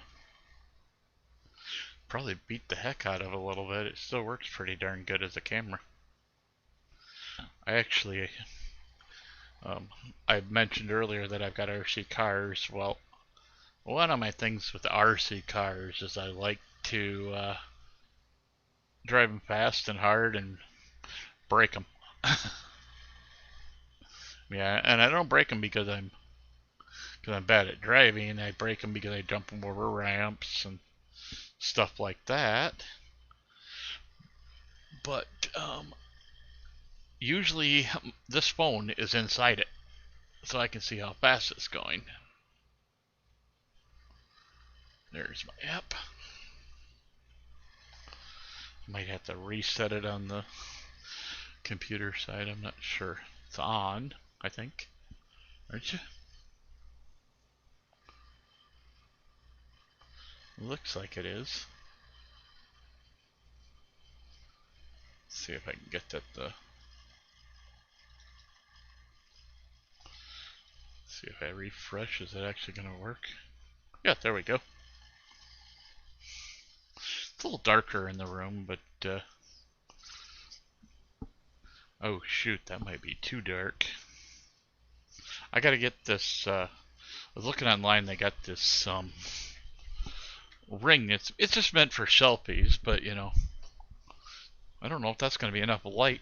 probably beat the heck out of it a little bit. It still works pretty darn good as a camera. I actually, I mentioned earlier that I've got RC cars. Well, one of my things with the RC cars is I like to drive them fast and hard and break them. Yeah, and I don't break them because I'm bad at driving. I break them because I jump them over ramps and stuff like that. But usually this phone is inside it, so I can see how fast it's going. There's my app. Might have to reset it on the computer side. I'm not sure. It's on, I think. Aren't you? Looks like it is. Let's see if I can get that. See if I refresh. Is it actually going to work? Yeah, there we go. It's a little darker in the room, but oh shoot, that might be too dark. I gotta get this. I was looking online. They got this ring. It's just meant for selfies, but you know, I don't know if that's gonna be enough light.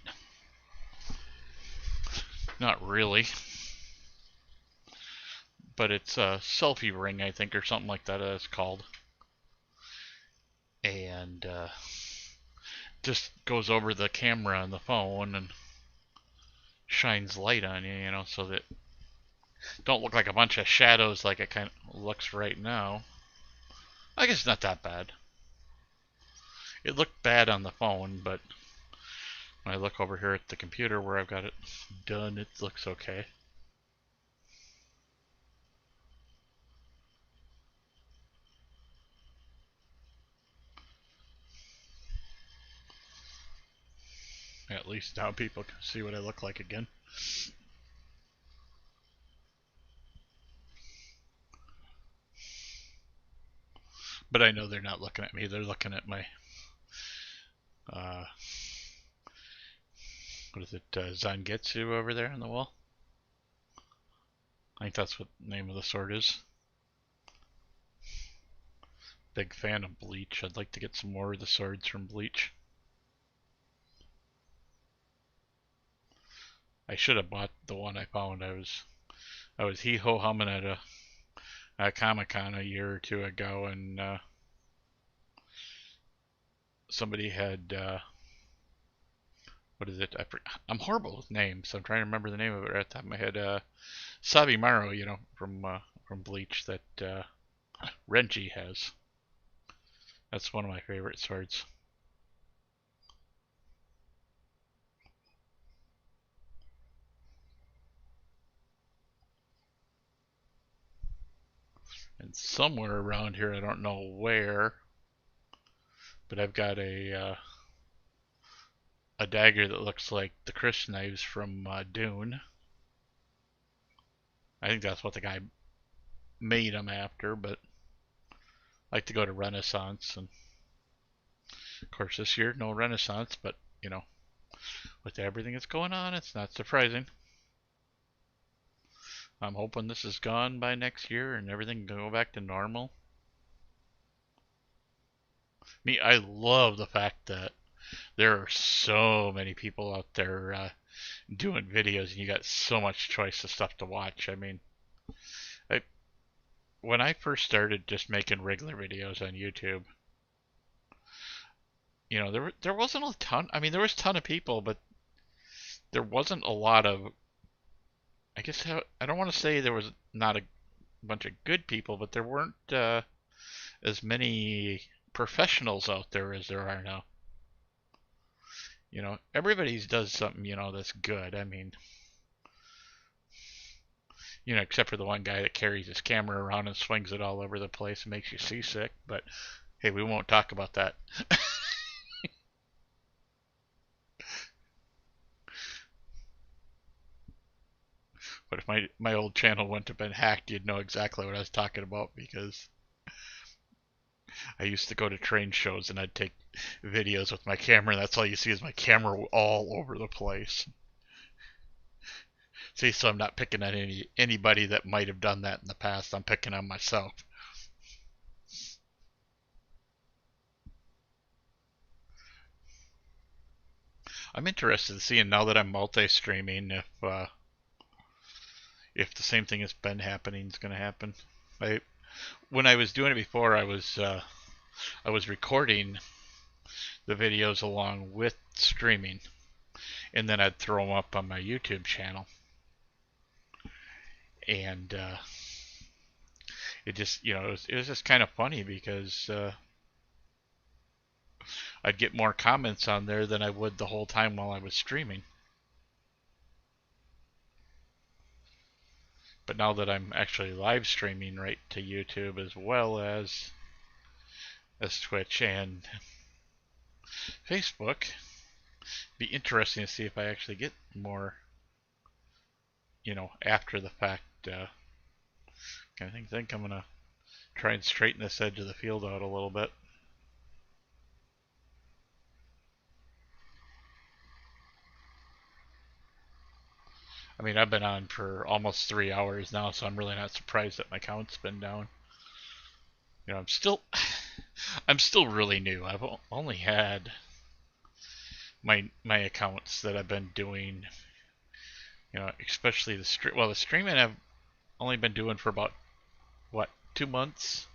Not really, but it's a selfie ring, I think, or something like that. It's called, and just goes over the camera on the phone and shines light on you, you know, so that don't look like a bunch of shadows like it kind of looks right now. I guess it's not that bad. It looked bad on the phone, but when I look over here at the computer where I've got it done, it looks okay. At least now people can see what I look like again. But I know they're not looking at me. They're looking at my, uh, what is it, Zangetsu over there on the wall? I think that's what the name of the sword is. big fan of Bleach. I'd like to get some more of the swords from Bleach. I should have bought the one I found. I was hee ho humming at a Comic Con a year or two ago, and somebody had what is it? I'm horrible with names, so I'm trying to remember the name of it right at the top of my head. Sabimaru, from Bleach that Renji has. That's one of my favorite swords. And somewhere around here, I don't know where, but I've got a dagger that looks like the Chris knives from Dune. I think that's what the guy made them after, but I like to go to Renaissance, and of course this year no Renaissance, but with everything that's going on, it's not surprising. I'm hoping this is gone by next year and everything can go back to normal. I love the fact that there are so many people out there doing videos, and you got so much choice of stuff to watch. I, when I first started just making regular videos on YouTube, there wasn't a ton. I mean, there was a ton of people, but there wasn't a lot of. I guess I don't want to say there was not a bunch of good people, but there weren't as many professionals out there as there are now. Everybody's does something, that's good. Except for the one guy that carries his camera around and swings it all over the place and makes you seasick. But hey, we won't talk about that. But if my old channel wouldn't have been hacked, you'd know exactly what I was talking about, because I used to go to train shows and I'd take videos with my camera, and that's all you see is my camera all over the place. See, so I'm not picking on anybody that might have done that in the past. I'm picking on myself. I'm interested in seeing, now that I'm multi-streaming, if the same thing that's been happening is going to happen. I When I was doing it before, I was recording the videos along with streaming, and then I'd throw them up on my YouTube channel. And it was just kind of funny, because I'd get more comments on there than I would the whole time while I was streaming. But now that I'm actually live streaming right to YouTube, as well as Twitch and Facebook, be interesting to see if I actually get more, after the fact. I think I'm gonna try and straighten this edge of the field out a little bit. I've been on for almost 3 hours now, so I'm really not surprised that my count's been down. I'm still, I'm still really new. I've only had my accounts that I've been doing. Especially the streaming I've only been doing for about 2 months,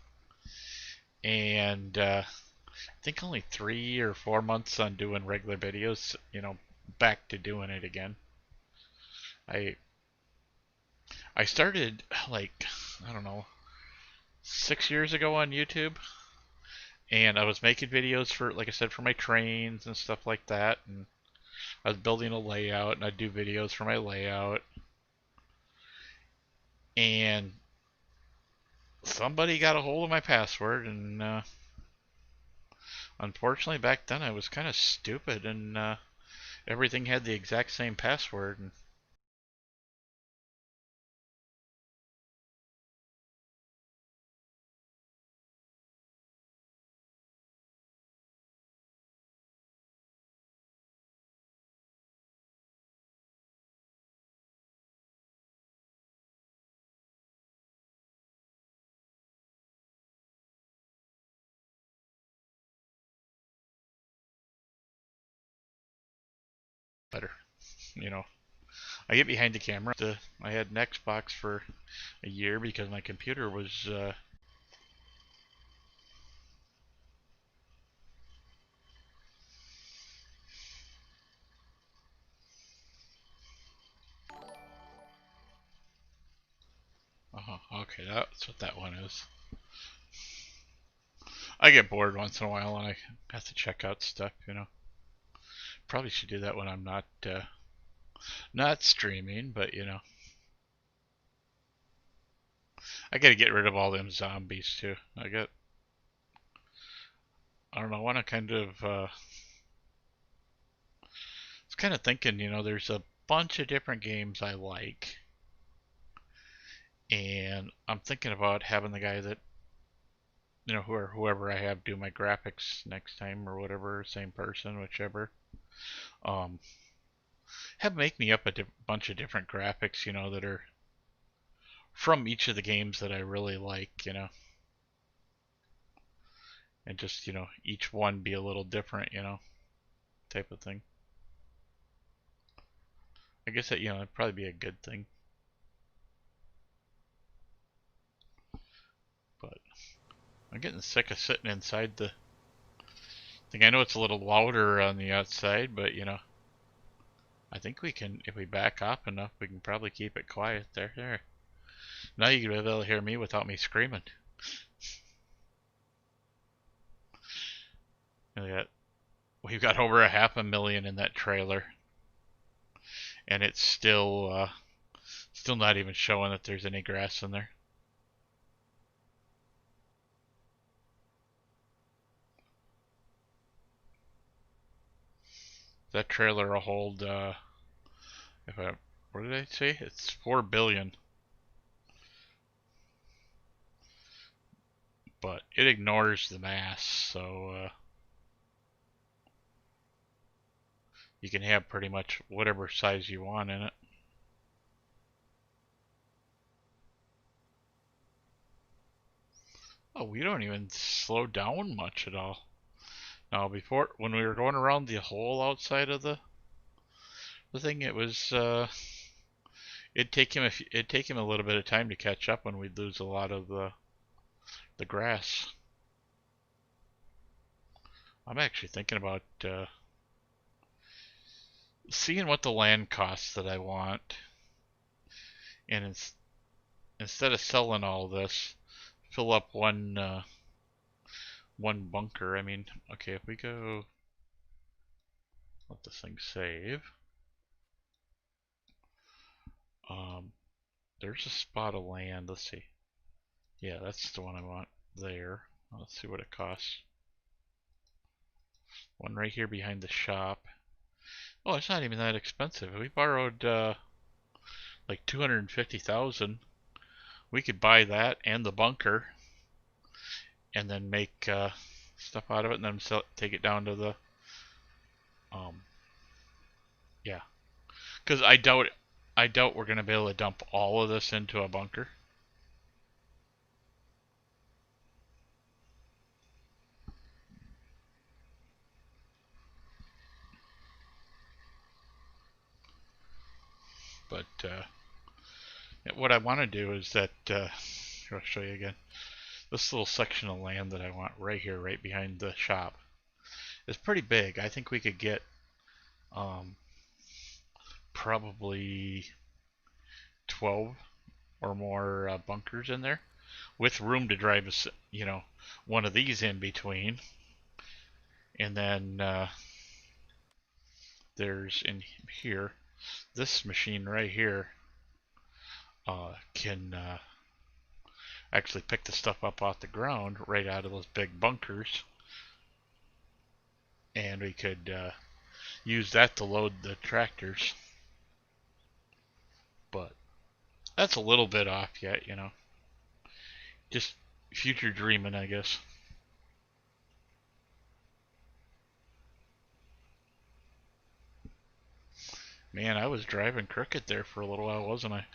and I think only 3 or 4 months on doing regular videos. Back to doing it again. I I started, like, I don't know, 6 years ago on YouTube, and I was making videos for, like I said, for my trains and stuff like that, and I was building a layout, and I'd do videos for my layout, and somebody got a hold of my password, and unfortunately back then I was kind of stupid, and everything had the exact same password, and better. You know, I get behind the camera. I had an Xbox for a year because my computer was. Okay, that's what that one is. I get bored once in a while and I have to check out stuff. Probably should do that when I'm not streaming, but I gotta get rid of all them zombies too. I don't know, I want to kind of, I was kind of thinking, there's a bunch of different games I like, and I'm thinking about having the guy that, whoever I have do my graphics next time or whatever, same person, whichever, um, have make me up a bunch of different graphics, that are from each of the games that I really like, and just, each one be a little different, type of thing. I guess that, it'd probably be a good thing. But I'm getting sick of sitting inside the thing. I know it's a little louder on the outside, but I think we can, if we back up enough, we can probably keep it quiet there. There. Now you'll be able to hear me without me screaming. We've got over 500,000 in that trailer, and it's still not even showing that there's any grass in there. That trailer will hold, what did I say? It's 4 billion. But it ignores the mass, so you can have pretty much whatever size you want in it. Oh, we don't even slow down much at all. Now, before, when we were going around the hole outside of the thing, it was it'd take him a little bit of time to catch up when we'd lose a lot of the grass. I'm actually thinking about seeing what the land costs that I want, and instead of selling all this, fill up one bunker. I mean, okay, if we go, let this thing save. There's a spot of land. Let's see. Yeah, that's the one I want there. Let's see what it costs. One right here behind the shop. Oh, it's not even that expensive. We borrowed like 250,000. We could buy that and the bunker, and then make stuff out of it, and then take it down to the yeah. Because I doubt we're gonna be able to dump all of this into a bunker. But what I want to do is that I'll show you again. This little section of land that I want right here, right behind the shop, is pretty big. I think we could get probably 12 or more bunkers in there, with room to drive one of these in between. And then there's in here, this machine right here can actually pick the stuff up off the ground right out of those big bunkers, and we could use that to load the tractors. But that's a little bit off yet, just future dreaming, I guess. Man, I was driving crooked there for a little while, wasn't I?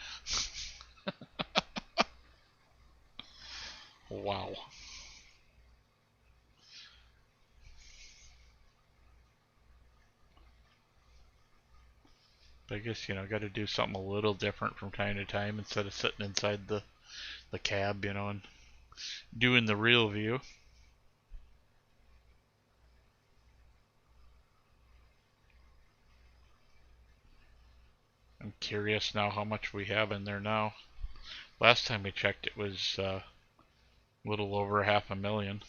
Wow. But I guess, got to do something a little different from time to time instead of sitting inside the cab, and doing the real view. I'm curious now how much we have in there now. Last time we checked it was a little over $500,000.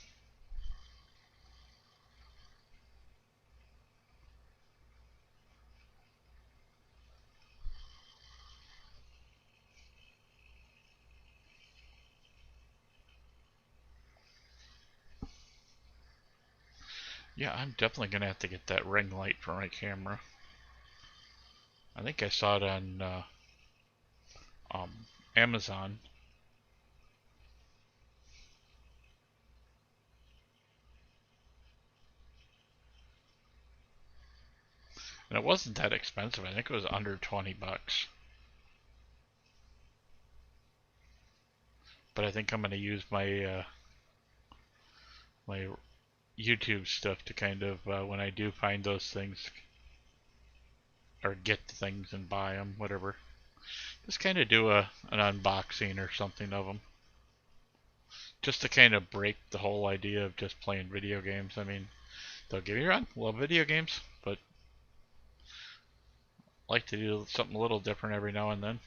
Yeah, I'm definitely going to have to get that ring light for my camera. I think I saw it on Amazon. And it wasn't that expensive. I think it was under 20 bucks. But I think I'm going to use my my YouTube stuff to kind of, when I do find those things, or get the things and buy them, whatever, just kind of do an unboxing or something of them. Just to kind of break the whole idea of just playing video games. I mean, don't get me wrong, love video games, but like to do something a little different every now and then.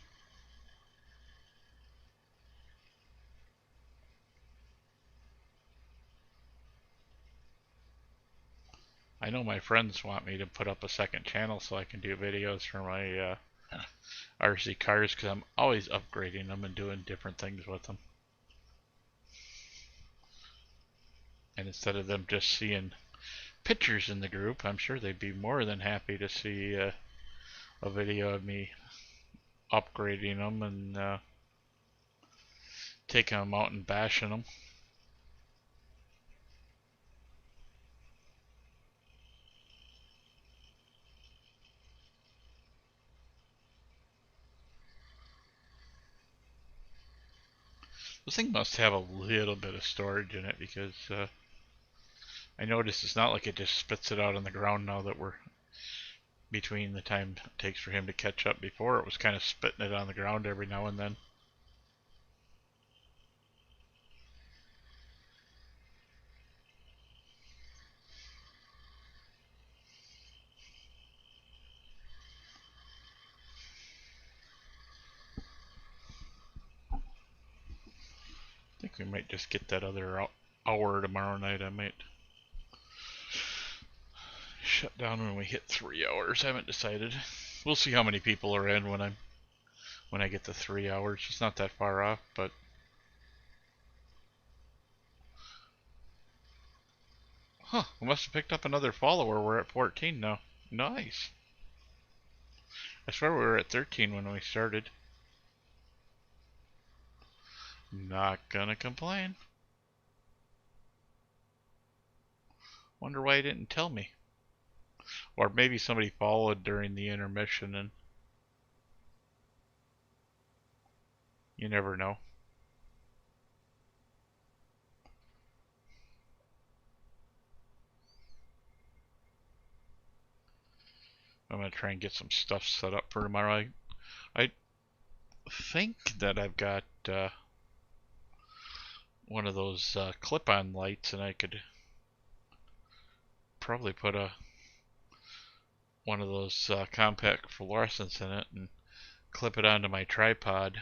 I know my friends want me to put up a second channel so I can do videos for my RC cars, because I'm always upgrading them and doing different things with them. And instead of them just seeing pictures in the group, I'm sure they'd be more than happy to see a video of me upgrading them and taking them out and bashing them. This thing must have a little bit of storage in it, because I noticed it's not like it just spits it out on the ground now that we're between the time it takes for him to catch up. Before, it was kind of spitting it on the ground every now and then. I think we might just get that other hour tomorrow night. I might shut down when we hit 3 hours. I haven't decided. We'll see how many people are in when I get to 3 hours. It's not that far off, but we must have picked up another follower. We're at 14 now. Nice. I swear we were at 13 when we started. Not gonna complain. Wonder why he didn't tell me. Or maybe somebody followed during the intermission, and you never know. I'm gonna try and get some stuff set up for tomorrow. I think that I've got one of those clip-on lights, and I could probably put one of those compact fluorescents in it and clip it onto my tripod.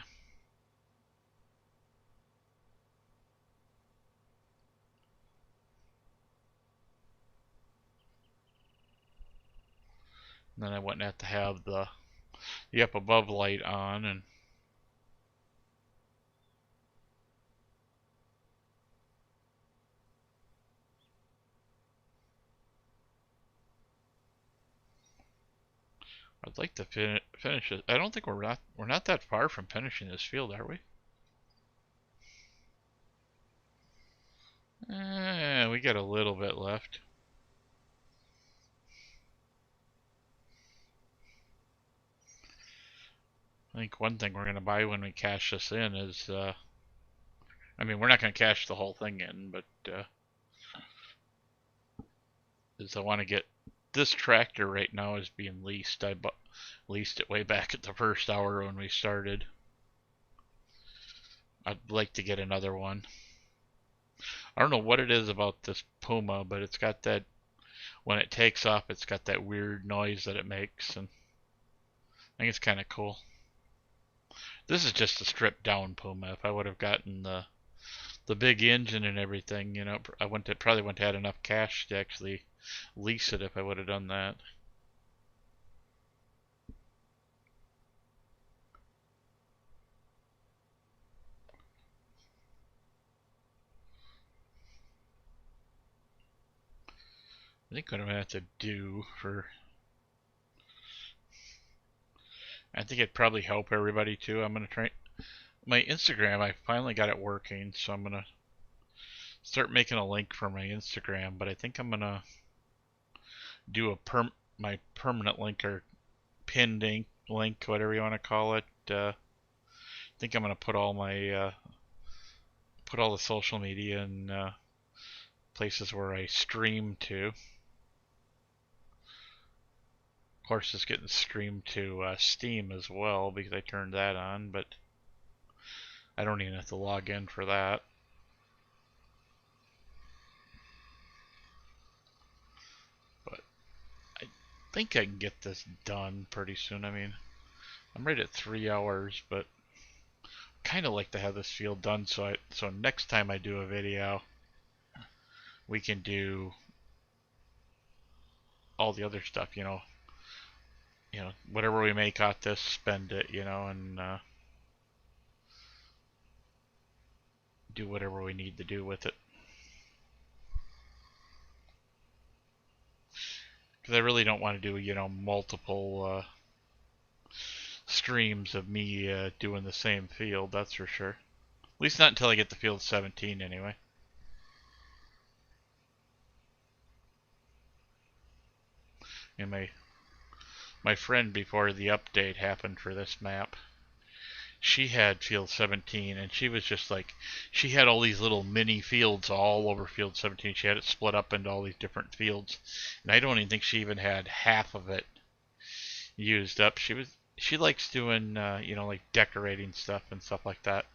And then I wouldn't have to have the up above light on, and I'd like to finish it. I don't think we're not that far from finishing this field, are we? We got a little bit left. I think one thing we're going to buy when we cash this in is, I mean, we're not going to cash the whole thing in, but is I want to get this tractor right now is being leased. I leased it way back at the first hour when we started. I'd like to get another one. I don't know what it is about this Puma, but it's got that, when it takes off, it's got that weird noise that it makes, and I think it's kind of cool. This is just a stripped down Puma. If I would have gotten the big engine and everything, you know, probably wouldn't have had enough cash to actually lease it if I would have done that. I think what I'm gonna have to do I think it'd probably help everybody too. I'm gonna try my Instagram. I finally got it working, so I'm gonna start making a link for my Instagram. But I think I'm gonna do my permanent link or pinned link, whatever you want to call it. I think I'm gonna put all my put all the social media and places where I stream to. Of course, it's getting streamed to Steam as well because I turned that on, but I don't even have to log in for that. But I think I can get this done pretty soon. I mean, I'm right at 3 hours, but kind of like to have this field done so next time I do a video, we can do all the other stuff, you know, whatever we make out this, spend it, you know, and do whatever we need to do with it. Because I really don't want to do, you know, multiple streams of me doing the same field, that's for sure. At least not until I get to field 17 anyway. And my friend, before the update happened for this map, she had field 17, and she was just like, she had all these little mini fields all over field 17. She had it split up into all these different fields, and I don't even think she even had half of it used up. She likes doing you know, like decorating stuff and stuff like that.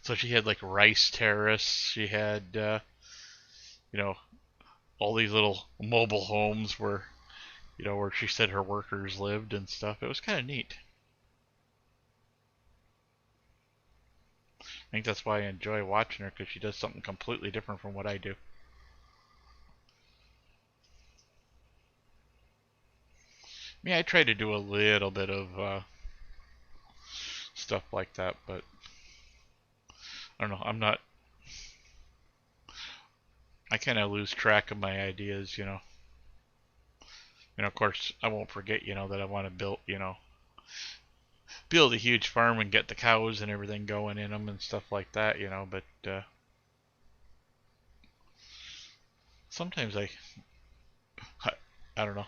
So she had like rice terrace. She had you know, all these little mobile homes where, you know, where she said her workers lived and stuff. It was kind of neat. I think that's why I enjoy watching her, because she does something completely different from what I do. I mean, I try to do a little bit of stuff like that, but I don't know. I kind of lose track of my ideas, you know. Of course, I won't forget, you know, that I want to build a huge farm and get the cows and everything going in them and stuff like that, you know, but sometimes I don't know.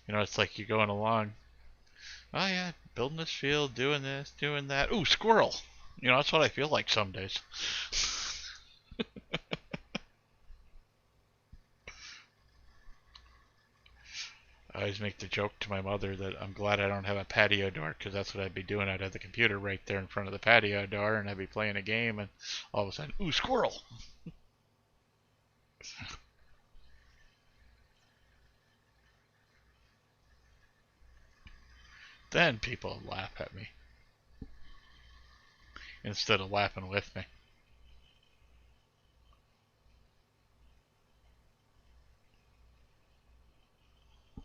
You know, it's like you're going along. Oh yeah, building this field, doing this, doing that. Ooh, squirrel. You know, that's what I feel like some days. I always make the joke to my mother that I'm glad I don't have a patio door, because that's what I'd be doing. I'd have the computer right there in front of the patio door, and I'd be playing a game, and all of a sudden, ooh, squirrel! Then people would laugh at me instead of laughing with me.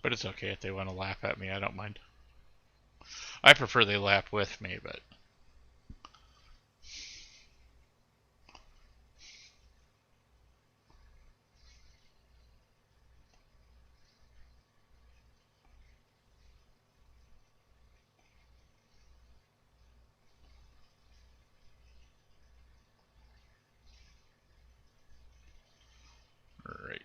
But it's okay if they want to laugh at me. I don't mind. I prefer they laugh with me, but right.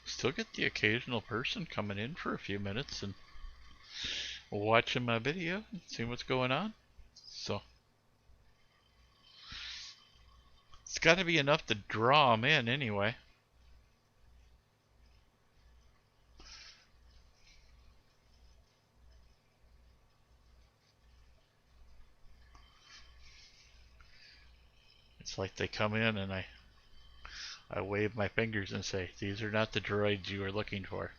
Still get the occasional person coming in for a few minutes and watching my video and seeing what's going on. So It's got to be enough to draw them in anyway. It's like they come in and I wave my fingers and say, these are not the droids you are looking for.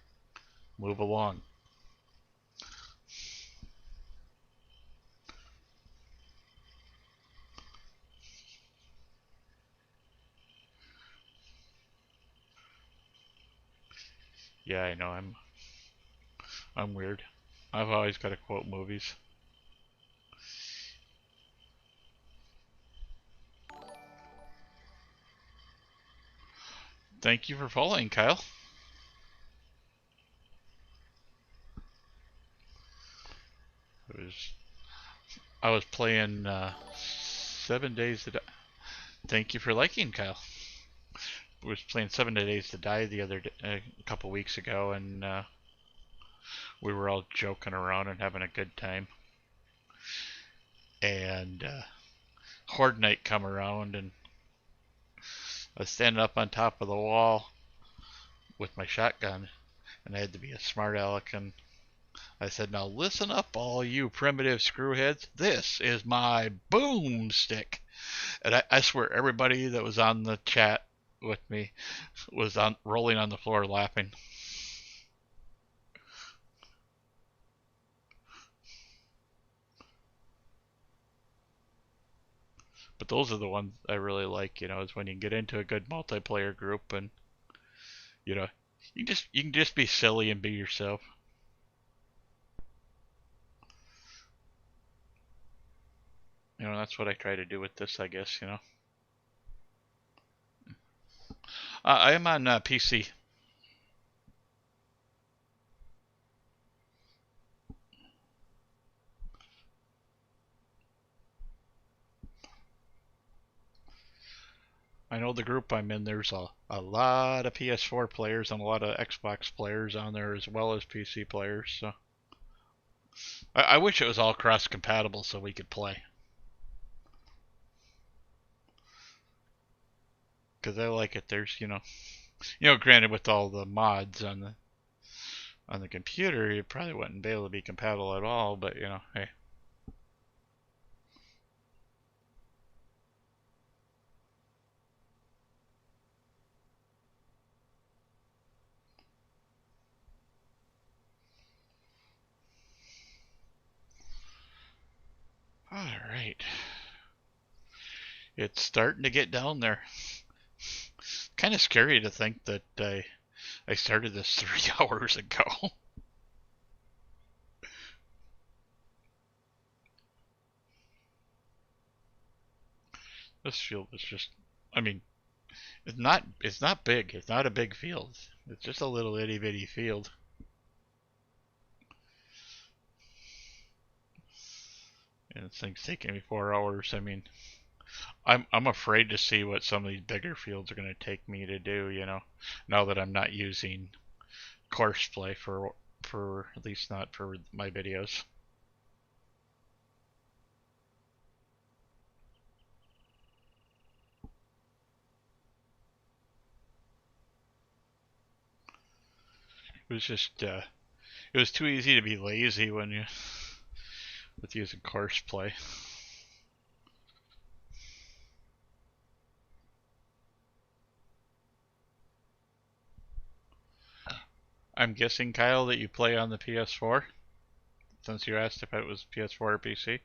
Move along. Yeah, I know, I'm weird. I've always got to quote movies. Thank you for following, Kyle. I was playing 7 Days to Die. Thank you for liking, Kyle. I was playing 7 Days to Die the other day, a couple weeks ago, and we were all joking around and having a good time. And Horde Night come around, and I was standing up on top of the wall with my shotgun, and I had to be a smart aleck, and I said, now listen up, all you primitive screwheads. This is my boomstick. And I swear everybody that was on the chat with me was rolling on the floor laughing. But those are the ones I really like, is when you get into a good multiplayer group and you know, you can just be silly and be yourself. That's what I try to do with this, I guess, I am on PC. I know the group I'm in, there's a lot of PS4 players and a lot of Xbox players on there as well as PC players, so I wish it was all cross-compatible so we could play. Because I like it. There's, granted with all the mods on the computer, you probably wouldn't be able to be compatible at all, but, hey. Alright. It's starting to get down there. Kind of scary to think that I started this 3 hours ago. This field is just, I mean, it's not big. It's not a big field. It's just a little itty bitty field. And this thing's taking me 4 hours. I mean, I'm afraid to see what some of these bigger fields are going to take me to do, now that I'm not using Courseplay for at least not for my videos. It was just it was too easy to be lazy when you with using Courseplay. I'm guessing, Kyle, that you play on the PS4, since you asked if it was PS4 or PC.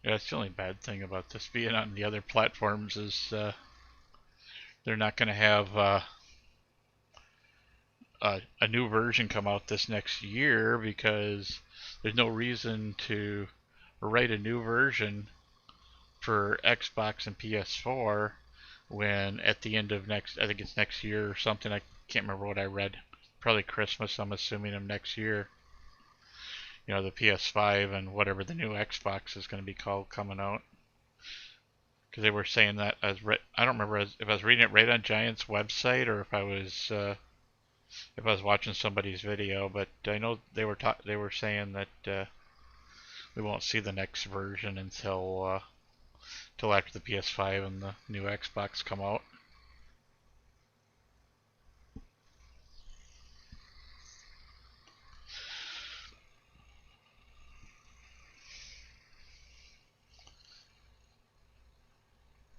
Yeah, that's the only bad thing about this being on the other platforms is they're not going to have a new version come out this next year because there's no reason to write a new version for Xbox and PS4 when at the end of I think it's next year or something, I can't remember what I read, probably Christmas, I'm assuming, of next year. You know, the PS5 and whatever the new Xbox is going to be called coming out. Because they were saying that I don't remember if I was reading it right on Giant's website or if I was watching somebody's video, but I know they were saying that we won't see the next version until after the PS5 and the new Xbox come out.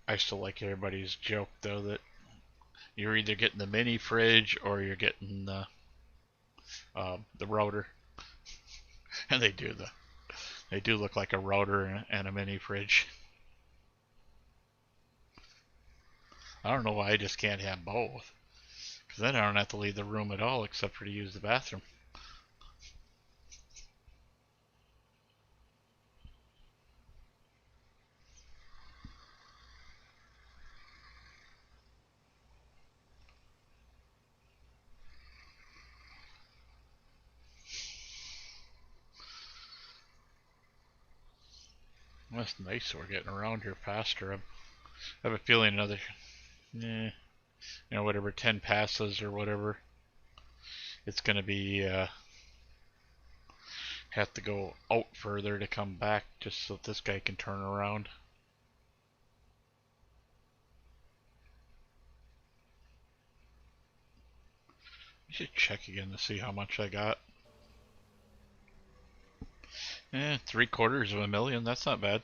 I still like everybody's joke though that you're either getting the mini fridge or you're getting the router, and they do look like a router and a mini fridge. I don't know why I just can't have both, because then I don't have to leave the room at all except for to use the bathroom. That's nice. We're getting around here faster. I have a feeling whatever 10 passes or whatever, it's going to be have to go out further to come back just so this guy can turn around. I should check again to see how much I got. 750,000. That's not bad.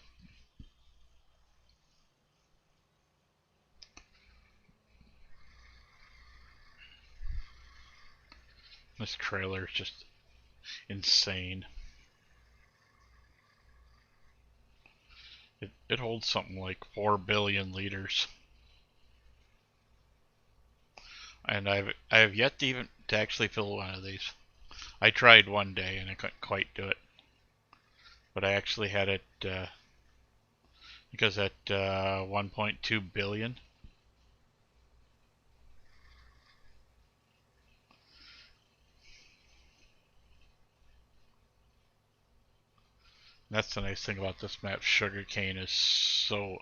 This trailer is just insane. It holds something like 4 billion liters. And I have yet to actually fill one of these. I tried one day and I couldn't quite do it. But I actually had it because at 1.2 billion. That's the nice thing about this map. Sugarcane is so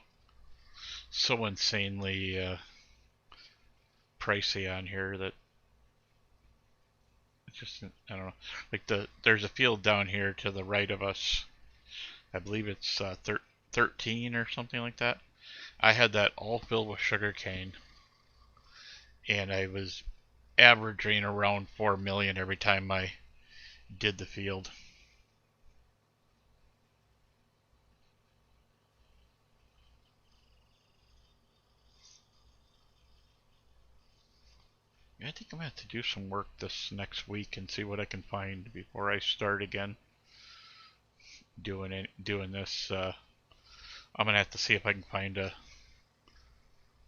insanely pricey on here that it's just, I don't know. Like there's a field down here to the right of us. I believe it's 13 or something like that. I had that all filled with sugarcane, and I was averaging around 4 million every time I did the field. I think I'm gonna have to do some work this next week and see what I can find before I start again doing this. I'm gonna have to see if I can find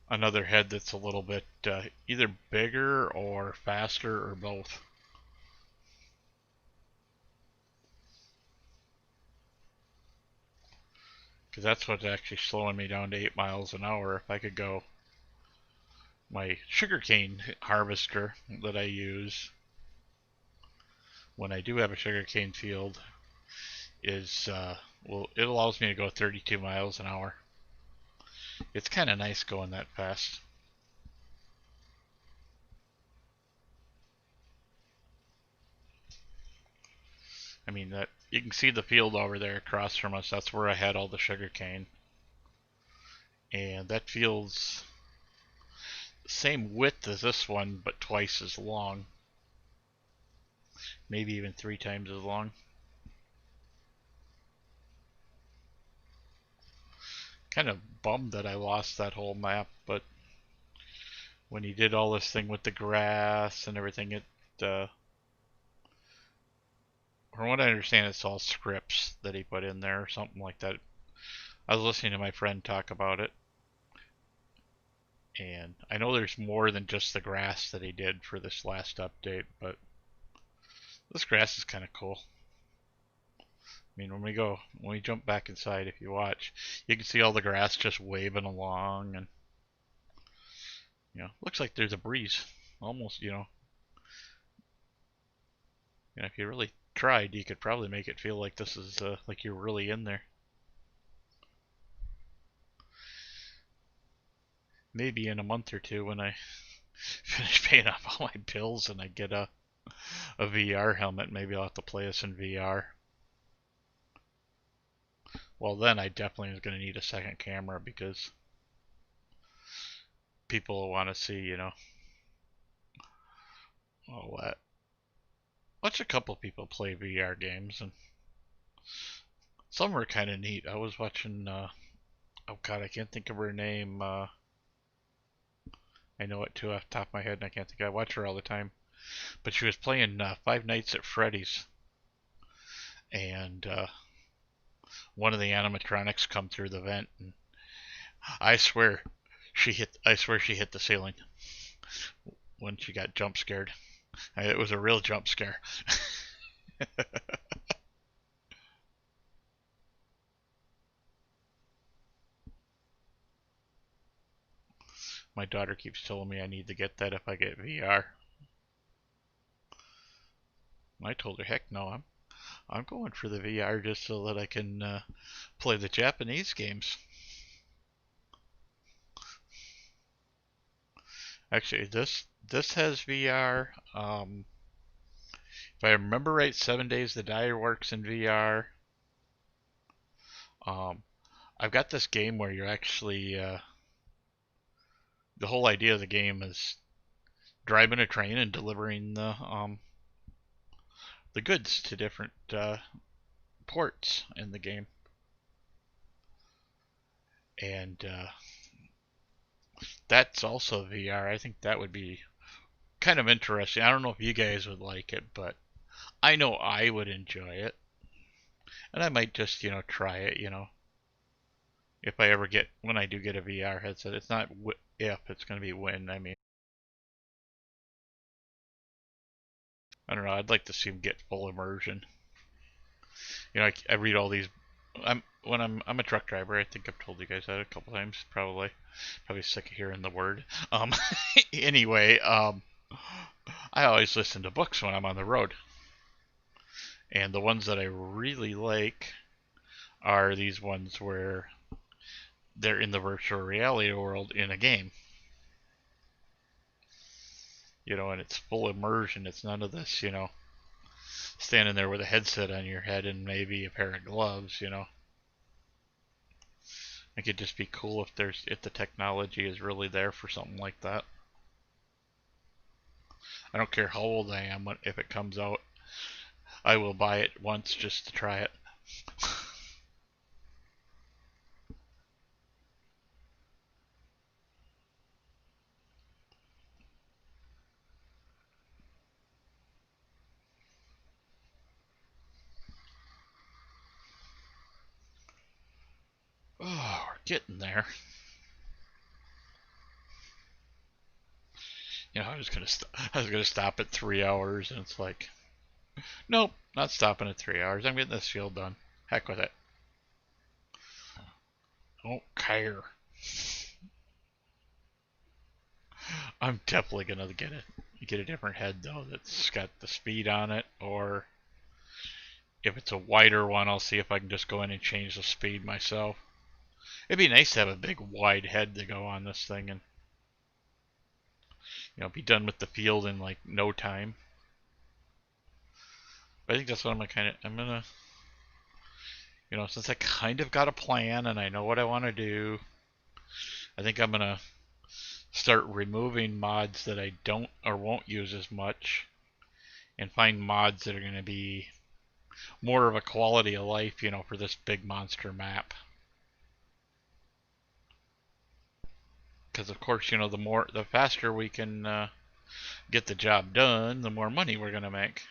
another head that's a little bit either bigger or faster or both. Because that's what's actually slowing me down to 8 miles an hour. If I could go, my sugarcane harvester that I use when I do have a sugarcane field is it allows me to go 32 miles an hour. It's kind of nice going that fast. I mean, that you can see the field over there across from us. That's where I had all the sugarcane, and that field's the same width as this one, but twice as long. Maybe even 3 times as long. Kind of bummed that I lost that whole map, but when he did all this thing with the grass and everything, from what I understand, it's all scripts that he put in there or something like that. I was listening to my friend talk about it, and I know there's more than just the grass that he did for this last update, but this grass is kind of cool. I mean, when we jump back inside, if you watch, you can see all the grass just waving along, and looks like there's a breeze. Almost, You know, if you really tried, you could probably make it feel like this is like you're really in there. Maybe in a month or two when I finish paying off all my bills and I get a VR helmet, maybe I'll have to play this in VR. Well, then I definitely is going to need a second camera because people will want to see, you know, all that. Watch a couple people play VR games, and some were kind of neat. I was watching, oh god, I can't think of her name. I know it too off the top of my head, and I can't think. I watch her all the time, but she was playing Five Nights at Freddy's, and one of the animatronics come through the vent, and I swear I swear she hit the ceiling when she got jump scared. It was a real jump scare. My daughter keeps telling me I need to get that if I get VR. I told her, heck no, I'm going for the VR just so that I can play the Japanese games. Actually, this has VR. If I remember right, 7 Days to Die works in VR. Um, I've got this game where you're actually the whole idea of the game is driving a train and delivering the goods to different ports in the game, and that's also VR. I think that would be kind of interesting. I don't know if you guys would like it, but I know I would enjoy it, and I might just try it. If I ever get when I do get a VR headset, it's not if, it's going to be when. I mean, I don't know. I'd like to see them get full immersion. I read all these. I'm a truck driver. I think I've told you guys that a couple times. Probably sick of hearing the word. Um, anyway, I always listen to books when I'm on the road, and the ones that I really like are these ones where they're in the virtual reality world in a game. And it's full immersion. It's none of this, standing there with a headset on your head and maybe a pair of gloves. It could just be cool if the technology is really there for something like that. I don't care how old I am if it comes out. I will buy it once just to try it. Oh, we're getting there. I was gonna stop at 3 hours, and it's like, nope, not stopping at 3 hours. I'm getting this field done. Heck with it. Don't care. I'm definitely gonna get a different head though that's got the speed on it, or if it's a wider one, I'll see if I can just go in and change the speed myself. It'd be nice to have a big wide head to go on this thing and be done with the field in like no time. But I think that's what I'm gonna since I kind of got a plan and I know what I want to do, I think I'm gonna start removing mods that I don't or won't use as much and find mods that are going to be more of a quality of life, for this big monster map. Because of course, the faster we can get the job done, the more money we're going to make.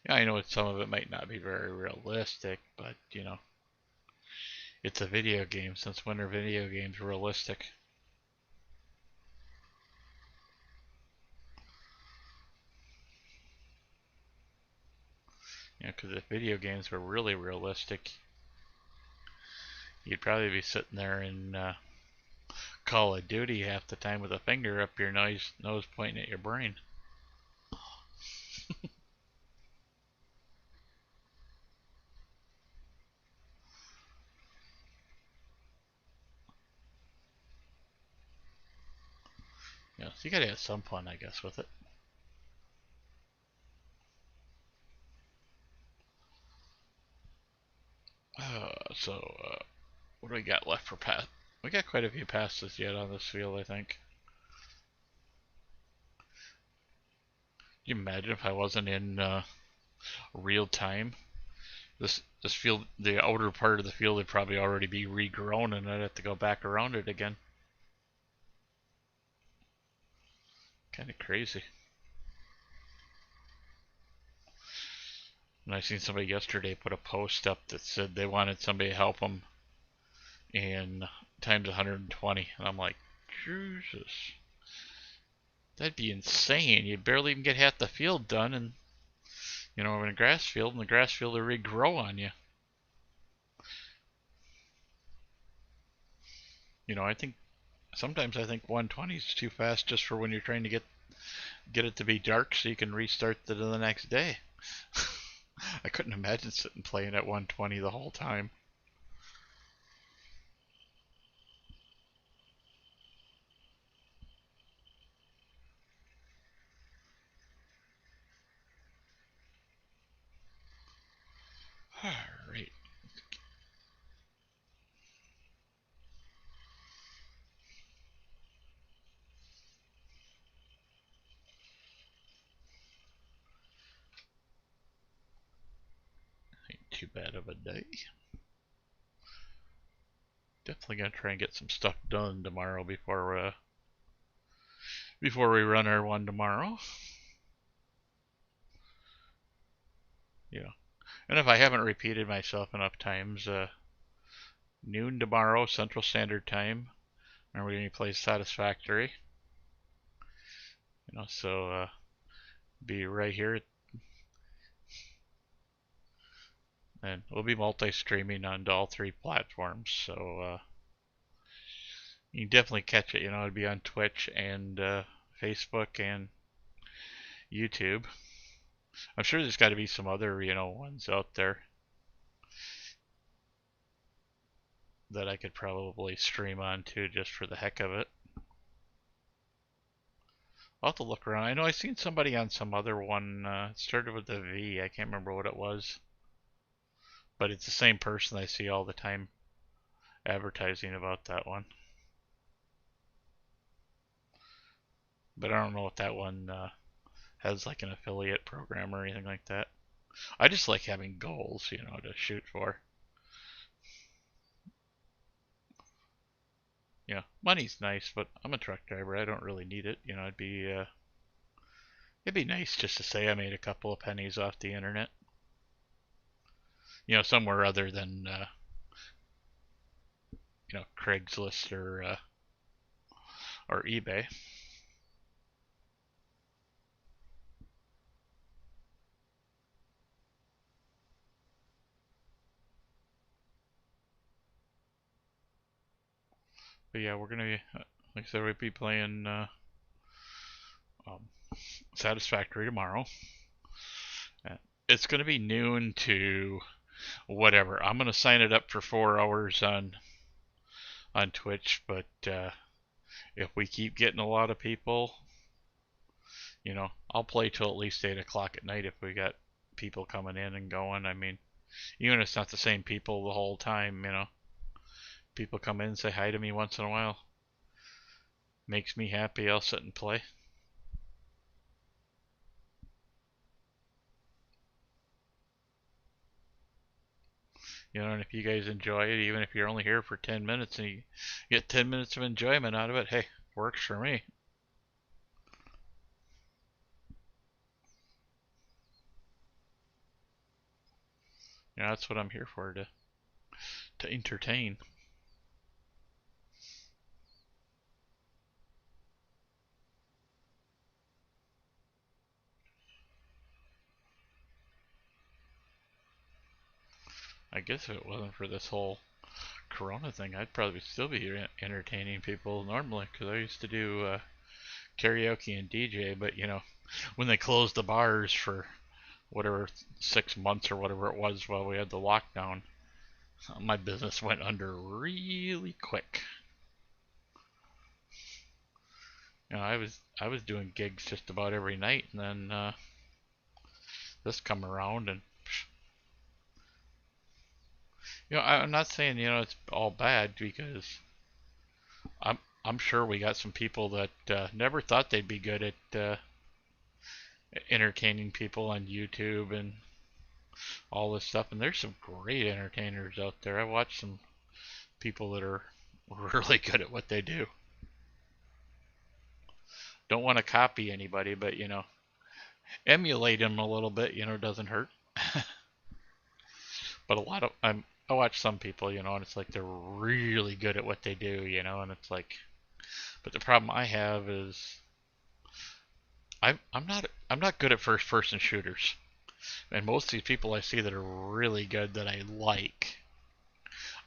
Yeah, I know some of it might not be very realistic, but it's a video game. Since when are video games realistic? Because if video games were really realistic, you'd probably be sitting there in Call of Duty half the time with a finger up your nose pointing at your brain. Yeah, so you gotta have some fun, I guess, with it. So, what do we got left for pass? We got quite a few passes yet on this field, I think. Can you imagine if I wasn't in real time? This field, the outer part of the field would probably already be regrown, and I'd have to go back around it again. Kind of crazy. And I seen somebody yesterday put a post up that said they wanted somebody to help them in times 120, and I'm like, Jesus, that'd be insane. You barely even get half the field done, and in a grass field, and the grass field will regrow on you. I think sometimes I think 120 is too fast just for when you're trying to get it to be dark so you can restart the next day. I couldn't imagine sitting playing at 120 the whole time. Alright. Ain't too bad of a day. Definitely gonna try and get some stuff done tomorrow before we run our one tomorrow. Yeah. And if I haven't repeated myself enough times, noon tomorrow, Central Standard Time, and we're going to play Satisfactory. So be right here, and we'll be multi-streaming on all three platforms. So you can definitely catch it. It'll be on Twitch and Facebook and YouTube. I'm sure there's got to be some other ones out there that I could probably stream on too, just for the heck of it. I'll have to look around. I know I've seen somebody on some other one. It started with a V. I can't remember what it was. But it's the same person I see all the time advertising about that one. But I don't know if that one has like an affiliate program or anything like that. I just like having goals, to shoot for. Money's nice, but I'm a truck driver. I don't really need it. It'd be nice just to say I made a couple of pennies off the internet. Somewhere other than Craigslist or eBay. But yeah, we're gonna be, like I said, we'll be playing um, Satisfactory tomorrow. It's gonna be noon to whatever. I'm gonna sign it up for 4 hours on Twitch, but if we keep getting a lot of people, I'll play till at least 8 o'clock at night if we got people coming in and going. I mean, even if it's not the same people the whole time, people come in and say hi to me once in a while. Makes me happy. I'll sit and play. And if you guys enjoy it, even if you're only here for 10 minutes and you get 10 minutes of enjoyment out of it, hey, works for me. That's what I'm here for, to entertain. I guess if it wasn't for this whole Corona thing, I'd probably still be entertaining people normally, because I used to do karaoke and DJ, but when they closed the bars for whatever 6 months or whatever it was while we had the lockdown, my business went under really quick. I was doing gigs just about every night, and then this come around, and I'm not saying it's all bad, because I'm sure we got some people that never thought they'd be good at entertaining people on YouTube and all this stuff, and there's some great entertainers out there. I watched some people that are really good at what they do. Don't want to copy anybody, but emulate them a little bit, doesn't hurt. But I watch some people, and it's like they're really good at what they do, and it's like, but the problem I have is I'm not good at first person shooters, and most of these people I see that are really good that I like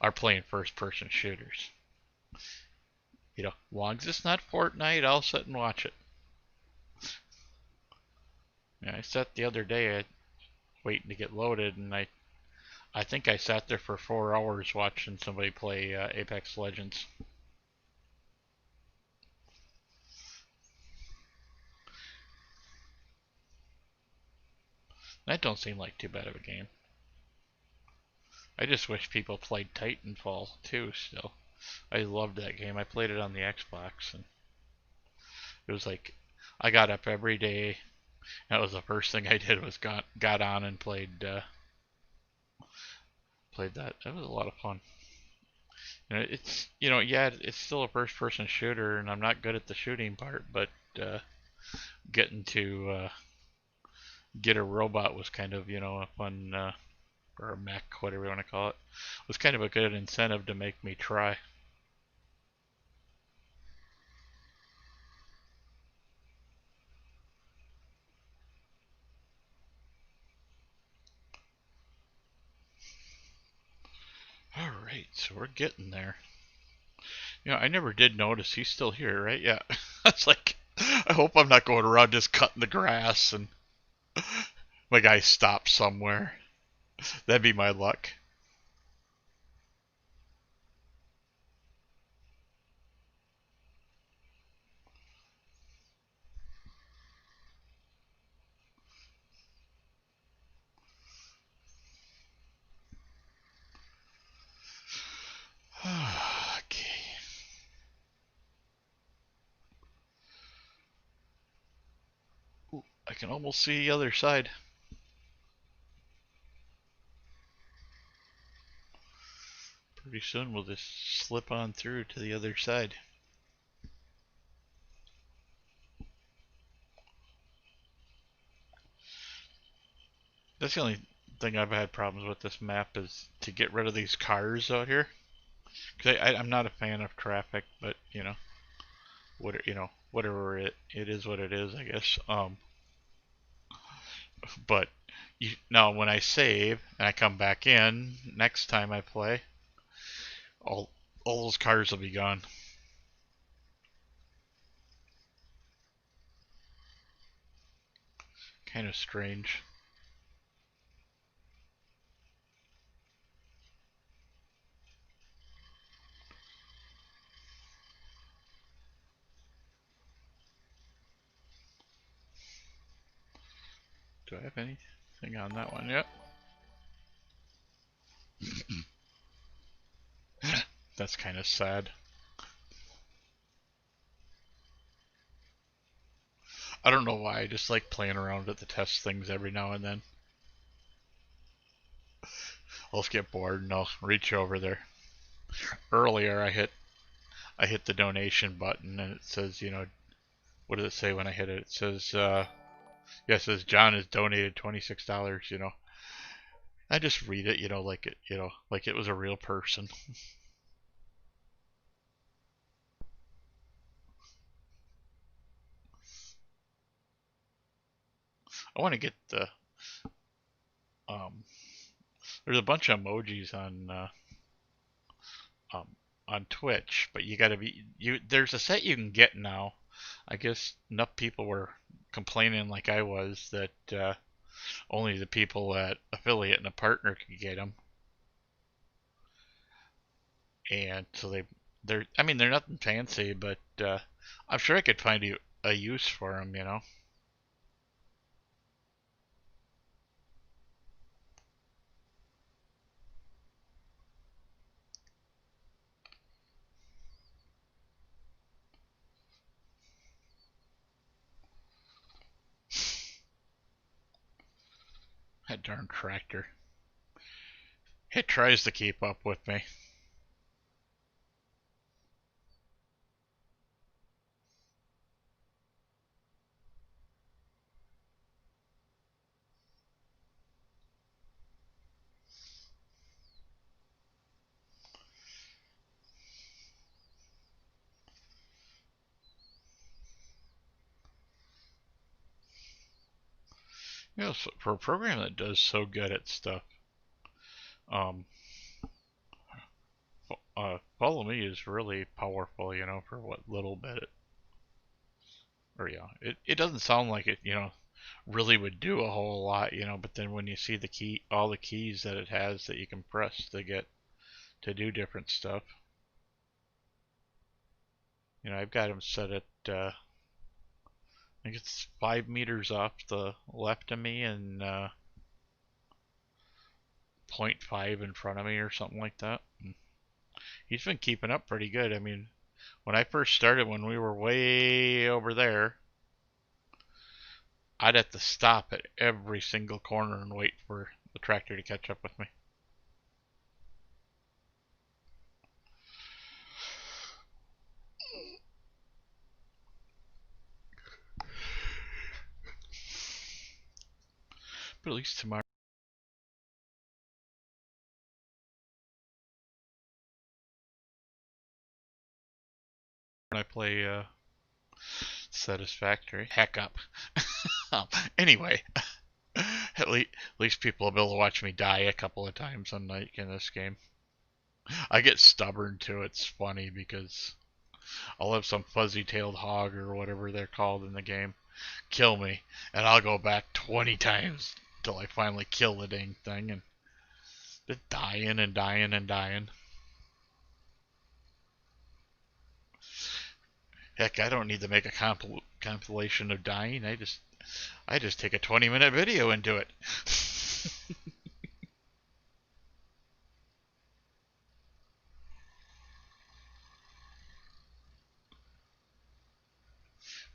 are playing first person shooters. Long as it's not Fortnite, I'll sit and watch it. I sat the other day waiting to get loaded, and I think I sat there for 4 hours watching somebody play Apex Legends. That don't seem like too bad of a game. I just wish people played Titanfall too still. I loved that game. I played it on the Xbox, and it was like I got up every day. That was the first thing I did, was got on and played that. That was a lot of fun. It's yeah, it's still a first person shooter, and I'm not good at the shooting part, but getting to get a robot was kind of a fun, or a mech, whatever you want to call it, was kind of a good incentive to make me try. All right, so we're getting there. I never did notice he's still here, right? Yeah. It's like, I hope I'm not going around just cutting the grass and my guy stops somewhere. That'd be my luck. Okay. Ooh, I can almost see the other side. Pretty soon we'll just slip on through to the other side. That's the only thing I've had problems with this map, is to get rid of these cars out here. Cause I'm not a fan of traffic, but whatever it is what it is, I guess. But now when I save and I come back in next time I play, all those cars will be gone. Kind of strange. Do I have anything on that one yet? That's kind of sad. I don't know why. I just like playing around with the test things every now and then. I'll just get bored and I'll reach over there. Earlier, I hit the donation button, and it says, what does it say when I hit it? It says, yeah, it says John has donated $26. I just read it, like it was a real person. I want to get um. There's a bunch of emojis um on Twitch, but you got to be you. There's a set you can get now. I guess enough people were complaining, like I was, that only the people at affiliate and a partner could get them, and so I mean, they're nothing fancy, but I'm sure I could find a use for them. That darn tractor. It tries to keep up with me. So for a program that does so good at stuff, um, Follow Me is really powerful. For what little bit or it doesn't sound like it, really would do a whole lot, but then when you see all the keys that it has that you can press to get to do different stuff, I've got them set at, I think it's 5 meters off the left of me and point 0.5 in front of me or something like that. And he's been keeping up pretty good. I mean, when I first started, when we were way over there, I'd have to stop at every single corner and wait for the tractor to catch up with me. But at least tomorrow when I play Satisfactory. Heck up. Anyway, at least people will be able to watch me die a couple of times on night in this game. I get stubborn too. It's funny because I'll have some fuzzy-tailed hog or whatever they're called in the game kill me, and I'll go back 20 times till I finally kill the dang thing, and just dying and dying and dying. Heck, I don't need to make a compilation of dying. I just take a 20-minute video and do it.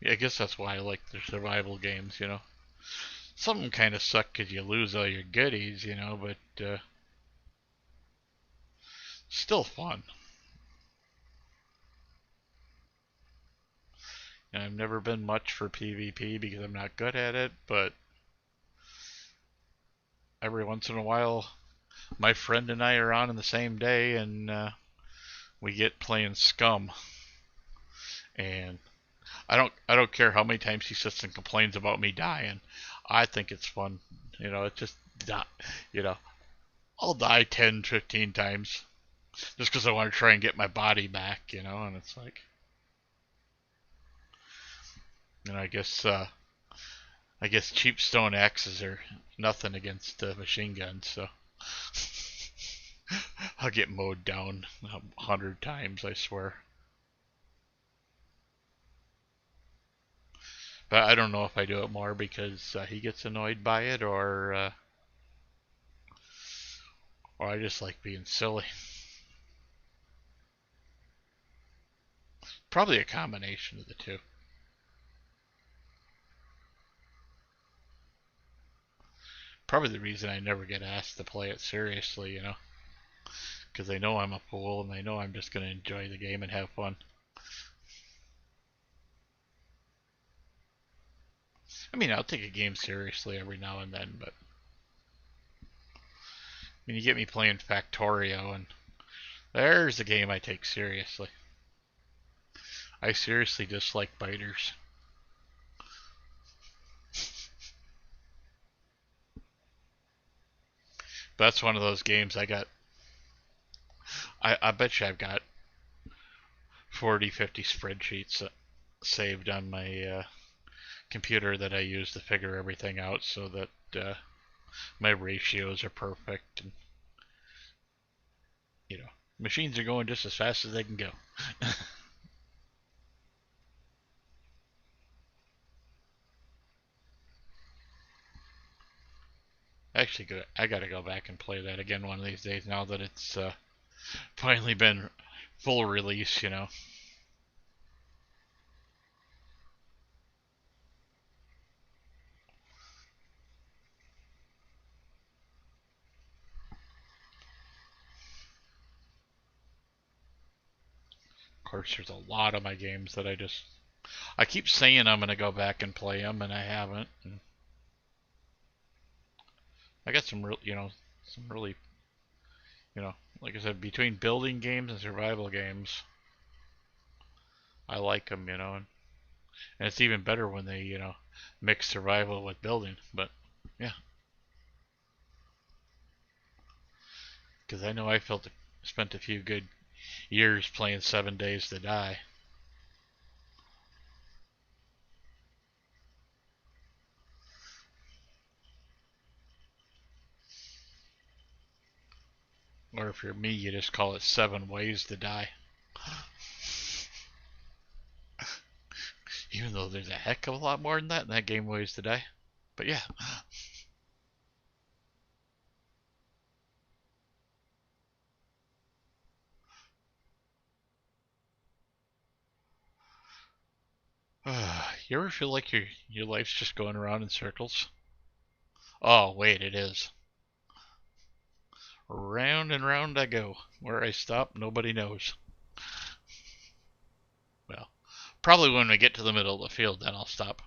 Yeah, I guess that's why I like the survival games. Some of them kind of suck because you lose all your goodies, but still fun. And I've never been much for PvP because I'm not good at it, but every once in a while, my friend and I are on in the same day, and we get playing Scum, and I don't care how many times he sits and complains about me dying. I think it's fun. It's just you know, I'll die 10, 15 times just because I want to try and get my body back, and it's like, I guess cheap stone axes are nothing against machine guns, so I'll get mowed down 100 times, I swear. But I don't know if I do it more because he gets annoyed by it, or I just like being silly. Probably a combination of the two. Probably the reason I never get asked to play it seriously, because they know I'm a fool and they know I'm just going to enjoy the game and have fun. I mean, I'll take a game seriously every now and then, but when you get me playing Factorio, and there's a game I take seriously. I seriously dislike biters. That's one of those games I got. I bet you I've got 40, 50 spreadsheets saved on my computer that I use to figure everything out so that my ratios are perfect and, you know, Machines are going just as fast as they can go. Actually, I gotta go back and play that again one of these days now that it's finally been full release, you know. Of course, there's a lot of my games that I keep saying I'm gonna go back and play them, and I haven't. And I got some really, like I said, between building games and survival games, I like them, and it's even better when they, mix survival with building. But yeah, because I know spent a few good years playing 7 Days to Die. Or if you're me, you just call it 7 Ways to Die. Even though there's a heck of a lot more than that in that game, Ways to Die. But yeah. You ever feel like your life's just going around in circles? Oh, wait, it is. Round and round I go. Where I stop, nobody knows. Well, probably when we get to the middle of the field, then I'll stop.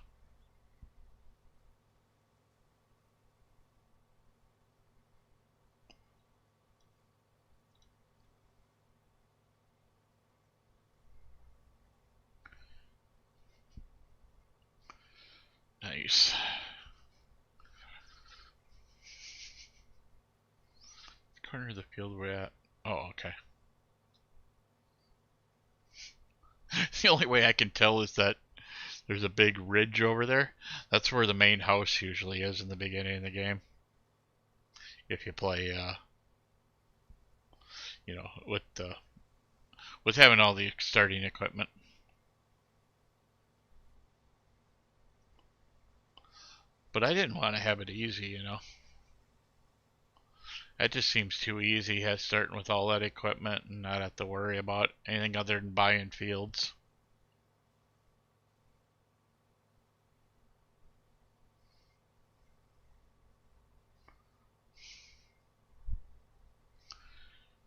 Nice. Corner of the field we're at. Oh, okay. The only way I can tell is that there's a big ridge over there. That's where the main house usually is in the beginning of the game. If you play, with having all the starting equipment. But I didn't want to have it easy. That just seems too easy, starting with all that equipment and not have to worry about anything other than buying fields.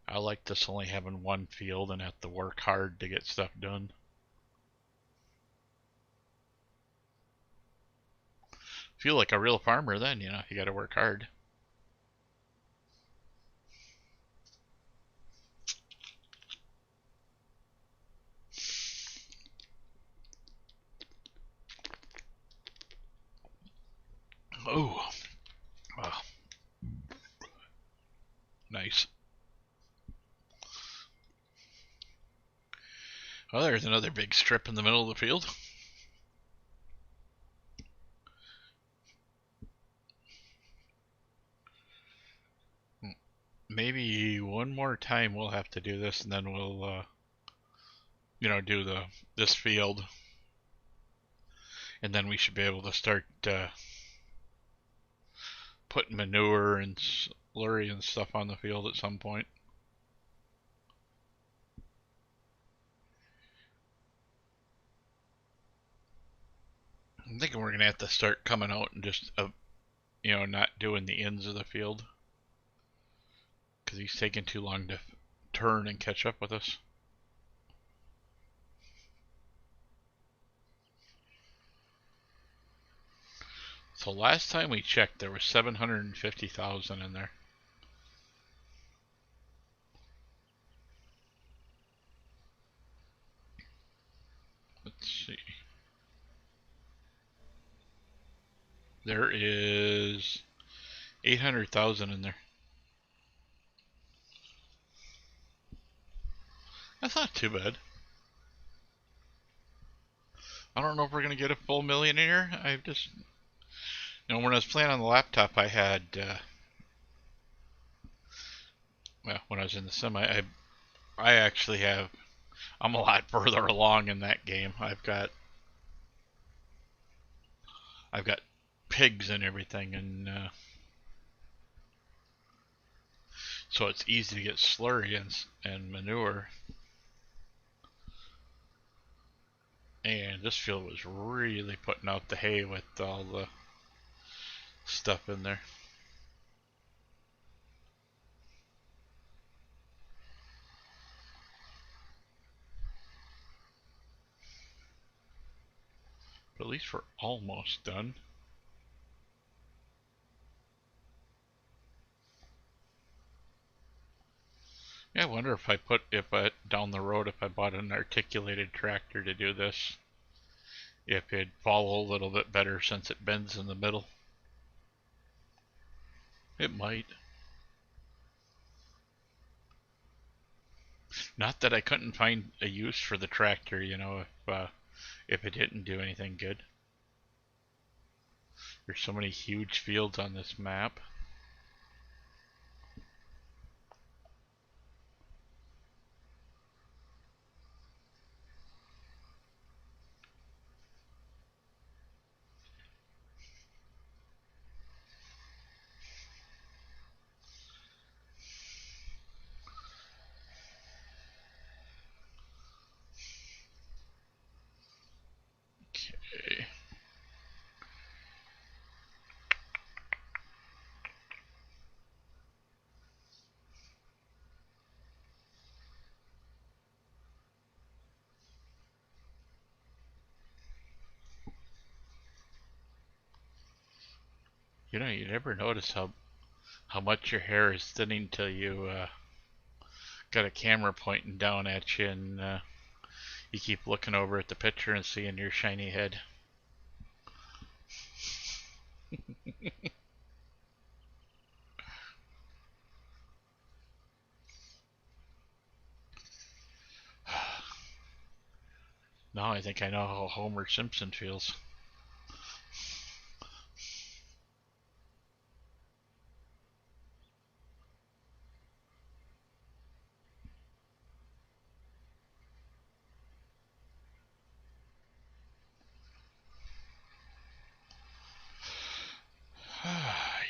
I like this only having one field and have to work hard to get stuff done. Feel like a real farmer then, you gotta work hard. Oh, wow. Nice. Oh, there's another big strip in the middle of the field. Maybe one more time we'll have to do this, and then we'll, do this field, and then we should be able to start putting manure and slurry and stuff on the field at some point. I'm thinking we're gonna have to start coming out and just, not doing the ends of the field, because he's taking too long to turn and catch up with us. So last time we checked, there was 750,000 in there. Let's see. There is 800,000 in there. That's not too bad. I don't know if we're gonna get a full million in here. I just, when I was playing on the laptop, I had, well, when I was in the semi, I actually have. I'm a lot further along in that game. I've got pigs and everything, and so it's easy to get slurry and manure. And this field was really putting out the hay with all the stuff in there. But at least we're almost done. Yeah, I wonder if I down the road if I bought an articulated tractor to do this, if it'd follow a little bit better since it bends in the middle. It might. Not that I couldn't find a use for the tractor, if it didn't do anything good. There's so many huge fields on this map. Okay. You never notice how much your hair is thinning till you got a camera pointing down at you and you keep looking over at the picture and seeing your shiny head. Now I think I know how Homer Simpson feels.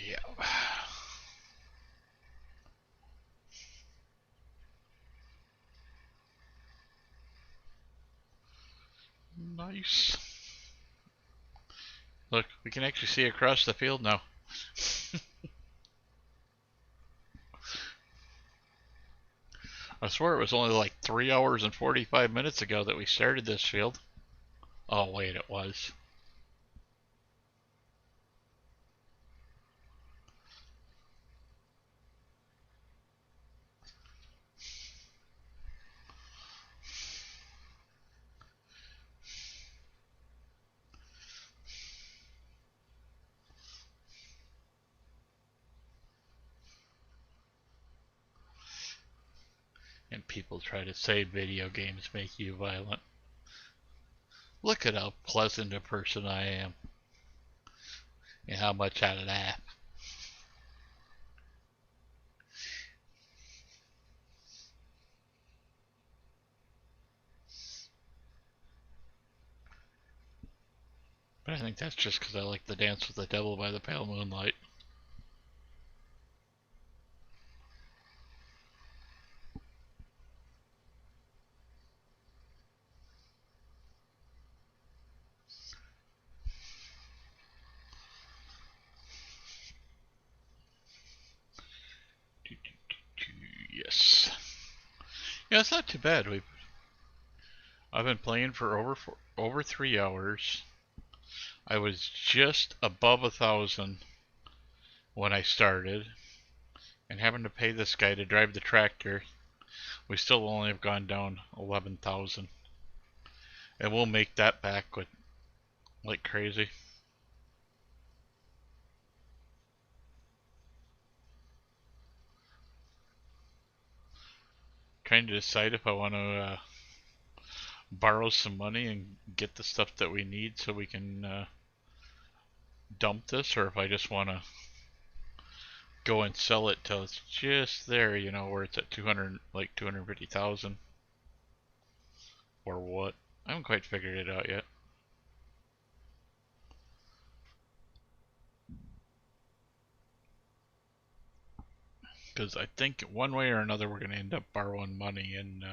Yeah. Nice. Look, we can actually see across the field now. I swear it was only like 3 hours and 45 minutes ago that we started this field. Oh, wait, it was. And people try to say video games make you violent. Look at how pleasant a person I am. And how much I laugh. But I think that's just because I like to dance with the devil by the pale moonlight. Yes. Yeah, it's not too bad. I've been playing for over 3 hours. I was just above 1,000 when I started, and having to pay this guy to drive the tractor, we still only have gone down 11,000, and we'll make that back with like crazy. Trying to decide if I want to borrow some money and get the stuff that we need so we can dump this, or if I just want to go and sell it till it's just there, you know, where it's at 200, like 250,000 or what. I haven't quite figured it out yet. Because I think one way or another we're going to end up borrowing money and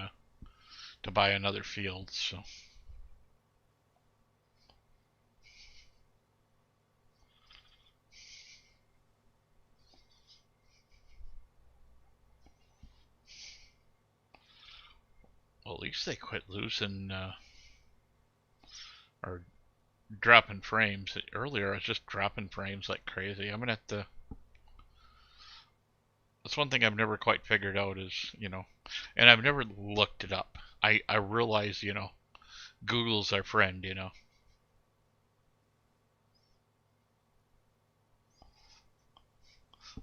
to buy another field. So well, at least they quit losing or dropping frames. Earlier I was just dropping frames like crazy. I'm gonna have to. That's one thing I've never quite figured out is, you know, and I've never looked it up. I realize, you know, Google's our friend, you know.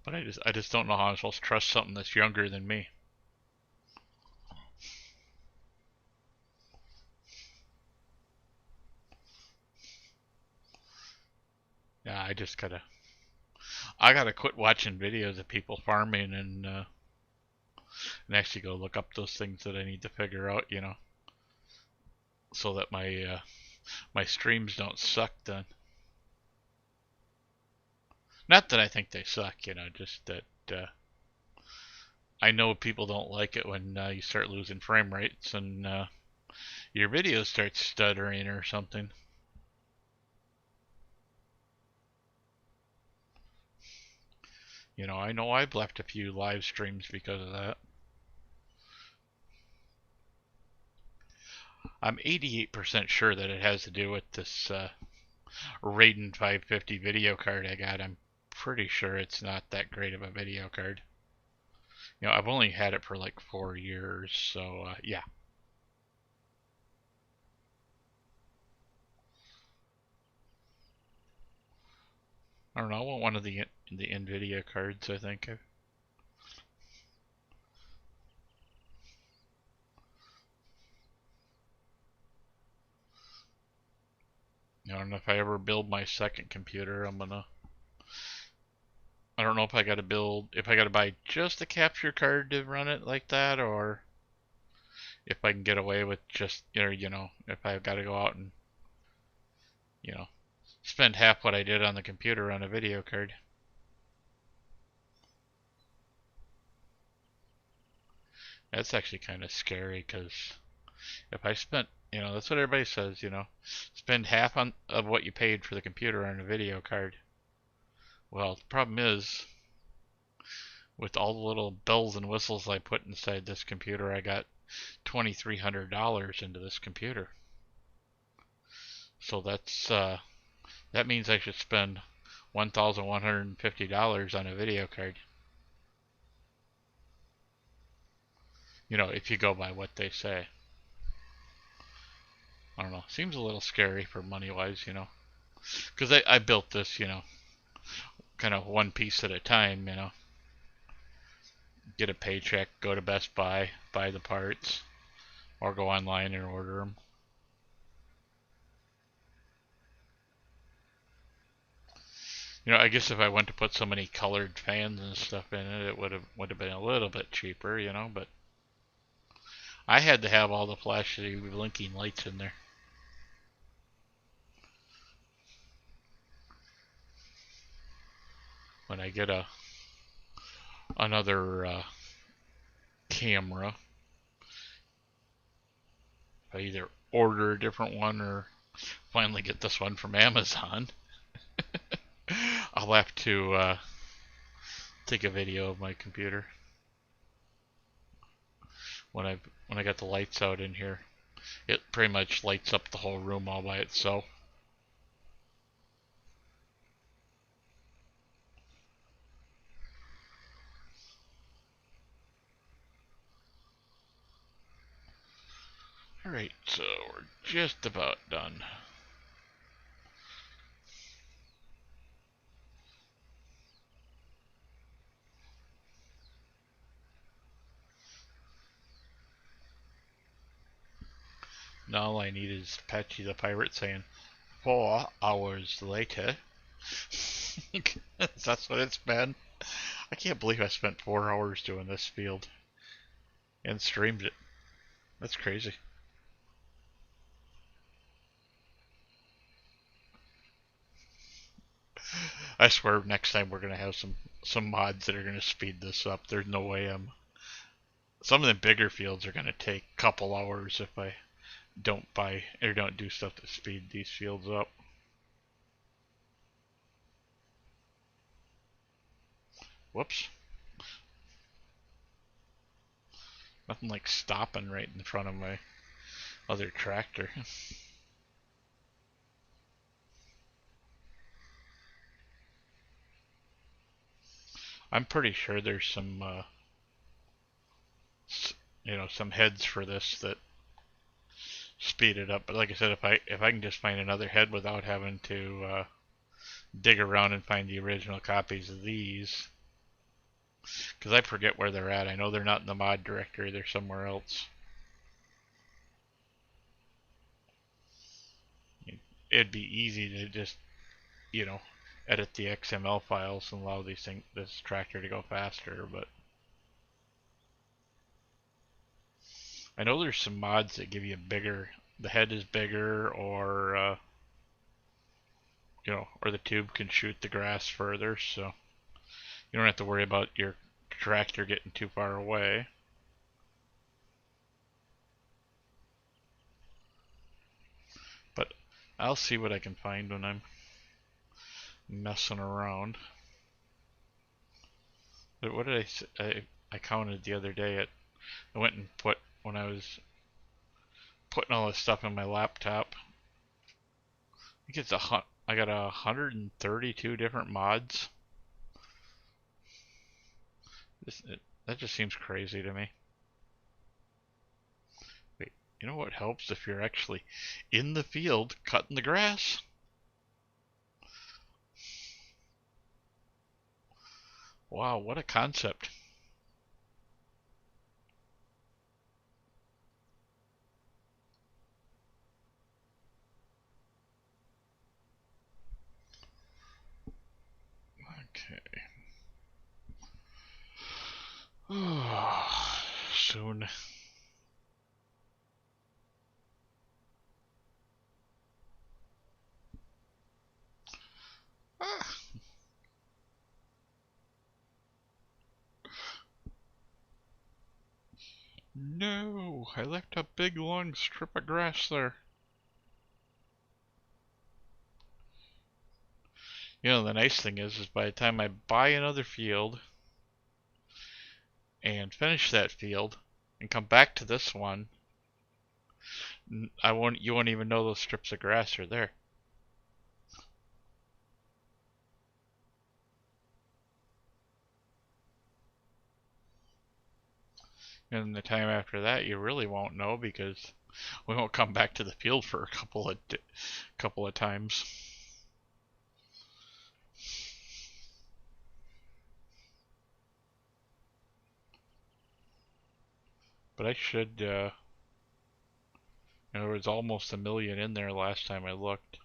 But I just don't know how I'm supposed to trust something that's younger than me. Yeah, I gotta quit watching videos of people farming and actually go look up those things that I need to figure out, you know, so that my streams don't suck then. Not that I think they suck, you know, just that I know people don't like it when you start losing frame rates and your video starts stuttering or something. You know I've left a few live streams because of that. I'm 88% sure that it has to do with this Raiden 550 video card I got. I'm pretty sure it's not that great of a video card. You know, I've only had it for like 4 years, so yeah. I don't know. I want one of the Nvidia cards. I think. I don't know if I ever build my second computer. I don't know if I got to build. If I got to buy just a capture card to run it like that, or if I can get away with just, you know, if I've got to go out and, you know, spend half what I did on the computer on a video card. That's actually kind of scary because if I spent, you know, that's what everybody says, you know, spend half of what you paid for the computer on a video card. Well, the problem is, with all the little bells and whistles I put inside this computer, I got $2,300 into this computer. So that means I should spend $1,150 on a video card. You know, if you go by what they say. I don't know. Seems a little scary for money wise, you know. Because I built this, you know, kind of one piece at a time, you know. Get a paycheck, go to Best Buy, buy the parts, or go online and order them. You know, I guess if I went to put so many colored fans and stuff in it, it would have been a little bit cheaper, you know. But I had to have all the flashy blinking lights in there. When I get another camera, I either order a different one or finally get this one from Amazon. I'll have to take a video of my computer when I got the lights out in here. It pretty much lights up the whole room all by itself. Alright, so we're just about done. Now all I need is Patchy the Pirate saying 4 hours later. That's what it's been. I can't believe I spent 4 hours doing this field and streamed it. That's crazy. I swear next time we're gonna have some mods that are gonna speed this up. There's no way some of the bigger fields are gonna take a couple hours if I don't buy or don't do stuff to speed these fields up. Whoops. Nothing like stopping right in front of my other tractor. I'm pretty sure there's some heads for this that speed it up. But like I said, if I can just find another head without having to dig around and find the original copies of these, because I forget where they're at. I know they're not in the mod directory. They're somewhere else. It'd be easy to just, you know, edit the XML files and allow this tractor to go faster, but I know there's some mods that give you the head is bigger, or or the tube can shoot the grass further, so you don't have to worry about your tractor getting too far away. But I'll see what I can find when I'm messing around. But what did I counted the other day. I went and when I was putting all this stuff in my laptop, I think I got 132 different mods. That just seems crazy to me. Wait, you know what helps if you're actually in the field cutting the grass? Wow, what a concept. Okay. Soon. No, I left a big long strip of grass there. The nice thing is by the time I buy another field and finish that field and come back to this one, you won't even know those strips of grass are there. And the time after that, you really won't know because we won't come back to the field for a couple of times. But I should, there was almost 1 million in there last time I looked.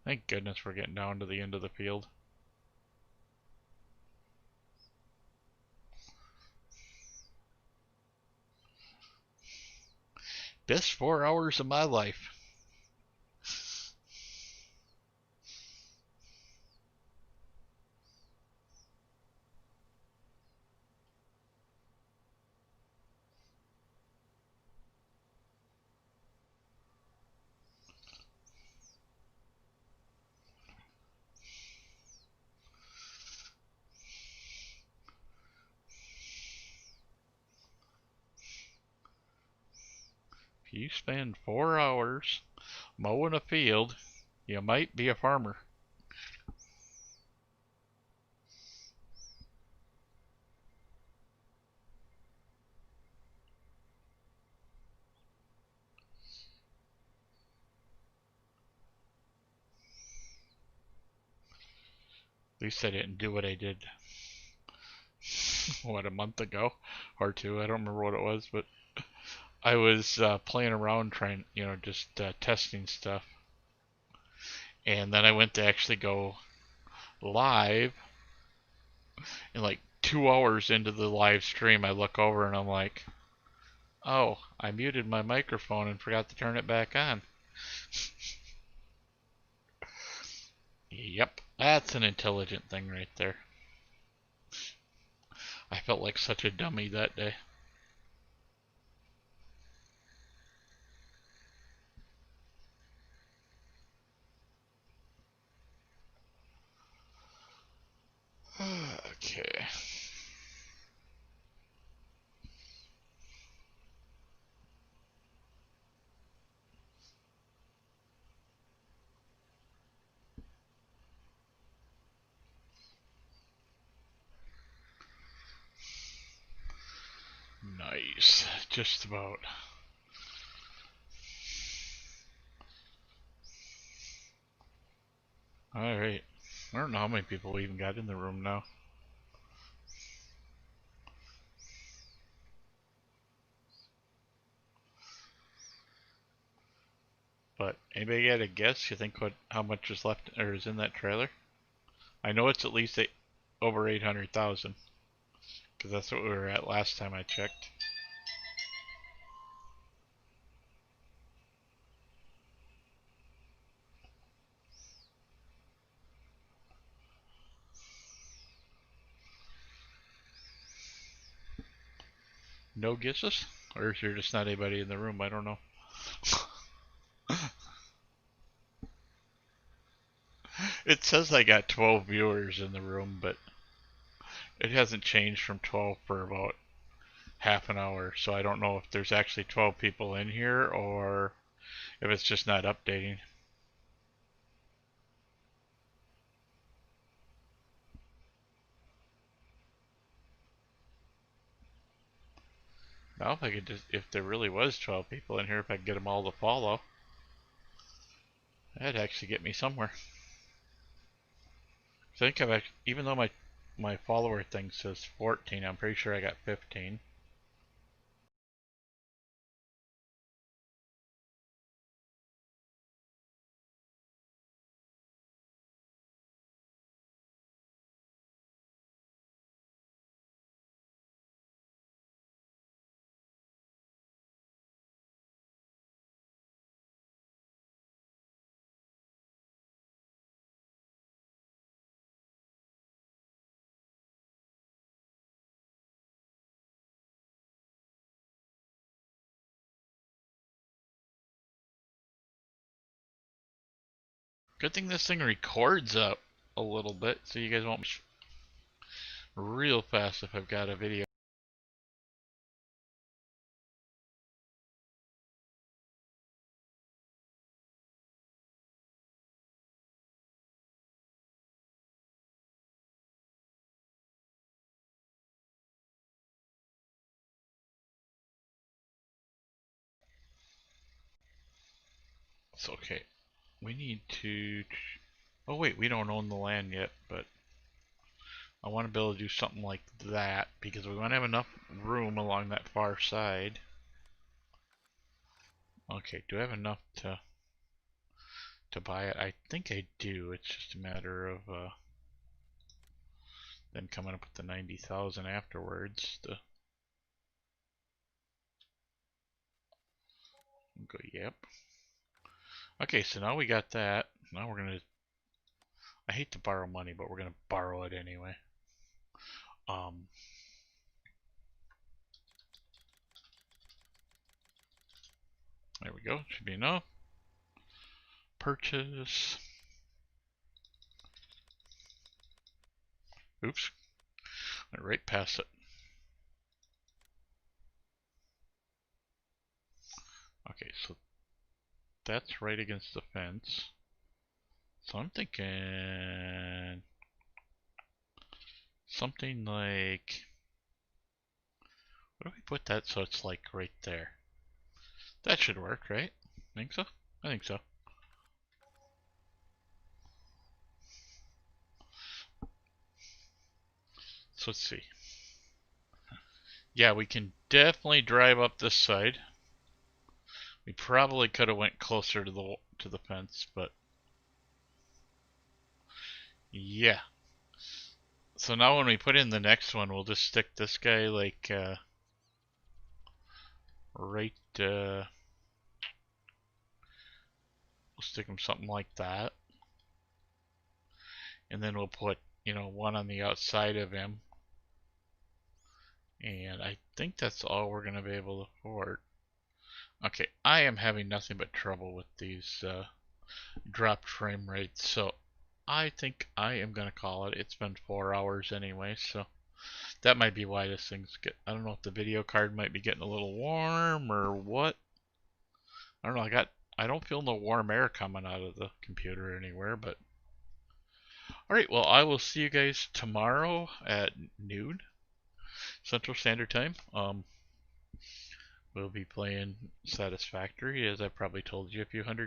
Thank goodness we're getting down to the end of the field. Best 4 hours of my life. If you spend 4 hours mowing a field, you might be a farmer. At least I didn't do what I did, a month ago or two. I don't remember what it was, but I was playing around trying, just testing stuff. And then I went to actually go live, and like 2 hours into the live stream, I look over and I'm like, oh, I muted my microphone and forgot to turn it back on. Yep, that's an intelligent thing right there. I felt like such a dummy that day. Okay. Nice. Just about. Alright. I don't know how many people we even got in the room now. But anybody got a guess? You think how much is left or is in that trailer? I know it's at least over 800,000 because that's what we were at last time I checked. No guesses? Or is there just not anybody in the room? I don't know. It says I got 12 viewers in the room, but it hasn't changed from 12 for about half an hour, so I don't know if there's actually 12 people in here or if it's just not updating. Now if I could just, if there really was 12 people in here, if I could get them all to follow, that'd actually get me somewhere. So I think I've actually, even though my follower thing says 14, I'm pretty sure I got 15. Good thing this thing records up a little bit, so you guys won't be real fast if I've got a video. It's okay. We need to... Oh wait, we don't own the land yet, but I want to be able to do something like that because we want to have enough room along that far side. Okay, do I have enough to buy it? I think I do. It's just a matter of then coming up with the 90,000 afterwards. Go, yep. Okay, so now we got that. Now we're gonna. I hate to borrow money, but we're gonna borrow it anyway. Um. There we go. Should be enough. Purchase. Oops. Went right past it. Okay, so that's right against the fence. So I'm thinking something like, what do we put that so it's like right there? That should work, right? Think so? I think so. So let's see. Yeah, we can definitely drive up this side. We probably could have went closer to the fence, but Yeah. So now when we put in the next one, we'll just stick this guy like right. We'll stick him something like that, and then we'll put one on the outside of him, and I think that's all we're gonna be able to afford. Okay, I am having nothing but trouble with these dropped frame rates, so I think I am gonna call it. It's been 4 hours anyway, so that might be why this thing's get. I don't know if the video card might be getting a little warm or what. I don't know. I don't feel no warm air coming out of the computer anywhere, but all right. Well, I will see you guys tomorrow at noon Central Standard Time. We'll be playing Satisfactory, as I probably told you a few hundred